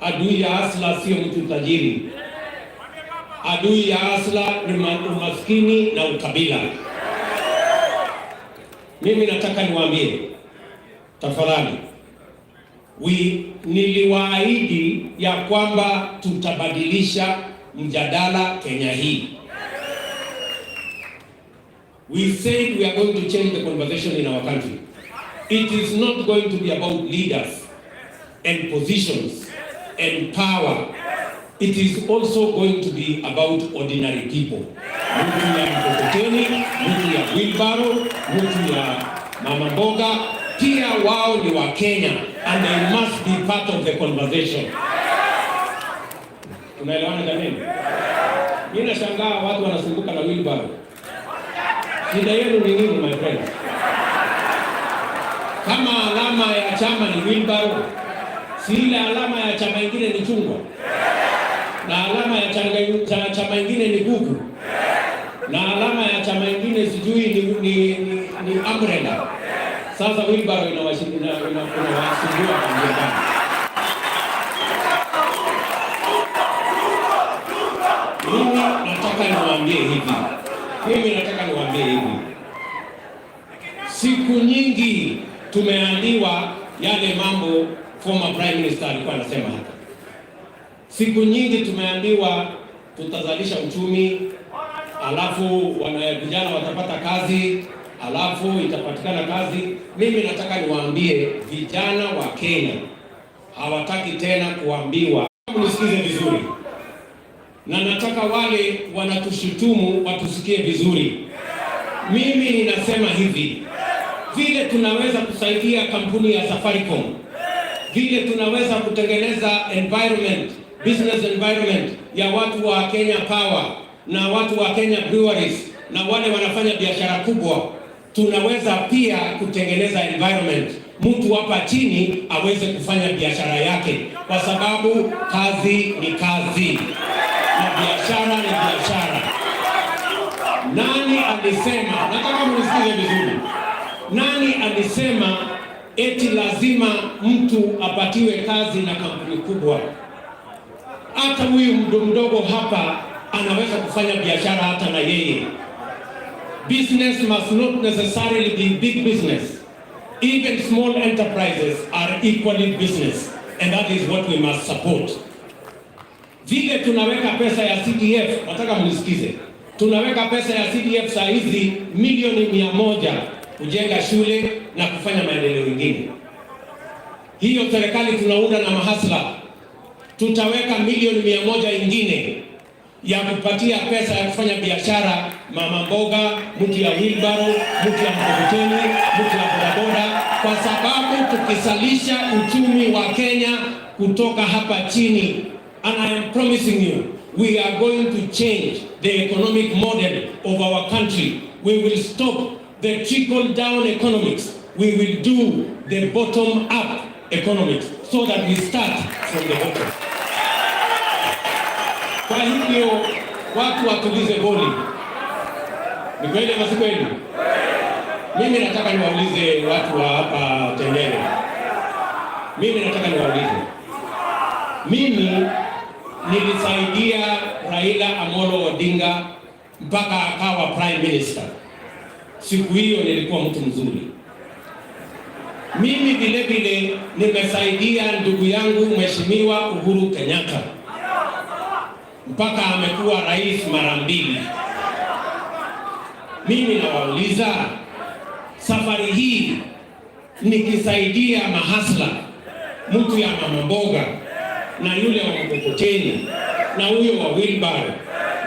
Adui ya hasla sio mtu tajiri. Adui ya hasla ni umaskini na ukabila. Mimi nataka niwaambie, tafadhali, niliwaahidi ya kwamba tutabadilisha mjadala Kenya hii. We said we are going to change the conversation in our country. It is not going to be about leaders and positions and power. It is also going to be about ordinary people. Mtu ya mkokoteni, mtu ya wheelbarrow, mtu ya mama mboga, pia wao ni wa Kenya and they must be part of the conversation. Unaelewana jamani? Mimi nashangaa watu wanasumbuka na wheelbarrow. Shida yenu ni nini my friend? Kama alama ya chama ni wheelbarrow, si ile alama ya chama ingine ni chungwa, na alama ya chama ingine ni gugu, na alama ya chama ingine sijui ni umbrella. Sasa wheelbarrow inawasumbua kwa njia gani? Mimi nataka niwaambie hivi. Siku nyingi tumeambiwa yale mambo former prime minister alikuwa anasema hapa. Siku nyingi tumeambiwa tutazalisha uchumi, alafu vijana watapata kazi, alafu itapatikana kazi. Mimi nataka niwaambie vijana wa Kenya hawataki tena kuambiwa. Mnisikize vizuri. Na nataka wale wanatushutumu watusikie vizuri. Mimi ninasema hivi, vile tunaweza kusaidia kampuni ya Safaricom, vile tunaweza kutengeneza business environment ya watu wa Kenya Power na watu wa Kenya Breweries na wale wanafanya biashara kubwa, tunaweza pia kutengeneza environment mtu hapa chini aweze kufanya biashara yake, kwa sababu kazi ni kazi na biashara ni biashara. Nani alisema, nataka mnisikize vizuri, nani alisema eti lazima mtu apatiwe kazi na kampuni kubwa? Hata huyu mdogo hapa anaweza kufanya biashara hata na yeye. Business must not necessarily be big business. Even small enterprises are equally business, and that is what we must support. Vile tunaweka pesa ya CDF, nataka mnisikize. Tunaweka pesa ya CDF saa hizi milioni 100 kujenga shule na kufanya maendeleo mengine. Hiyo serikali tunaunda na mahasla. Tutaweka milioni 100 ingine ya kupatia pesa ya kufanya biashara, mama mboga, mtu ya wheelbarrow, mtu ya mkokoteni, mtu ya bodaboda, kwa sababu tukisalisha uchumi wa Kenya kutoka hapa chini And I am promising you, we are going to change the economic model of our country. We will stop the trickle-down economics. We will do the bottom-up economics so that we start from the bottom. Kwa hivyo watu watulize boli. Ni kweli ama si kweli? Mimi nataka niwaulize watu wa hapa Tendere. Mimi nataka niwaulize. Mimi nilisaidia Raila Amolo Odinga mpaka akawa prime minister. Siku hiyo nilikuwa mtu mzuri. Mimi vile vile nimesaidia ndugu yangu Mheshimiwa Uhuru Kenyatta mpaka amekuwa rais mara 2. Mimi nawauliza, safari hii nikisaidia mahasla, mtu ya mama mboga na yule wa mkokoteni na huyo wa wheelbarrow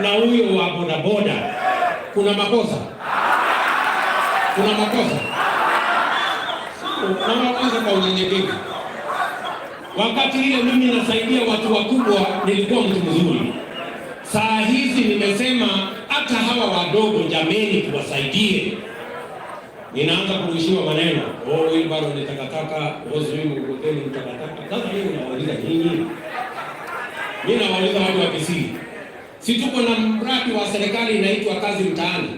na huyo wa bodaboda, kuna makosa? Kuna makosa? Nawauliza kwa unyenyekevu. Wakati ile mimi nasaidia watu wakubwa, nilikuwa mtu mzuri. Saa hizi nimesema hata hawa wadogo jameni tuwasaidie. Ninaanza kurushiwa maneno. Wheelbarrow ni takataka, sijui mkokoteni ni takataka. Sasa mimi nawauliza nyinyi. Mimi nawauliza watu wa Kisii. Si tuko na mradi wa serikali inaitwa kazi mtaani.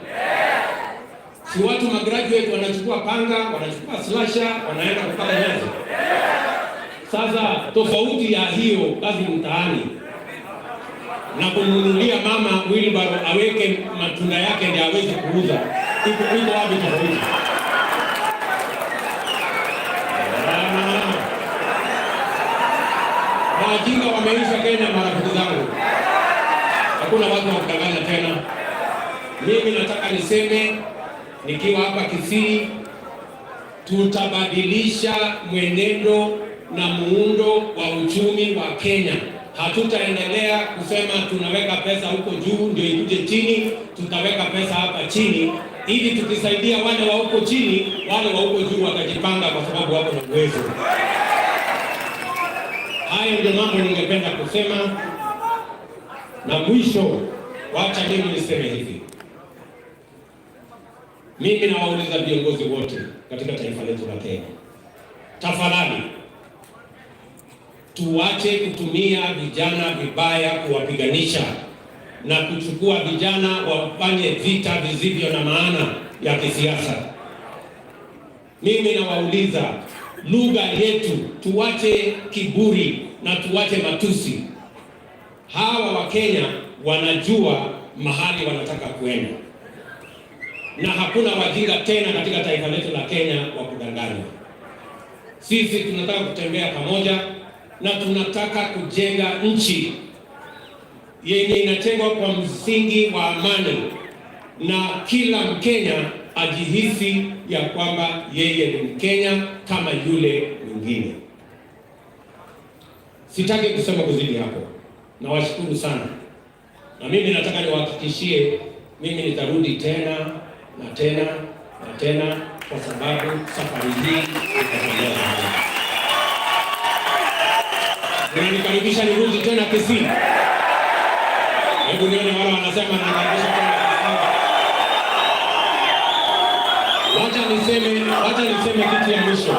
Si watu magraduate wanachukua panga, wanachukua slasher, wanaenda kupata nyazi. Sasa tofauti ya hiyo kazi mtaani na kumnunulia mama wheelbarrow aweke matunda yake ndio aweze kuuza, iko wapi tofauti? Wajinga wameisha Kenya, marafiki zangu. Hakuna watu wa kudanganya tena. Mimi nataka niseme nikiwa hapa Kisii, tutabadilisha mwenendo na muundo wa uchumi wa Kenya. Hatutaendelea kusema tunaweka pesa huko juu ndio ikuje chini, tutaweka pesa hapa chini ili tukisaidia wale wa huko chini, wale wa huko juu watajipanga kwa sababu wako na uwezo. Hayo ndio mambo ningependa kusema. Na mwisho, wacha mimi niseme hivi. Mimi nawauliza viongozi wote katika taifa letu la Kenya, tafadhali tuache kutumia vijana vibaya kuwapiganisha na kuchukua vijana wafanye vita visivyo na maana ya kisiasa. Mimi nawauliza, lugha yetu tuache kiburi na tuache matusi. Hawa wa Kenya wanajua mahali wanataka kuenda, na hakuna wajinga tena katika taifa letu la Kenya wa kudanganya. Sisi tunataka kutembea pamoja na tunataka kujenga nchi yenye inatengwa kwa msingi wa amani, na kila Mkenya ajihisi ya kwamba yeye ni Mkenya kama yule mwingine. Sitaki kusema kuzidi hapo. Nawashukuru sana. Na mimi nataka niwahakikishie, mimi nitarudi tena na tena na tena, kwa sababu safari hii itaendelea. Nikaribisha nirudi tena Kisii. Hebu nione wale wanasema nakaribisha tena Kisii. Wacha niseme kitu ya mwisho.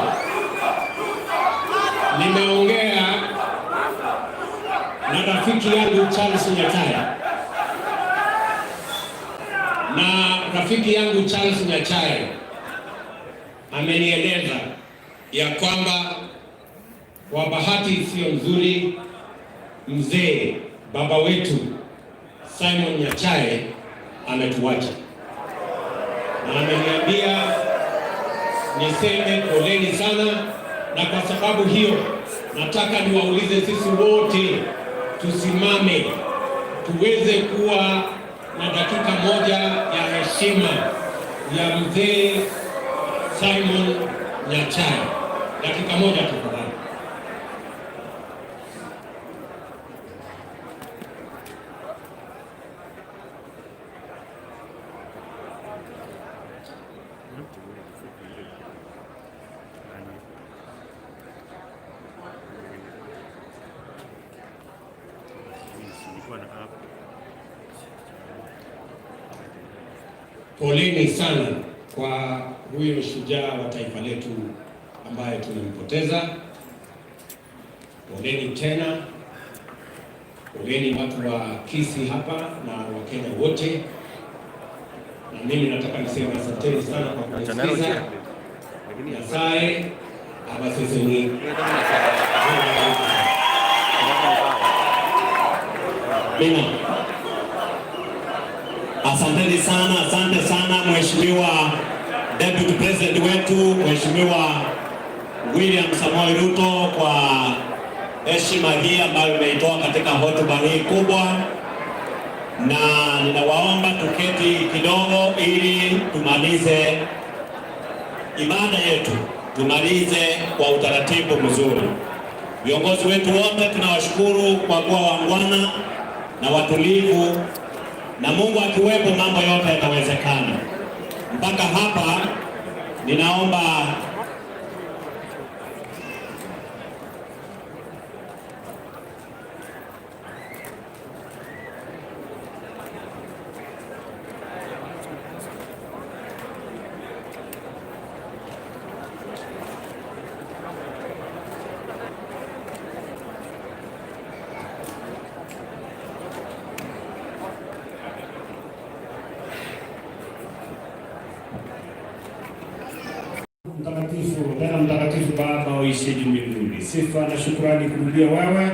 Nimeongea na rafiki yangu Charles Nyachae. Na rafiki yangu Charles Nyachae amenieleza ya kwamba kwa bahati isiyo nzuri, mzee baba wetu Simon Nyachae ametuacha, na ameniambia niseme poleni sana. Na kwa sababu hiyo nataka niwaulize sisi wote tusimame tuweze kuwa na dakika moja ya heshima ya mzee Simon Nyachae. Dakika moja tafadhali. Poleni sana kwa huyo shujaa wa taifa letu ambaye tumempoteza. Poleni tena, poleni watu wa Kisii hapa na Wakenya wote. Na mimi nataka niseme asanteni sana kwa kunisikiza. Nyasaye abaseseni. Mina. Asante sana Mheshimiwa Deputy President wetu Mheshimiwa William Samoei Ruto kwa heshima hii ambayo imeitoa katika hotuba hii kubwa, na ninawaomba tuketi kidogo ili tumalize ibada yetu, tumalize kwa utaratibu mzuri. Viongozi wetu wote tunawashukuru kwa kuwa wangwana na watulivu, na Mungu akiwepo mambo yote yatawezekana. Mpaka hapa ninaomba Mtakatifu Baba uishiye juu mbinguni, sifa na shukrani kurudia wewe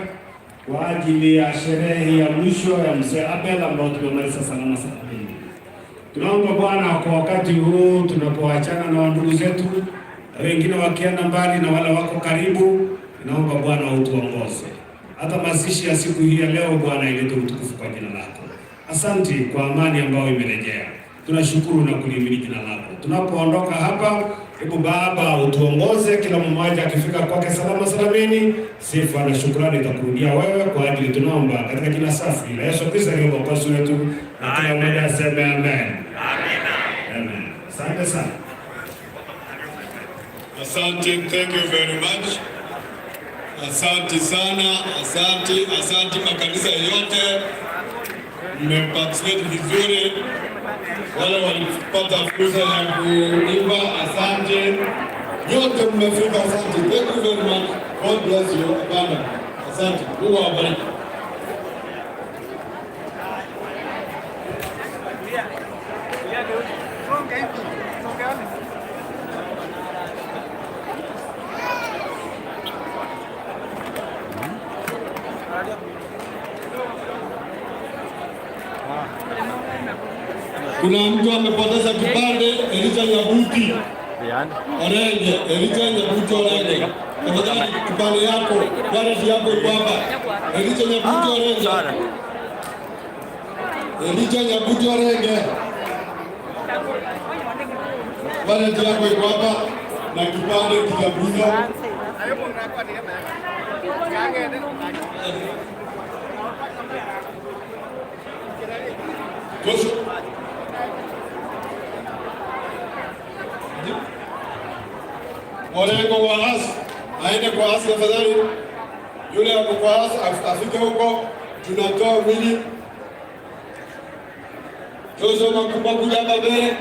kwa ajili ya sherehe ya mwisho ya mzee Abel ambao tumemaliza salama salamini. Tunaomba Bwana kwa wakati huu tunapoachana na ndugu zetu, wengine wakienda mbali na wale wako karibu, tunaomba Bwana utuongoze. Hata mazishi ya siku hii ya leo Bwana ilete utukufu kwa jina lako. Asante kwa amani ambayo imerejea. Tunashukuru na kulimini jina lako. Tunapoondoka hapa, hebu Baba utuongoze, kila mmoja akifika kwake salama salamini. Sifa na shukrani itakurudia wewe kwa ajili tunaomba katika jina safi la Yesu Kristo aliye mwokozi wetu, na kila mmoja aseme amen. Amina. Amen. Asante sana. Asante, thank you very much. Asante sana, asante makanisa yote, mmeparticipate vizuri. Wale walipata fursa ya kuimba, asante. Yote mmefika, asante. Thank you very much. God bless you. Baba. Asante. Mungu awabariki. Kuna mtu amepoteza kipande, Elijah Nyabuti Orenge, Elijah Nyabuti Orenge. Tafadhali kipande yako, wallet yako iko hapa. Elijah Nyabuti Orenge. Elijah Nyabuti Orenge. Wallet yako iko hapa na kipande kitabuza. Orengo wa hasi, aende kwa hasi tafadhali. Yule ako kwa hasi afike huko, tunatoa mwili. Tozo makubwa kuja hapa mbele.